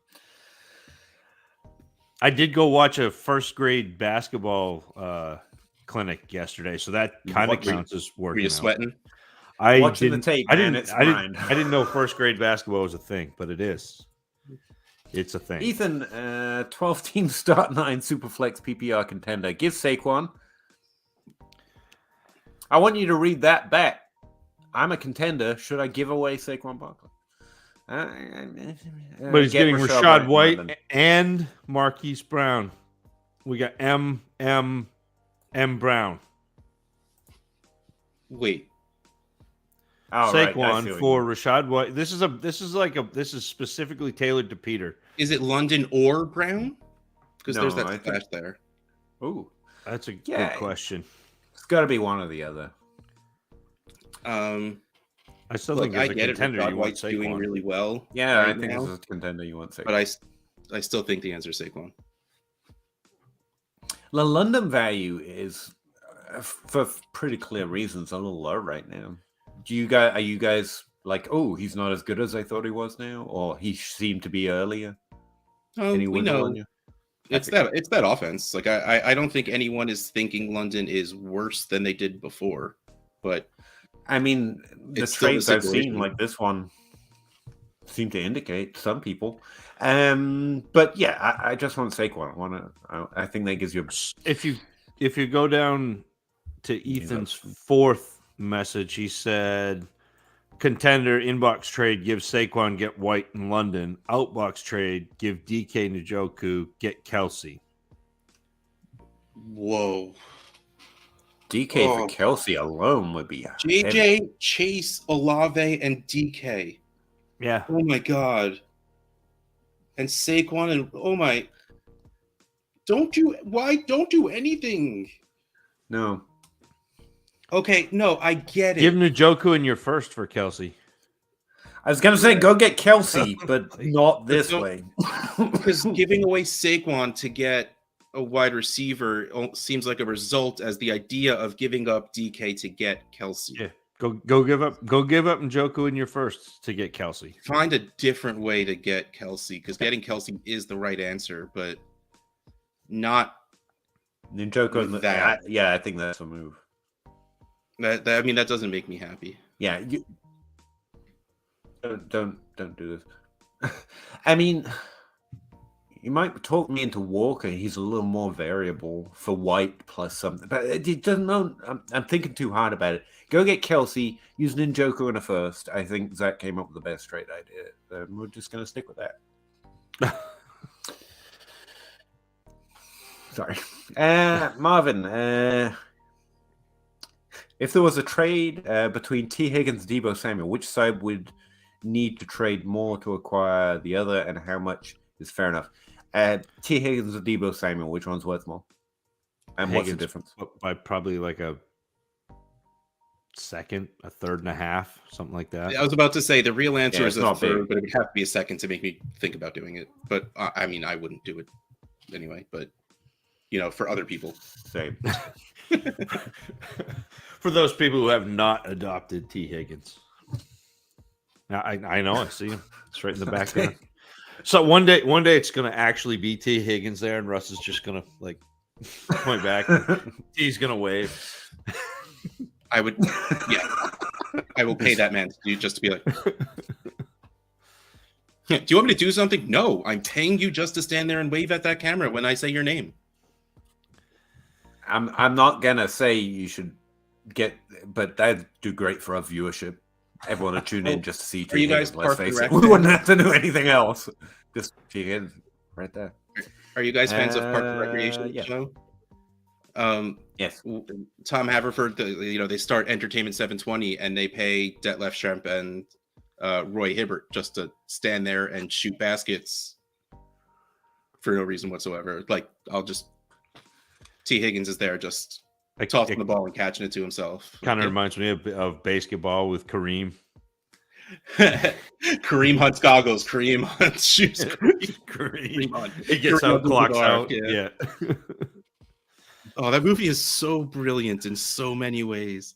I did go watch a first grade basketball clinic yesterday, so that kind of counts as working. Were you sweating? Watching the tape, I didn't know first grade basketball was a thing, but it is. It's a thing. Ethan, 12-team start 9 Superflex PPR contender. Give Saquon. I want you to read that back. I'm a contender. Should I give away Saquon Barkley? But he's getting Rashad White and Marquise Brown. We got M. Brown. Wait. Oh, Saquon for Rashad White. This is specifically tailored to Peter. Is it London or Brown? Because there's that splash there. Ooh, that's a good question. It's got to be one or the other. I still think as a contender you want Saquon doing really well. Yeah, I think as a contender you want Saquon. But I still think the answer is Saquon. The London value is, for pretty clear reasons, a little low right now. Are you guys like, oh, he's not as good as I thought he was now, or he seemed to be earlier? We know on you? it's that offense. Like I don't think anyone is thinking London is worse than they did before, but I mean, the trades I've seen, like this one, seem to indicate some people. But yeah, I just want Saquon. I think that gives you. If you go down to Ethan's fourth message, he said, "Contender inbox trade, give Saquon, get White in London. Outbox trade, give DK Njoku, get Kelsey." Whoa. DK for Kelsey alone would be JJ, Chase, Olave, and DK. Yeah. Oh my god. And Saquon and why don't do anything? No. Okay, no, I get it. Give Njoku in your first for Kelsey. I was gonna say go get Kelsey, but not this way. Because giving away Saquon to get a wide receiver seems like a result as the idea of giving up DK to get Kelsey. Yeah. Go give up Njoku in your first to get Kelsey. Find a different way to get Kelsey, because getting Kelsey is the right answer, but not Njoku. Yeah, I think that's a move. That doesn't make me happy. Yeah, you don't do this. I mean, you might talk me into Walker. He's a little more variable for White plus something, but it doesn't know. I'm thinking too hard about it. Go get Kelsey. Use Njoku in a first. I think Zach came up with the best trade idea. We're just going to stick with that. Sorry, Marvin. If there was a trade between T. Higgins and Deebo Samuel, which side would need to trade more to acquire the other, and how much is fair enough? T. Higgins or Deebo Samuel, which one's worth more? And Higgins, what's the difference? By probably like a second, a third and a half, something like that. I was about to say the real answer is a third, but it would have to be a second to make me think about doing it. But I mean, I wouldn't do it anyway. But for other people, same. For those people who have not adopted T. Higgins, now I know, I see him. It's right in the background. So one day it's going to actually be T. Higgins there, and Russ is just going to like point back. T's going to wave. I would, yeah. I will pay that man just to be like, do you want me to do something? No, I'm paying you just to stand there and wave at that camera when I say your name. I'm not gonna say you should get, but that'd do great for our viewership. Everyone would tune in just to see. Are you guys let's face it. We wouldn't have to do anything else. Just Higgins right there. Are you guys fans of Park and Recreation show? Yes. Tom Haverford. They start Entertainment 720 and they pay Detlef Schrempf and Roy Hibbert just to stand there and shoot baskets for no reason whatsoever. Like T. Higgins is there just tossing the ball and catching it to himself. Kind of reminds me of basketball with Kareem. Kareem Hunt's goggles. Kareem Hunt's shoes. Kareem Hunt. It gets out, clocks out. Yeah. Oh, that movie is so brilliant in so many ways.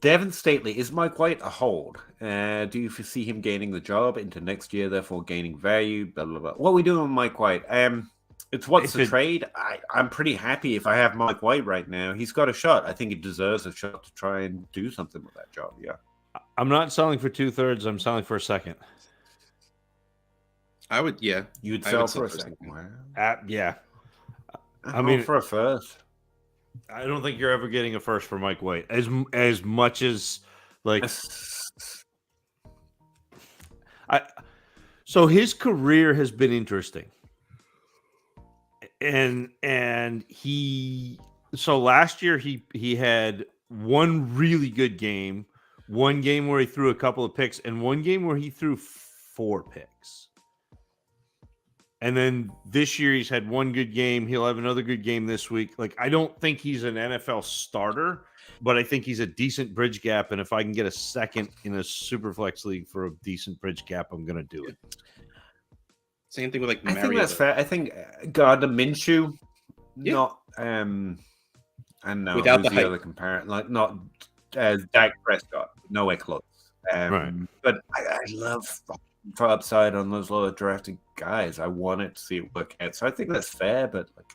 Devin Stately, is Mike White a hold? Do you foresee him gaining the job into next year, therefore gaining value? Blah blah blah. What are we doing with Mike White? What's the trade? I'm pretty happy if I have Mike White right now. He's got a shot. I think he deserves a shot to try and do something with that job. Yeah. I'm not selling for 2/3. I'm selling for a second. I would, yeah. You'd sell for a second. Wow. Yeah. I mean, for a first. I don't think you're ever getting a first for Mike White. As much as like so his career has been interesting. And last year he had one really good game, one game where he threw a couple of picks, and one game where he threw 4 picks. And then this year he's had one good game. He'll have another good game this week. Like, I don't think he's an NFL starter, but I think he's a decent bridge gap. And if I can get a second in a super flex league for a decent bridge gap, I'm going to do it. Same thing with like I Mariota. think that's fair. I think Gardner Minshew, not I don't know Without who's the the hype. other comparison, like not Dak Prescott, nowhere close. Right. But I love for upside on those lower drafted guys. I wanted to see it work out, so I think that's fair. But like,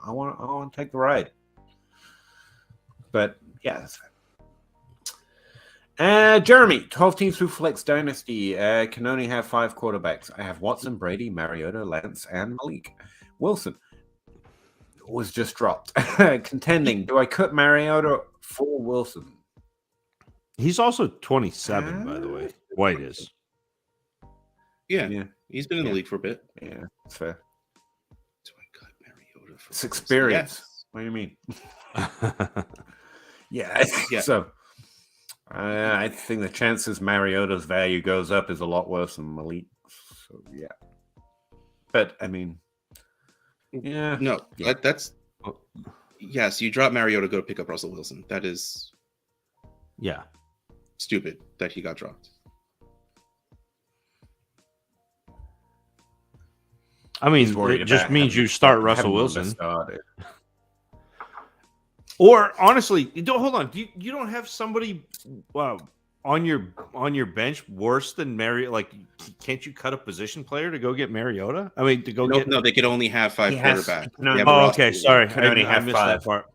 I want to take the ride. But yeah, that's fair. Jeremy, 12 teams through Flex Dynasty can only have 5 quarterbacks. I have Watson, Brady, Mariota, Lance, and Malik. Wilson was just dropped. Contending. Do I cut Mariota for Wilson? He's also 27, by the way. White is. Yeah. He's been in the league for a bit. Yeah, that's fair. Do I cut Mariota for It's experience. Yes. What do you mean? Yeah. So I think the chances Mariota's value goes up is a lot worse than Malik. So yeah. But I mean, yeah. No, that's yes. You drop Mariota, go to pick up Russell Wilson. That is stupid that he got dropped. I mean, it just means you start Russell Wilson. Or honestly, hold on. You don't have somebody on your bench worse than Mariota? Like, can't you cut a position player to go get Mariota? I mean, to go get no, they could only have 5 quarterbacks. Oh, okay. Sorry, could only have 5. That part.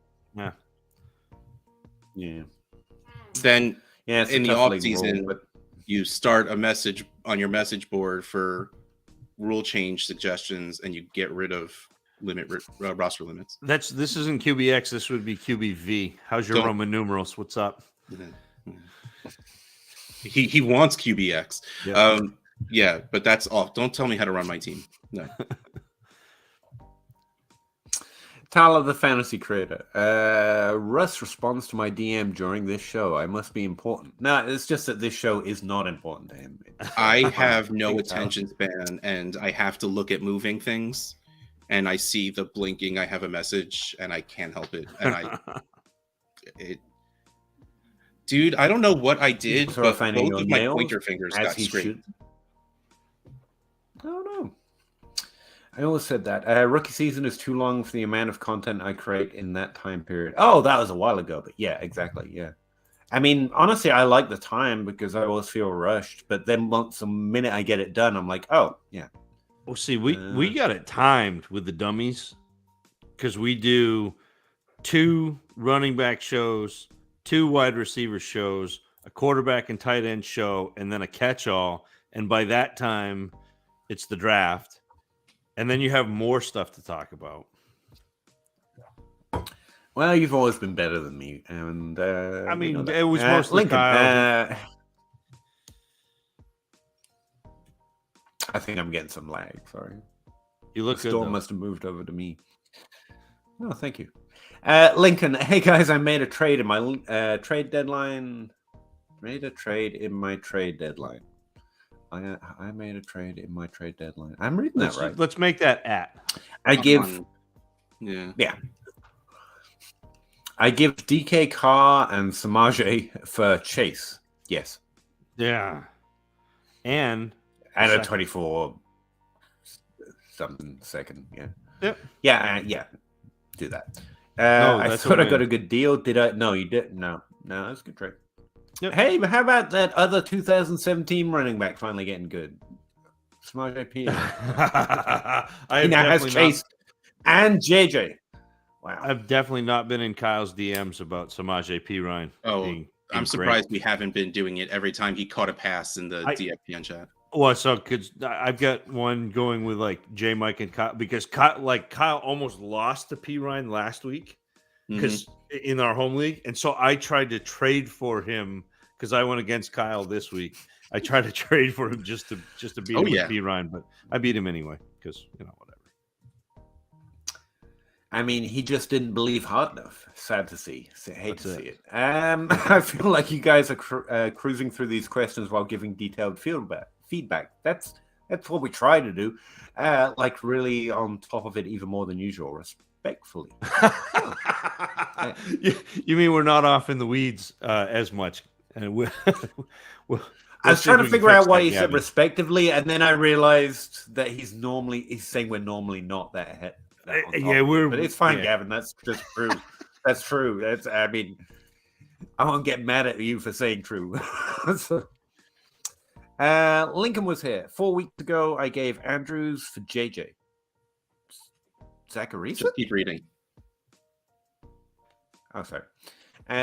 Yeah. Then in the off rule, season, but you start a message on your message board for rule change suggestions, and you get rid of roster limits. This isn't QBX. This would be QBV. How's your Roman numerals? What's up? He wants QBX. Yeah. But that's off. Don't tell me how to run my team. No. Tyler, the fantasy creator. Russ responds to my DM during this show. I must be important. No, it's just that this show is not important to him. I have no attention span, and I have to look at moving things, and I see the blinking. I have a message, and I can't help it. And dude, I don't know what I did, but both of my pointer fingers got straight. I don't know. I always said that. Rookie season is too long for the amount of content I create in that time period. Oh, that was a while ago, but yeah, exactly. Yeah. I mean, honestly, I like the time because I always feel rushed. But then once the minute I get it done, I'm like, oh, yeah. Well, see, we got it timed with the dummies because we do 2 running back shows, 2 wide receiver shows, a quarterback and tight end show, and then a catch-all. And by that time, it's the draft. And then you have more stuff to talk about. Well, you've always been better than me, and I mean, it was mostly Lincoln. Kyle. I think I'm getting some lag. Sorry, you look good. Storm must have moved over to me. No, thank you, Lincoln. Hey guys, I made a trade in my trade deadline. Made a trade in my trade deadline. I made a trade in my trade deadline. I'm reading that right. Let's make that at. I give DK Carr and Samaje for Chase. Yes. Yeah. And a 24 something second. Yeah. Yep. Yeah. Do that. I thought I got a good deal. Did I? No, you didn't. No, that's a good trade. Yep. Hey, but how about that other 2017 running back finally getting good? Samaje P. He now has Chase and JJ. Wow. I've definitely not been in Kyle's DMs about Samaje P. Ryan. Oh, I'm surprised we haven't been doing it every time he caught a pass in the DFPN chat. Well, so because I've got one going with like J Mike and Kyle because Kyle almost lost to P. Ryan last week because in our home league, and so I tried to trade for him because I went against Kyle this week. I tried to trade for him just to beat him with P. Ryan, but I beat him anyway because whatever. I mean, he just didn't believe hard enough. Sad to see. Hate to see it. I feel like you guys are cruising through these questions while giving detailed feedback. That's what we try to do. Like really on top of it, even more than usual. Respectfully. You mean we're not off in the weeds as much? And I was trying to figure out why he said Gavin. respectively, and then I realized that he's saying we're normally not that but it's fine, Gavin. That's just true. That's true. I mean, I won't get mad at you for saying true. So, Lincoln was here 4 weeks ago. I gave Andrews for JJ. Zachary. Just keep reading. Oh, sorry.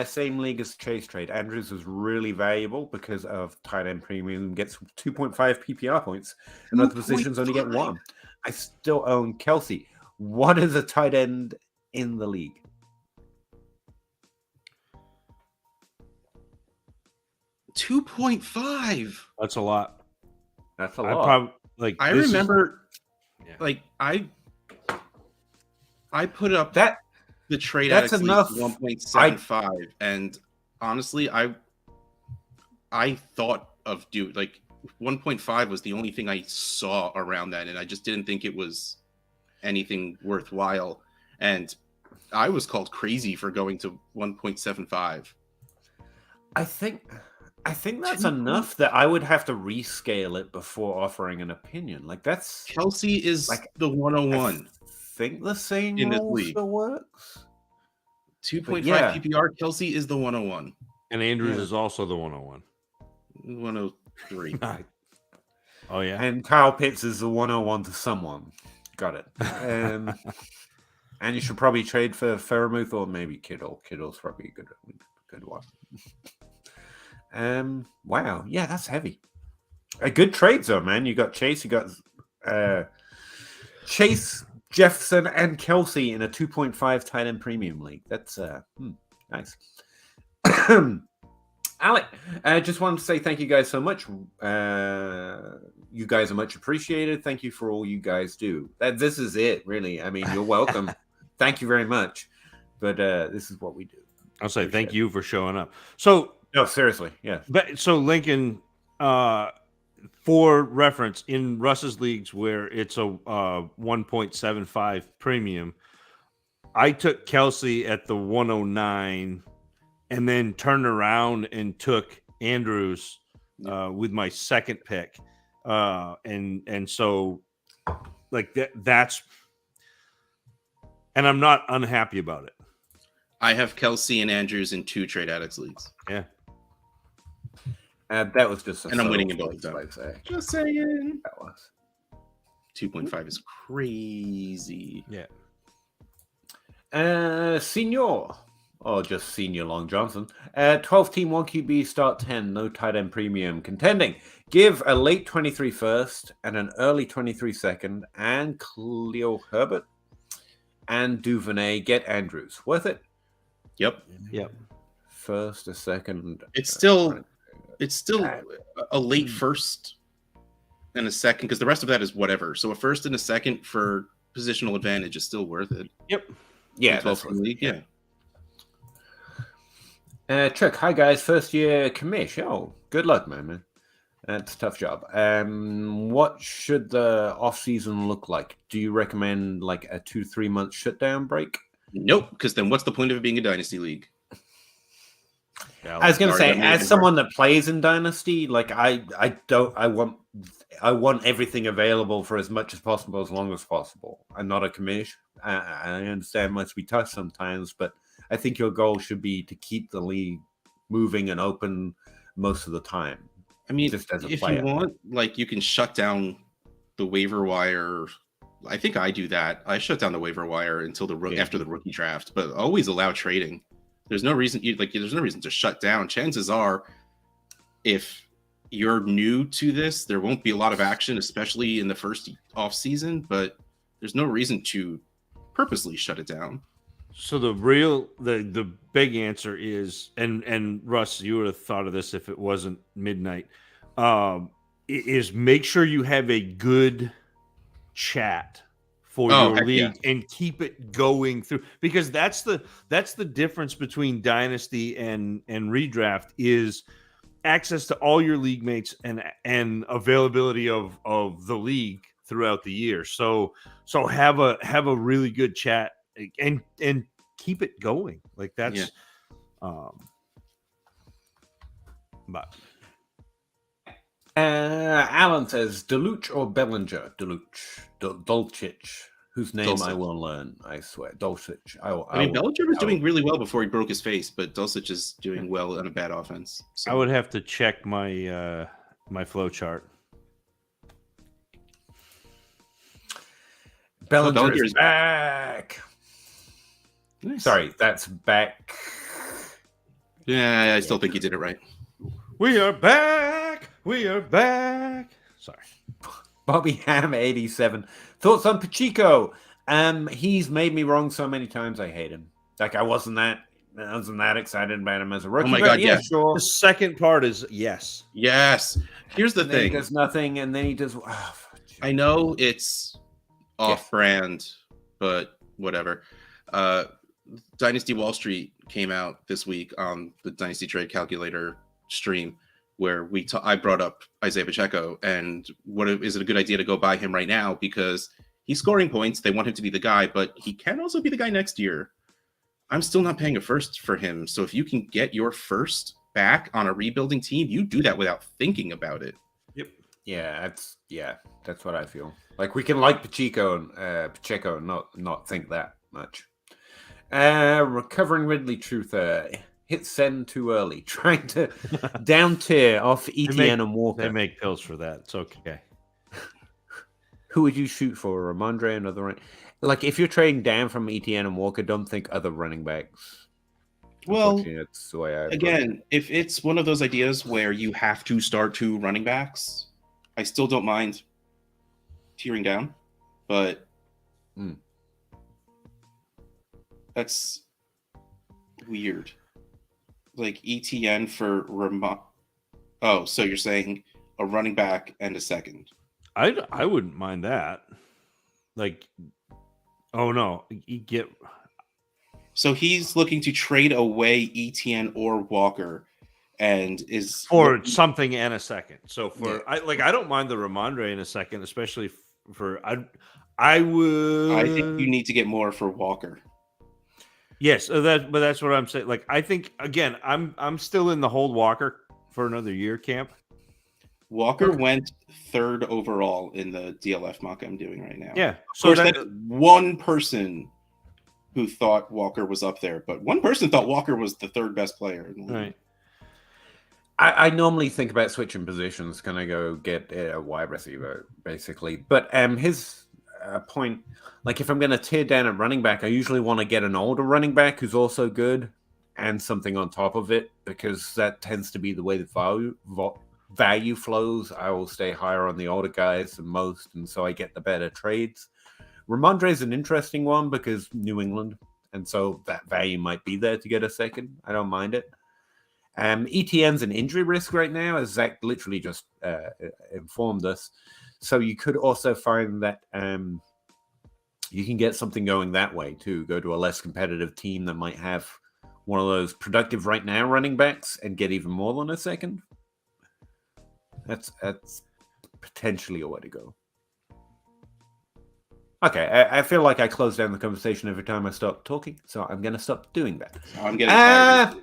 Same league as Chase trade. Andrews was really valuable because of tight end premium. Gets 2.5 PPR points, and other positions only get 1. I still own Kelsey. What is a tight end in the league? $2.5. That's a lot. That's a lot. I remember, I put up that the trade that's at enough. 1.75, and honestly, I thought of 1.5 was the only thing I saw around that, and I just didn't think it was anything worthwhile. And I was called crazy for going to 1.75. I think that's enough that I would have to rescale it before offering an opinion. That's Kelsey is the 101. I think the same in this rule league still works. 2.5 PPR. Kelsey is the 101, and Andrews is also the 101. 103. Oh yeah, and Kyle Pitts is the 101 to someone. Got it. And you should probably trade for Faramuth or maybe Kittle. Kittle's probably a good one. Wow, yeah, that's heavy. A good trade zone, man. You got Chase, you got Chase, Jefferson, and Kelsey in a 2.5 tight end premium league. That's nice. Alec, I just wanted to say thank you guys so much. You guys are much appreciated. Thank you for all you guys do. This is it, really. I mean, you're welcome. Thank you very much. But this is what we do. I'll say thank you for showing up. So, no, seriously, yeah. But so Lincoln, for reference, in Russ's leagues where it's a 1.75 premium, I took Kelsey at the 109 and then turned around and took Andrews with my second pick. And so that's, and I'm not unhappy about it. I have Kelsey and Andrews in 2 Trade Addicts leagues. Yeah. That was just, and I'm winning in both of them. Just saying. That was 2.5 is crazy. Yeah. Senior, or just Senior Long Johnson. 12-team 1 QB start 10, no tight end premium. Contending. Give a late 23 first and an early 23 second, and Khalil Herbert and Duvernay. Get Andrews. Worth it? Yep. First, a second. It's still a late first and a second, because the rest of that is whatever. So a first and a second for positional advantage is still worth it. Yep. Yeah. That's league. Yeah. Chuck, hi guys. First year commish. Oh, good luck, man. That's a tough job. What should the off season look like? Do you recommend a 2-3 month shutdown break? Nope, because then what's the point of it being a dynasty league? I was going to say, as someone that plays in Dynasty, I want everything available for as much as possible, as long as possible. I'm not a commish. I understand it must be tough sometimes, but I think your goal should be to keep the league moving and open most of the time. I mean, just as a if player. You want, you can shut down the waiver wire. I think I do that. I shut down the waiver wire until after the rookie draft, but always allow trading. There's no reason there's no reason to shut down. Chances are, if you're new to this, there won't be a lot of action, especially in the first off season, but there's no reason to purposely shut it down. So the big answer is, and Russ, you would have thought of this if it wasn't midnight, is make sure you have a good chat for your league and keep it going through, because that's the difference between Dynasty and redraft is access to all your league mates and availability of the league throughout the year. So have a really good chat and keep it going. That's but Alan says Deluch or Bellinger? Dolcic, whose name I Dulcich. will learn. I swear, Dolcic. I mean, Bellinger was doing really well before he broke his face, but Dulcich is doing well on a bad offense. So. I would have to check my my flow chart. Bellinger is back. Nice. Sorry, that's back. Yeah, I still think you did it right. We are back. We are back. Sorry. Bobby Ham 87. Thoughts on Pacheco? He's made me wrong so many times. I hate him. Like I wasn't that excited about him as a rookie. Oh my god, yeah. Sure. The second part is yes. Yes. Here's the And then thing. he does nothing, and then he does. Oh, I know it's off-brand, but whatever. Dynasty Wall Street came out this week on the Dynasty Trade Calculator stream, where I brought up Isaiah Pacheco and is it a good idea to go buy him right now because he's scoring points. They want him to be the guy, but he can also be the guy next year. I'm still not paying a first for him. So if you can get your first back on a rebuilding team, you do that without thinking about it. Yep. Yeah, that's what I feel. Like we can like Pacheco and not think that much. Recovering Ridley Truther hit send too early, trying to down tier off ETN and Walker. They make pills for that. It's okay. Who would you shoot for? Ramondre, another running? Like if you're trading down from ETN and Walker, don't think other running backs. Well, it's the way again, if it's one of those ideas where you have to start 2 running backs, I still don't mind tearing down, but that's weird. Like ETN for Oh, so you're saying a running back and a second? I wouldn't mind that. Like, oh no, you get. So he's looking to trade away ETN or Walker, and is for something and a second. So I don't mind the Ramondre in a second, especially for I would. I think you need to get more for Walker. Yes, but that's what I'm saying. Like I think again, I'm still in the hold Walker for another year camp. Walker went 3rd overall in the DLF mock I'm doing right now. Yeah, so that's one person who thought Walker was up there, but one person thought Walker was the 3rd best player in the league. Right. I normally think about switching positions. Can I go get a wide receiver, basically? But his point, like if I'm going to tear down a running back, I usually want to get an older running back who's also good and something on top of it, because that tends to be the way the value flows. I will stay higher on the older guys than most, and so I get the better trades. Ramondre is an interesting one because New England, and so that value might be there to get a second. I don't mind it. ETN's an injury risk right now, as Zach literally just informed us. So you could also find that you can get something going that way too. Go to a less competitive team that might have one of those productive right now running backs and get even more than a second. That's potentially a way to go. Okay, I feel like I close down the conversation every time I stop talking, so I'm going to stop doing that. I'm getting tired.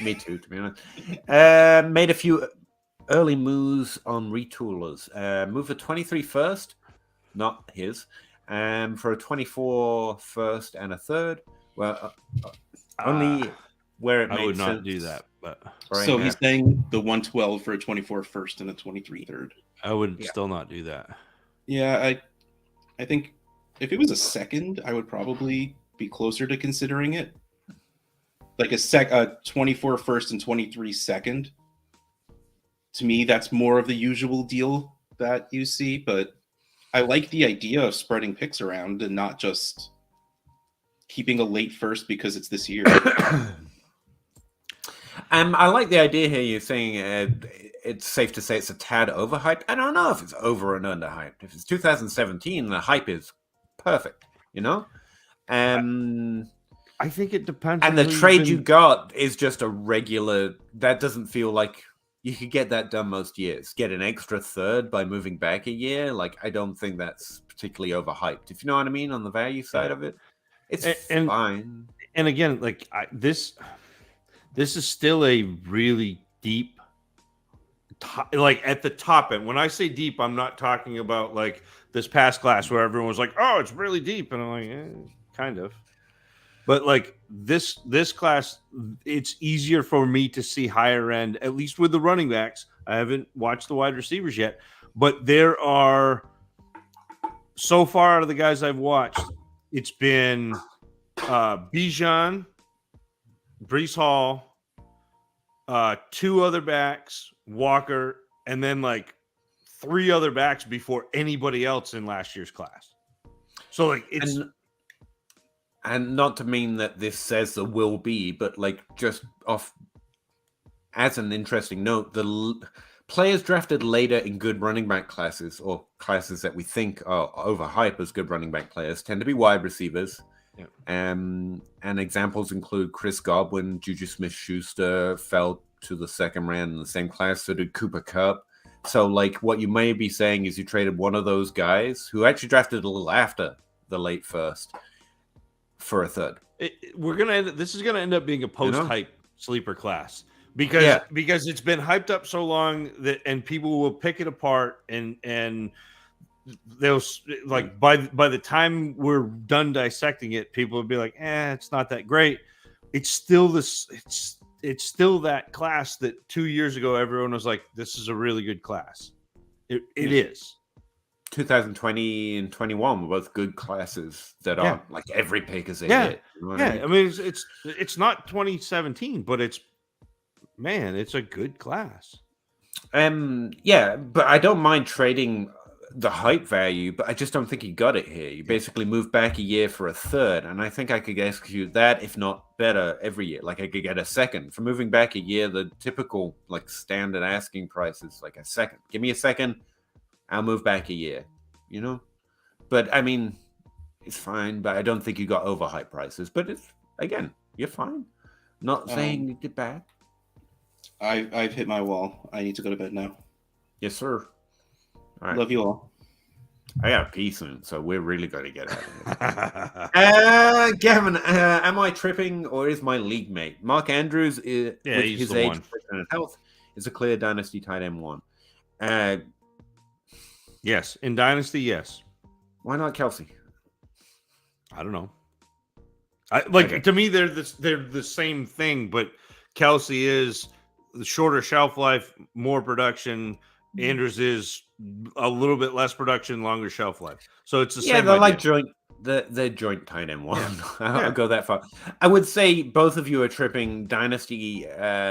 Me too, to be honest. Made a few early moves on retoolers. Move a 23 first, not his, for a 24 first and a third. Well, only where it makes sense. I would not do that. But so he's saying the 112 for a 24 first and a 23 third. I would still not do that. Yeah, I think if it was a second, I would probably be closer to considering it. Like a 24 first and 23 second. To me, that's more of the usual deal that you see, but I like the idea of spreading picks around and not just keeping a late first because it's this year. I like the idea here. You're saying it's safe to say it's a tad overhyped. I don't know if it's over and underhyped. If it's 2017, the hype is perfect, you know? I think it depends. And the trade you got is just a regular. That doesn't feel like you could get that done most years. Get an extra third by moving back a year. Like, I don't think that's particularly overhyped. If you know what I mean, on the value side of it, it's fine. And again, like this is still a really deep like at the top end. When I say deep, I'm not talking about like this past class where everyone was like, "Oh, it's really deep," and I'm like, kind of. But like this class, it's easier for me to see higher end, at least with the running backs. I haven't watched the wide receivers yet, but there are so far out of the guys I've watched, it's been Bijan, Brees Hall, 2 other backs, Walker, and then like 3 other backs before anybody else in last year's class. So like it's and not to mean that this says there will be, but like just off as an interesting note, players drafted later in good running back classes or classes that we think are overhyped as good running back players tend to be wide receivers. Yeah. And examples include Chris Godwin, Juju Smith-Schuster fell to the second round in the same class. So did Cooper Kupp. So like what you may be saying is you traded one of those guys who actually drafted a little after the late first for a third. This is gonna end up being a post-hype sleeper class because it's been hyped up so long that and people will pick it apart and they'll like by the time we're done dissecting it, people will be like, it's not that great. It's still it's still that class that 2 years ago everyone was like, this is a really good class. It is. 2020 and 21 were both good classes that are like every pick is a hit. You know what I mean? It's not 2017, but it's a good class. But I don't mind trading the hype value, but I just don't think you got it here. You basically moved back a year for a third, and I think I could execute that, if not better, every year. Like I could get a second. For moving back a year, the typical like standard asking price is like a second. Give me a second, I'll move back a year, you know? But I mean, it's fine, but I don't think you got overhyped prices. But it's, again, you're fine. Not saying you did bad. I've hit my wall. I need to go to bed now. Yes, sir. All right. Love you all. I got to pee soon, so we're really going to get out of here. Gavin, am I tripping or is my league mate? Mark Andrews, with his age and health, is a clear Dynasty tight end 1. Yes. In Dynasty, yes. Why not Kelsey? I don't know. To me, they're the same thing, but Kelsey is the shorter shelf life, more production. Andrews is a little bit less production, longer shelf life. So it's the same. Yeah, they're like joint. They're joint tight end 1. I'll go that far. I would say both of you are tripping. Dynasty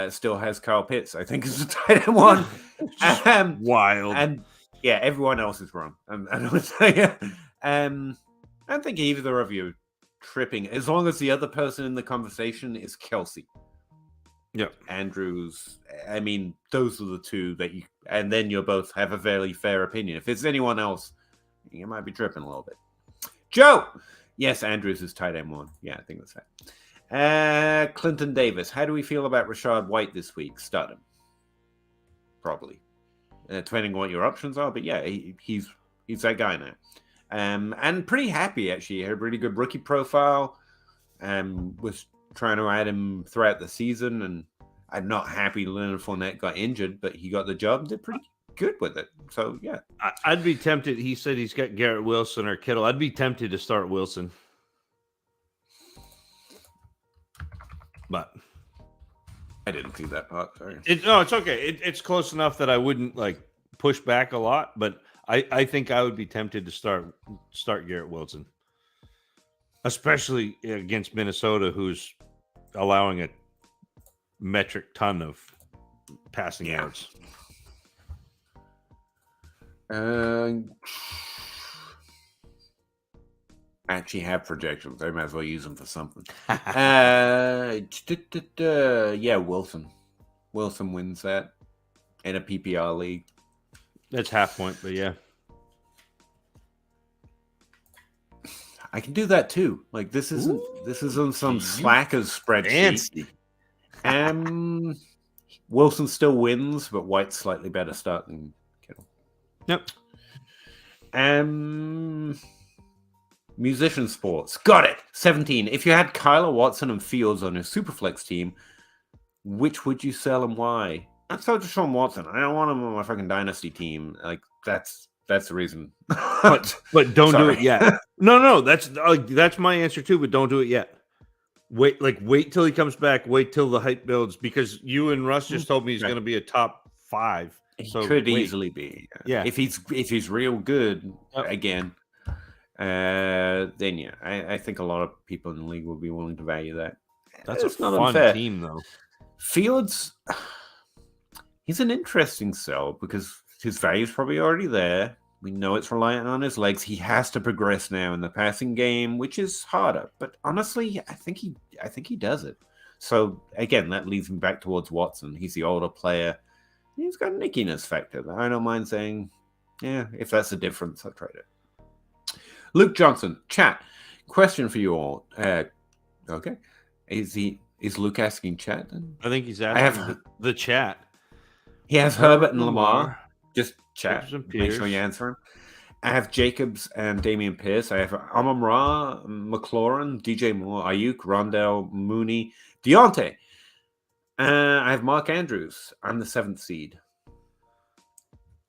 still has Kyle Pitts. I think is the tight end 1. Wild. And yeah, everyone else is wrong. I would say. I don't think either of you are tripping as long as the other person in the conversation is Kelsey. Yeah, Andrews. I mean, those are the two that you, and then you'll both have a fairly fair opinion. If it's anyone else, you might be tripping a little bit. Joe, yes, Andrews is tight end 1. Yeah, I think that's right. Clinton Davis, how do we feel about Rashad White this week? Start him, probably, depending on what your options are. But yeah, he's that guy now, and pretty happy actually. He had a really good rookie profile, was trying to add him throughout the season, and I'm not happy Leonard Fournette got injured, but he got the job and did pretty good with it. So yeah, I'd be tempted. He said he's got Garrett Wilson or Kittle. I'd be tempted to start Wilson, but I didn't see that part. Sorry. It's okay. It's close enough that I wouldn't like push back a lot, but I think I would be tempted to start Garrett Wilson, especially against Minnesota, who's allowing a metric ton of passing yards. I actually have projections. I might as well use them for something. Yeah, Wilson. Wilson wins that in a PPR league. That's half point, but yeah. I can do that too. Like this is on some Slackers spreadsheet. Wilson still wins, but White's slightly better start than Kittle. Yep. Musician sports. Got it. 17. If you had Kyler Watson and Fields on your Superflex team, which would you sell and why? And so does Sean Watson. I don't want him on my fucking dynasty team. Like that's the reason. But don't do it yet. No, that's my answer too. But don't do it yet. Wait till he comes back. Wait till the hype builds, because you and Russ just told me he's going to be a top 5. He so could easily be. Yeah, if he's real good again, then yeah, I think a lot of people in the league will be willing to value that. That's it's a not fun unfair. team, though. Fields, he's an interesting sell because his value is probably already there. We know it's reliant on his legs. He has to progress now in the passing game, which is harder. But honestly, I think he does it. So again, that leads me back towards Watson. He's the older player. He's got a nickiness factor. I don't mind saying, yeah, if that's the difference, I'll trade it. Luke Johnson, chat. Question for you all. Okay. Is Luke asking chat then? I think he's asking the chat. He has Herbert and Lamar. Just chat. Make sure you answer him. I have Jacobs and Damian Pierce. I have Amon-Ra, McLaurin, DJ Moore, Ayuk, Rondell, Mooney, Deontay. I have Mark Andrews. I'm the 7th seed.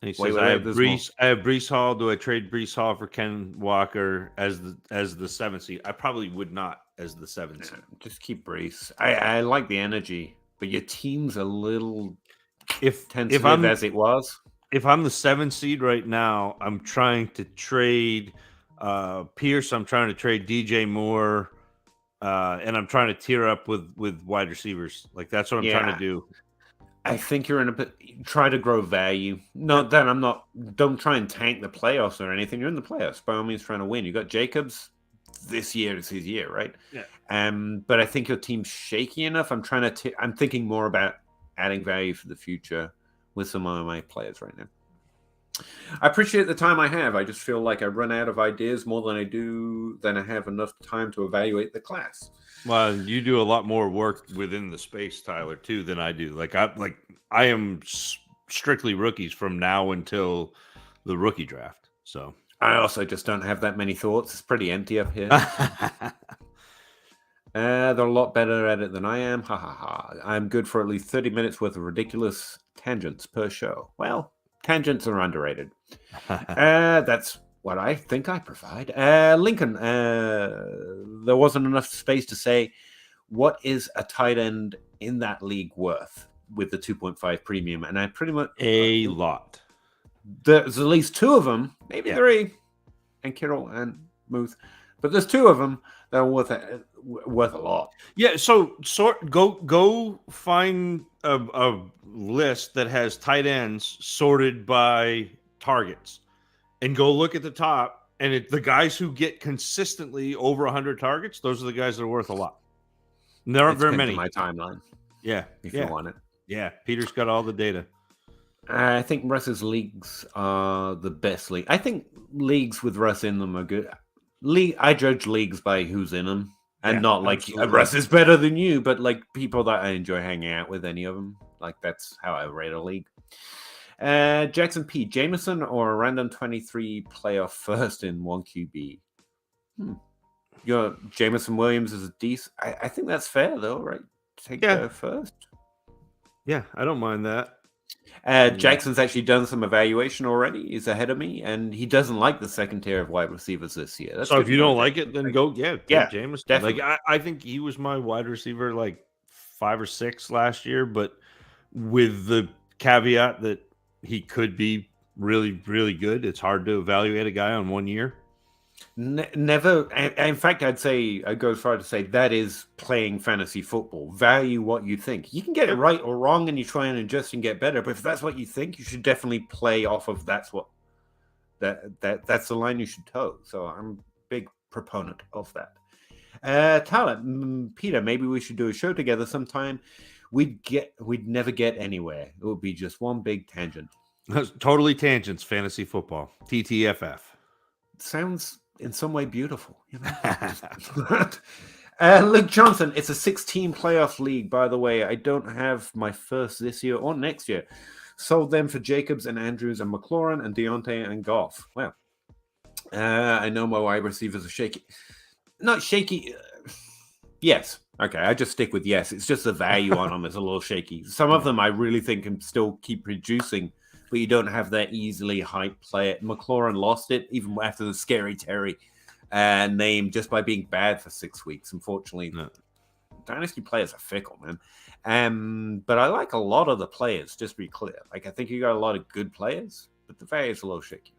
And he says, I have Breece Hall. Do I trade Breece Hall for Ken Walker as the 7th seed? I probably would not as the 7th seed. Just keep Breece. I like the energy, but your team's a little tentative as it was. If I'm the 7th seed right now, I'm trying to trade Pierce. I'm trying to trade DJ Moore. And I'm trying to tier up with wide receivers. Like, that's what I'm trying to do. I think you're in a bit. Try to grow value. Not that I'm not. Don't try and tank the playoffs or anything. You're in the playoffs. By all means, trying to win. You got Jacobs. This year is his year, right? Yeah. But I think your team's shaky enough. I'm thinking more about adding value for the future with some of my players right now. I appreciate the time I have. I just feel like I run out of ideas more than I have enough time to evaluate the class. Well, you do a lot more work within the space, Tyler, too, than I do. I am strictly rookies from now until the rookie draft. So I also just don't have that many thoughts. It's pretty empty up here. They're a lot better at it than I am. Ha ha ha. I'm good for at least 30 minutes worth of ridiculous tangents per show. Well, tangents are underrated. That's what I think I provide. Lincoln, there wasn't enough space to say, what is a tight end in that league worth with the 2.5 premium? And I pretty much... a lot. There's at least 2 of them, maybe 3, and Kittle and Muth. But there's 2 of them that are worth a lot. Yeah, so go find a list that has tight ends sorted by targets, and go look at the top. And the guys who get consistently over 100 targets, those are the guys that are worth a lot. And there aren't very many. My timeline. Yeah, if you want it. Yeah, Peter's got all the data. I think Russ's leagues are the best league. I think leagues with Russ in them are good. I judge leagues by who's in them, and not like Russ is better than you, but like people that I enjoy hanging out with. Any of them, like that's how I rate a league. Jackson P. Jameson or a random 23 playoff first in 1 QB. Your Jameson Williams is a decent. I think that's fair though, right? Take first. Yeah, I don't mind that. Jackson's actually done some evaluation already. He's ahead of me, and he doesn't like the second tier of wide receivers this year. So if you don't like it, then go Jameson. Definitely. Like I think he was my wide receiver like 5 or 6 last year, but with the caveat that he could be really, really good. It's hard to evaluate a guy on 1 year. Never. In fact, I'd go as far to say that is playing fantasy football. Value what you think. You can get it right or wrong, and you try and adjust and get better. But if that's what you think, you should definitely play off of that's the line you should toe. So I'm a big proponent of that. Tyler, Peter, maybe we should do a show together sometime. We'd never get anywhere. It would be just one big tangent. Totally tangents, fantasy football. TTFF. Sounds in some way beautiful. You know? Luke Johnson, it's a 16 playoff league, by the way. I don't have my first this year or next year. Sold them for Jacobs and Andrews and McLaurin and Deontay and Goff. Well, I know my wide receivers are shaky. Not shaky. Yes, Okay, I just stick with yes. It's just the value on them is a little shaky. Some of them I really think can still keep producing, but you don't have that easily hype player. McLaurin lost it even after the Scary Terry name just by being bad for 6 weeks. Unfortunately, No. Dynasty players are fickle, man. But I like a lot of the players, just to be clear. Like, I think you got a lot of good players, but the value is a little shaky.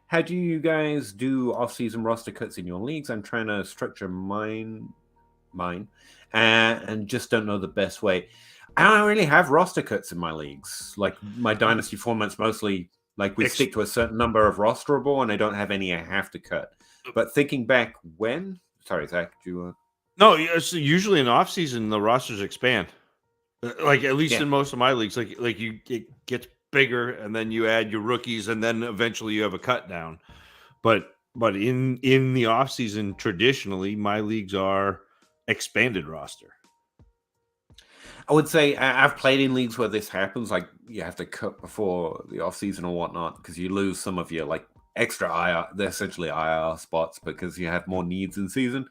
How do you guys do off-season roster cuts in your leagues? I'm trying to structure mine, and just don't know the best way. I don't really have roster cuts in my leagues. Like, my Dynasty format's mostly like we stick to a certain number of rosterable, and I don't have any I have to cut. But thinking back when... Sorry, Zach, do you want... No, it's usually in off season the rosters expand. Like at least in most of my leagues, like it gets bigger, and then you add your rookies, and then eventually you have a cut down. But in the off season, traditionally, my leagues are expanded roster. I would say I've played in leagues where this happens. Like you have to cut before the off season or whatnot because you lose some of your like extra IR. They're essentially IR spots because you have more needs in season.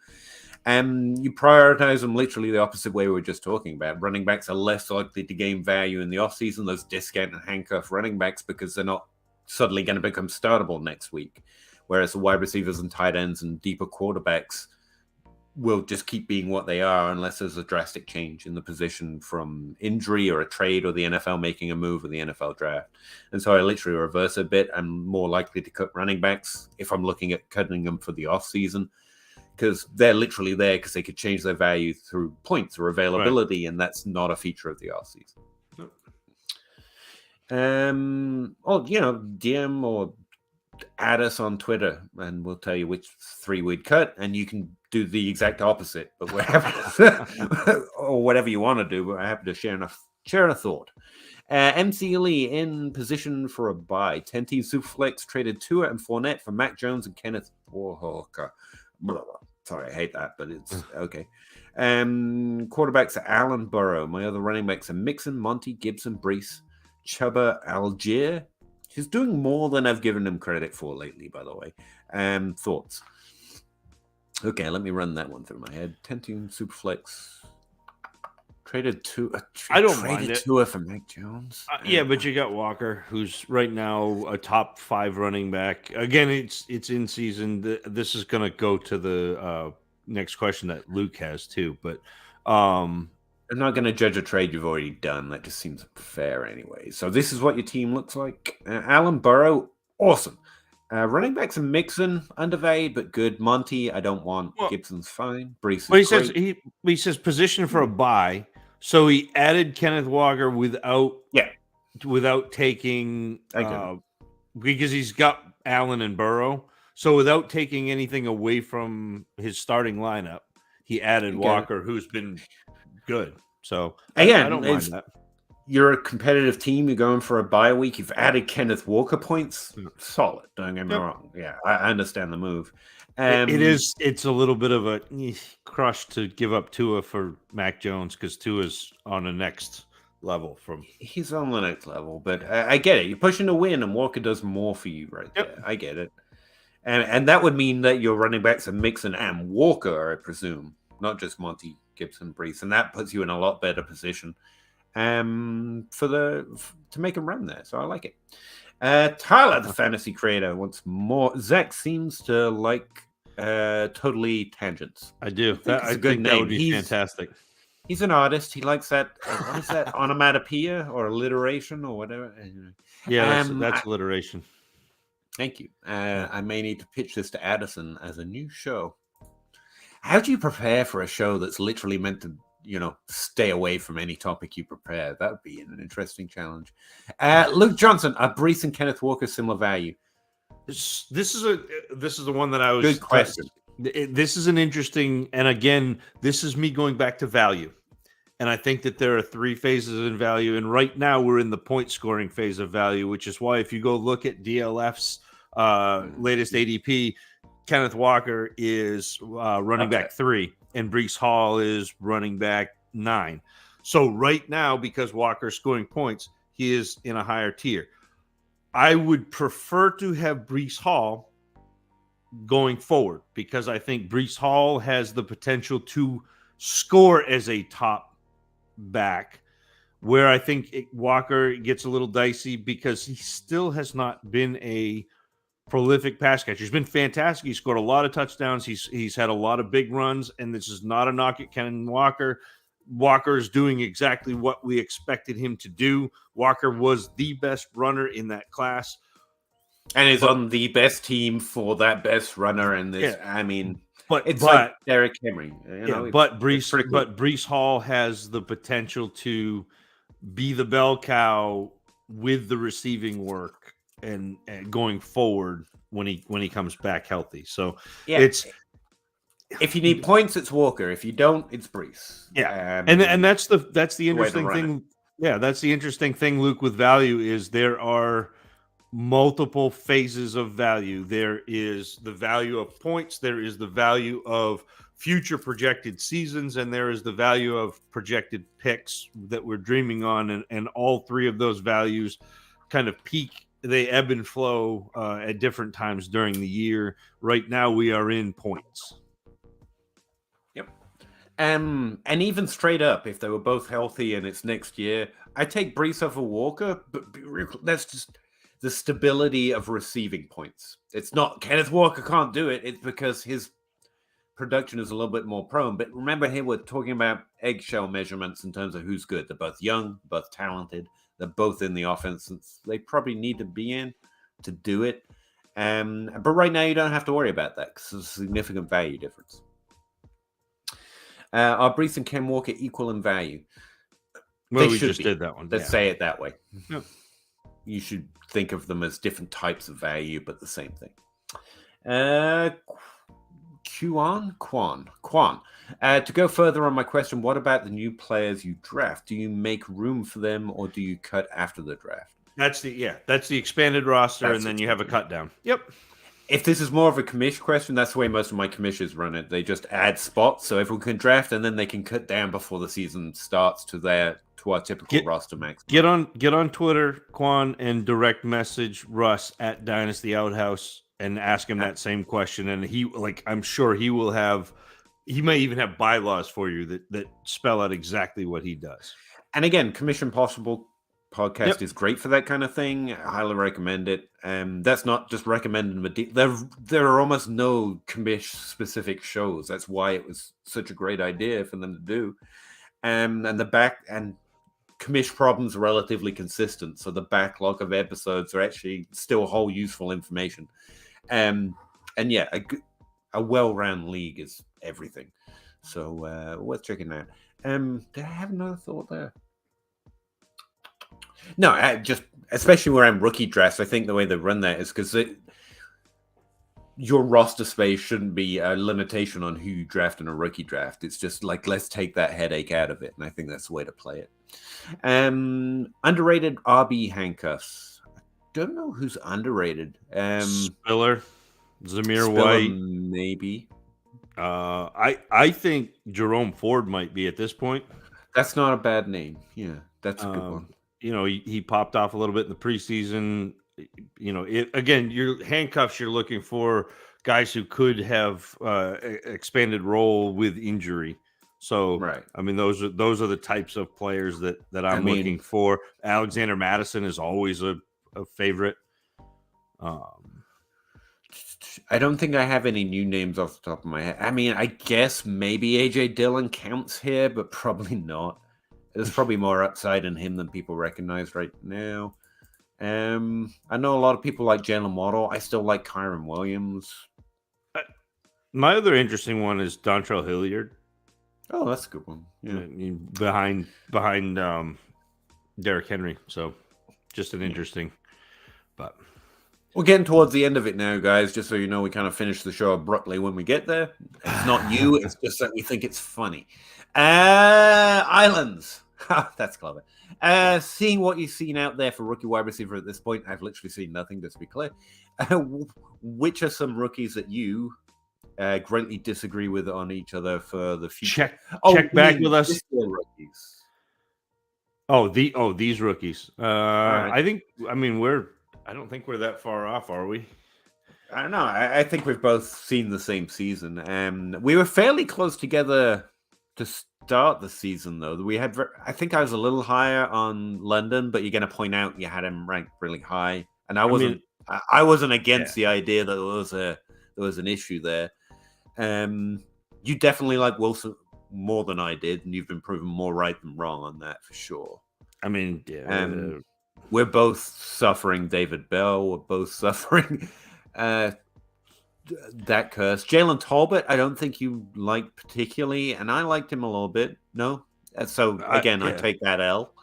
And you prioritize them literally the opposite way we were just talking about. Running backs are less likely to gain value in the offseason, those discount and handcuff running backs, because they're not suddenly going to become startable next week. Whereas the wide receivers and tight ends and deeper quarterbacks will just keep being what they are unless there's a drastic change in the position from injury or a trade or the NFL making a move or the NFL draft. And so I literally reverse a bit. I'm more likely to cut running backs if I'm looking at cutting them for the offseason, because they're literally there because they could change their value through points or availability, and that's not a feature of the offseason. Or, DM or add us on Twitter, and we'll tell you which 3 we'd cut, and you can do the exact opposite, but we're happy or whatever you want to do, but we're happy to share a thought. MC Lee in position for a buy. 10-team Superflex traded Tua and Fournette for Mac Jones and Kenneth Walker. Sorry, I hate that, but it's okay. Quarterbacks are Allen, Burrow. My other running backs are Mixon, Monty, Gibson, Brees, Chuba, Algier. He's doing more than I've given him credit for lately, by the way. Thoughts? Okay, let me run that one through my head. 10-team Superflex. Traded Tua. I don't mind it. Tua for Mac Jones. Yeah, but you got Walker, who's right now a top 5 running back. Again, it's in season. This is going to go to the next question that Luke has too. But I'm not going to judge a trade you've already done. That just seems fair anyway. So this is what your team looks like. Allen, Burrow, awesome. Running backs and Mixon, undervalued but good. Monty, I don't want. Well, Gibson's fine. Brees is great. He says position for a buy. So he added Kenneth Walker without taking because he's got Allen and Burrow. So without taking anything away from his starting lineup, he added Walker, who's been good. So again, I don't mind that. You're a competitive team. You're going for a bye week. You've added Kenneth Walker points. Solid. Don't get me wrong. Yeah, I understand the move. It's a little bit of a crush to give up Tua for Mac Jones because Tua's on the next level. He's on the next level, but I get it. You're pushing to win, and Walker does more for you right there. I get it. And that would mean that your running backs are Mixon and Walker, I presume, not just Monty, Gibson, Brees, and that puts you in a lot better position to make him run there. So I like it. Tyler, the fantasy creator, wants more. Zach seems to like totally tangents. I do. I think that would be fantastic. He's an artist. He likes that. What is that? Onomatopoeia or alliteration or whatever. Yeah, that's alliteration. Thank you. I may need to pitch this to Addison as a new show. How do you prepare for a show that's literally meant to, stay away from any topic you prepare? That would be an interesting challenge. Luke Johnson, are Brees and Kenneth Walker similar value? This is the one that I was. Good question. This is an interesting, and again, this is me going back to value. And I think that there are 3 phases in value. And right now we're in the point scoring phase of value, which is why if you go look at DLF's latest ADP, Kenneth Walker is running back 3 and Brees Hall is running back 9. So right now, because Walker's scoring points, he is in a higher tier. I would prefer to have Brees Hall going forward because I think Brees Hall has the potential to score as a top back. Where I think Walker gets a little dicey because he still has not been a prolific pass catcher. He's been fantastic. He scored a lot of touchdowns. He's had a lot of big runs, and this is not a knock at Ken Walker. Walker is doing exactly what we expected him to do. Walker was the best runner in that class. And is on the best team for that best runner in this. Yeah. I mean, it's like Derrick Henry. But Breece Hall has the potential to be the bell cow with the receiving work and going forward when he comes back healthy. So it's if you need points, it's Walker. If you don't, it's Breece. Yeah, and that's the interesting thing. Yeah, that's the interesting thing, Luke, with value is there are multiple phases of value. There is the value of points, there is the value of future projected seasons, and there is the value of projected picks that we're dreaming on, and all three of those values kind of peak. They ebb and flow at different times during the year. Right now we are in points. Yep. And even straight up, if they were both healthy and it's next year, I take Breece over Walker, but that's just the stability of receiving points. It's not Kenneth Walker can't do it. It's because his production is a little bit more prone. But remember here, we're talking about eggshell measurements in terms of who's good. They're both young, both talented. They're both in the offense. They probably need to be in to do it. But right now, you don't have to worry about that because there's a significant value difference. Are Breece and Ken Walker equal in value? Well, we just did that one. Let's say it that way. Yep. You should think of them as different types of value, but the same thing. Quan. To go further on my question, what about the new players you draft? Do you make room for them, or do you cut after the draft? That's the expanded roster, and then you have a cut down. Yep. If this is more of a commish question, that's the way most of my commissions run it. They just add spots so everyone can draft, and then they can cut down before the season starts to our typical roster max. Get on Twitter, Quan, and direct message Russ at Dynasty Outhouse and ask him that same question. And I'm sure he may even have bylaws for you that spell out exactly what he does. And again, Commission Possible podcast is great for that kind of thing. I highly recommend it. That's not just recommended. There are almost no commish specific shows. That's why it was such a great idea for them to do. And commish problems are relatively consistent, so the backlog of episodes are actually still whole useful information. A well-run league is everything. So worth checking out. Did I have another thought there? No, just especially around rookie drafts, I think the way they run that is because your roster space shouldn't be a limitation on who you draft in a rookie draft. It's just like, let's take that headache out of it. And I think that's the way to play it. Underrated RB handcuffs. I don't know who's underrated. Spiller, Zamir White. Maybe. I think Jerome Ford might be at this point. That's not a bad name. Yeah, that's a good one. He popped off a little bit in the preseason. Your handcuffs, you're looking for guys who could have expanded role with injury. So, right. I mean, those are the types of players that I'm looking for. Alexander Madison is always a favorite. I don't think I have any new names off the top of my head. I mean, I guess maybe AJ Dillon counts here, but probably not. There's probably more upside in him than people recognize right now. I know a lot of people like Jalen Waddle. I still like Kyron Williams. My other interesting one is Dontrell Hilliard. Oh, that's a good one. Yeah, behind Derrick Henry. So just an interesting. But we're getting towards the end of it now, guys. Just so you know, we kind of finish the show abruptly when we get there. It's not you. It's just that we think it's funny. Islands. That's clever. Seeing what you've seen out there for rookie wide receiver at this point, I've literally seen nothing, just to be clear. Which are some rookies that you greatly disagree with on each other for the future? Check back with us. Rookies. These rookies. Right. I don't think we're that far off, are we? I don't know. I think we've both seen the same season. We were fairly close together to start the season, though. We had, I think I was a little higher on London, but you're going to point out you had him ranked really high, and I wasn't against the idea that there was an issue there. You definitely like Wilson more than I did, and you've been proven more right than wrong on that for sure. I mean, we're both suffering David Bell. We're both suffering that curse. Jalen Talbot, I don't think you liked particularly, and I liked him a little bit. No, so again, I take that L.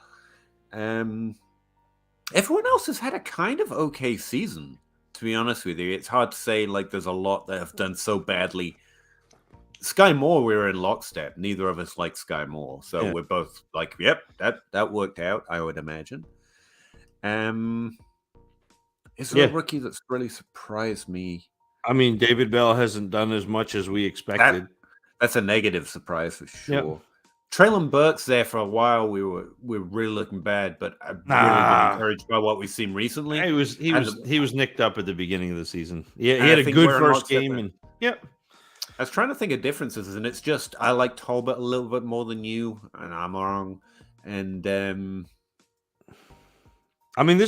Everyone else has had a kind of okay season. To be honest with you, it's hard to say. Like, there's a lot that have done so badly. Sky Moore, we were in lockstep. Neither of us like Sky Moore, so we're both like, "Yep, that worked out." I would imagine. Is there a rookie that's really surprised me? I mean, David Bell hasn't done as much as we expected. That's a negative surprise for sure. Yep. Traylon Burks there for a while. We were really looking bad, but I've really been encouraged by what we've seen recently. He was nicked up at the beginning of the season. Yeah, he had a good first game, and I was trying to think of differences, and it's just I like Talbot a little bit more than you, and I'm wrong. And I mean,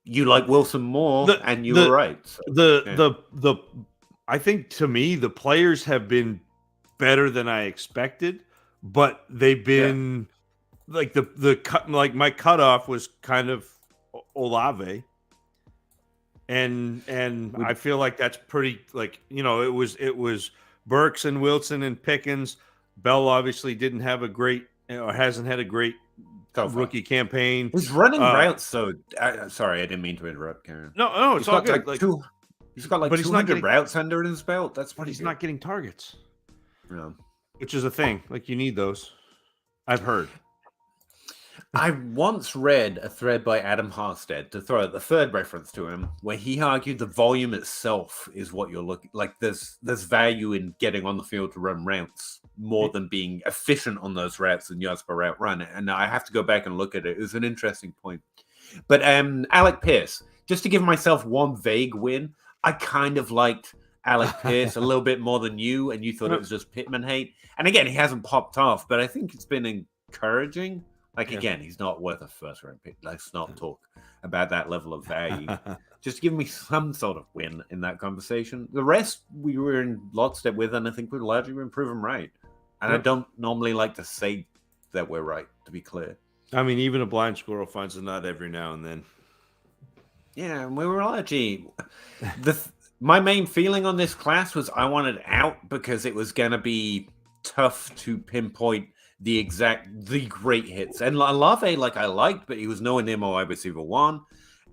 you like Wilson more, and you were right. So, I think to me the players have been better than I expected, but they've been like my cutoff was kind of Olave. And I feel like that's pretty, like, it was Burks and Wilson and Pickens. Bell obviously didn't have a great, hasn't had a great rookie campaign. He's running routes. So sorry, I didn't mean to interrupt, Karen. No, it's all good. He's got 200 routes under his belt. That's what he's not getting targets. Yeah, which is a thing. Like, you need those. I've heard. I once read a thread by Adam Harstead, to throw the third reference to him, where he argued the volume itself is what you're looking like. There's value in getting on the field to run routes more than being efficient on those routes and yards per route run. And I have to go back and look at it. It was an interesting point. But Alec Pierce, just to give myself one vague win, I kind of liked Alec Pierce a little bit more than you, and you thought it was just Pittman hate. And again, he hasn't popped off, but I think it's been encouraging. Like, again, he's not worth a first-round pick. Let's not talk about that level of value. Just give me some sort of win in that conversation. The rest we were in lockstep with, and I think we've largely been proven right. And I don't normally like to say that we're right, to be clear. I mean, even a blind squirrel finds a nut every now and then. Yeah, and we were largely... My main feeling on this class was I wanted out because it was going to be tough to pinpoint the great hits. And Olave, I liked, but he was nowhere near my wide receiver one.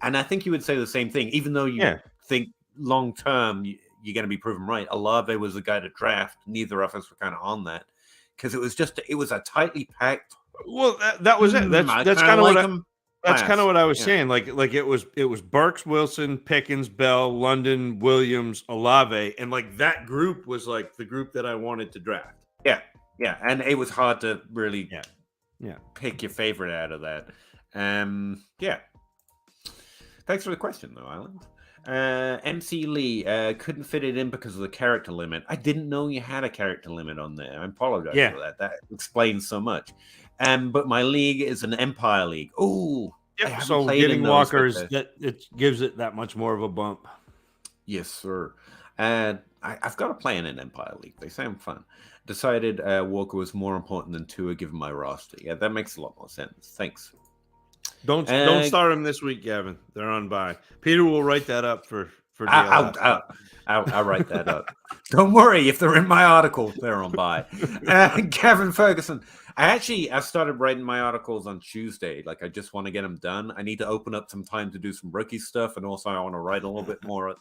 And I think you would say the same thing, even though you think long term you're going to be proven right. Olave was the guy to draft. Neither of us were kind of on that because it was a tightly packed. Well, that was it. That's kind of what I was saying. Like it was Burks, Wilson, Pickens, Bell, London, Williams, Olave, and like that group was like the group that I wanted to draft. Yeah, and it was hard to really pick your favorite out of that. Thanks for the question, though, Island. MC Lee couldn't fit it in because of the character limit. I didn't know you had a character limit on there. I apologize for that. That explains so much. But my league is an Empire League. Ooh. Yep. So getting Walkers, it gives it that much more of a bump. Yes, sir. I've got to play in an Empire League. They sound fun. Decided Walker was more important than Tua given my roster. Yeah, that makes a lot more sense. Thanks. Don't start them this week, Gavin. They're on bye. Peter will write that up for I'll write that up. Don't worry. If they're in my article, they're on bye. Gavin Ferguson. I started writing my articles on Tuesday. Like, I just want to get them done. I need to open up some time to do some rookie stuff, and also I want to write a little bit more.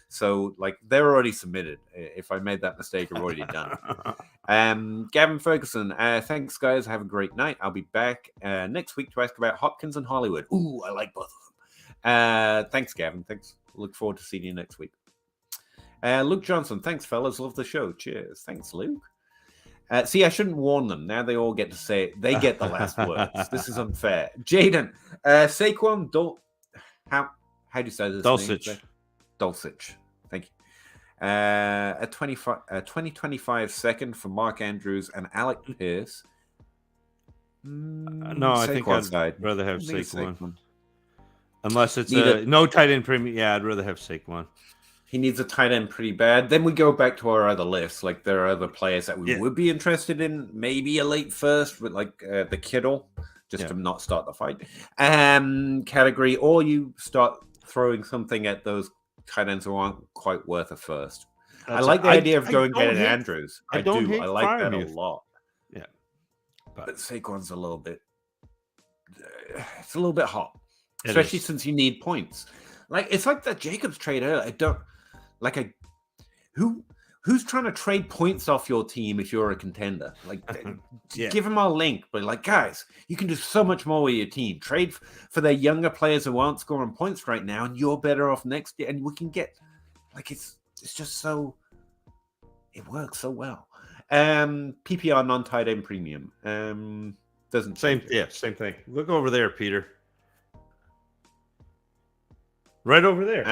So, they're already submitted. If I made that mistake, I've already done it. Gavin Ferguson, thanks, guys. Have a great night. I'll be back next week to ask about Hopkins and Hollywood. Ooh, I like both of them. Thanks, Gavin. Thanks. Look forward to seeing you next week. Luke Johnson, thanks, fellas. Love the show. Cheers. Thanks, Luke. See, I shouldn't warn them. Now they all get to say it. They get the last words. This is unfair. Jaden, Saquon, how do you say this Dulcich. name? Dulcich. Thank you. A 2025 second for Mark Andrews and Alec Pierce. No, I think I'd rather have Saquon. Unless it's no tight end premium. Yeah, I'd rather have Saquon. He needs a tight end pretty bad. Then we go back to our other lists. Like there are other players that we would be interested in. Maybe a late first with like the Kittle, just to not start the fight. Category, or you start throwing something at those tight ends who aren't quite worth a first. I like the idea of going getting Andrews. I like that a lot. Yeah, but Saquon's a little bit. It's a little bit hot, especially since you need points. Like it's like the Jacobs trade earlier. Who's trying to trade points off your team if you're a contender? Like, give them our link, but like, guys, you can do so much more with your team. Trade for their younger players who aren't scoring points right now, and you're better off next year. And we can get like it's just so it works so well. PPR non-tight end premium doesn't same thing. Look over there, Peter. Right over there.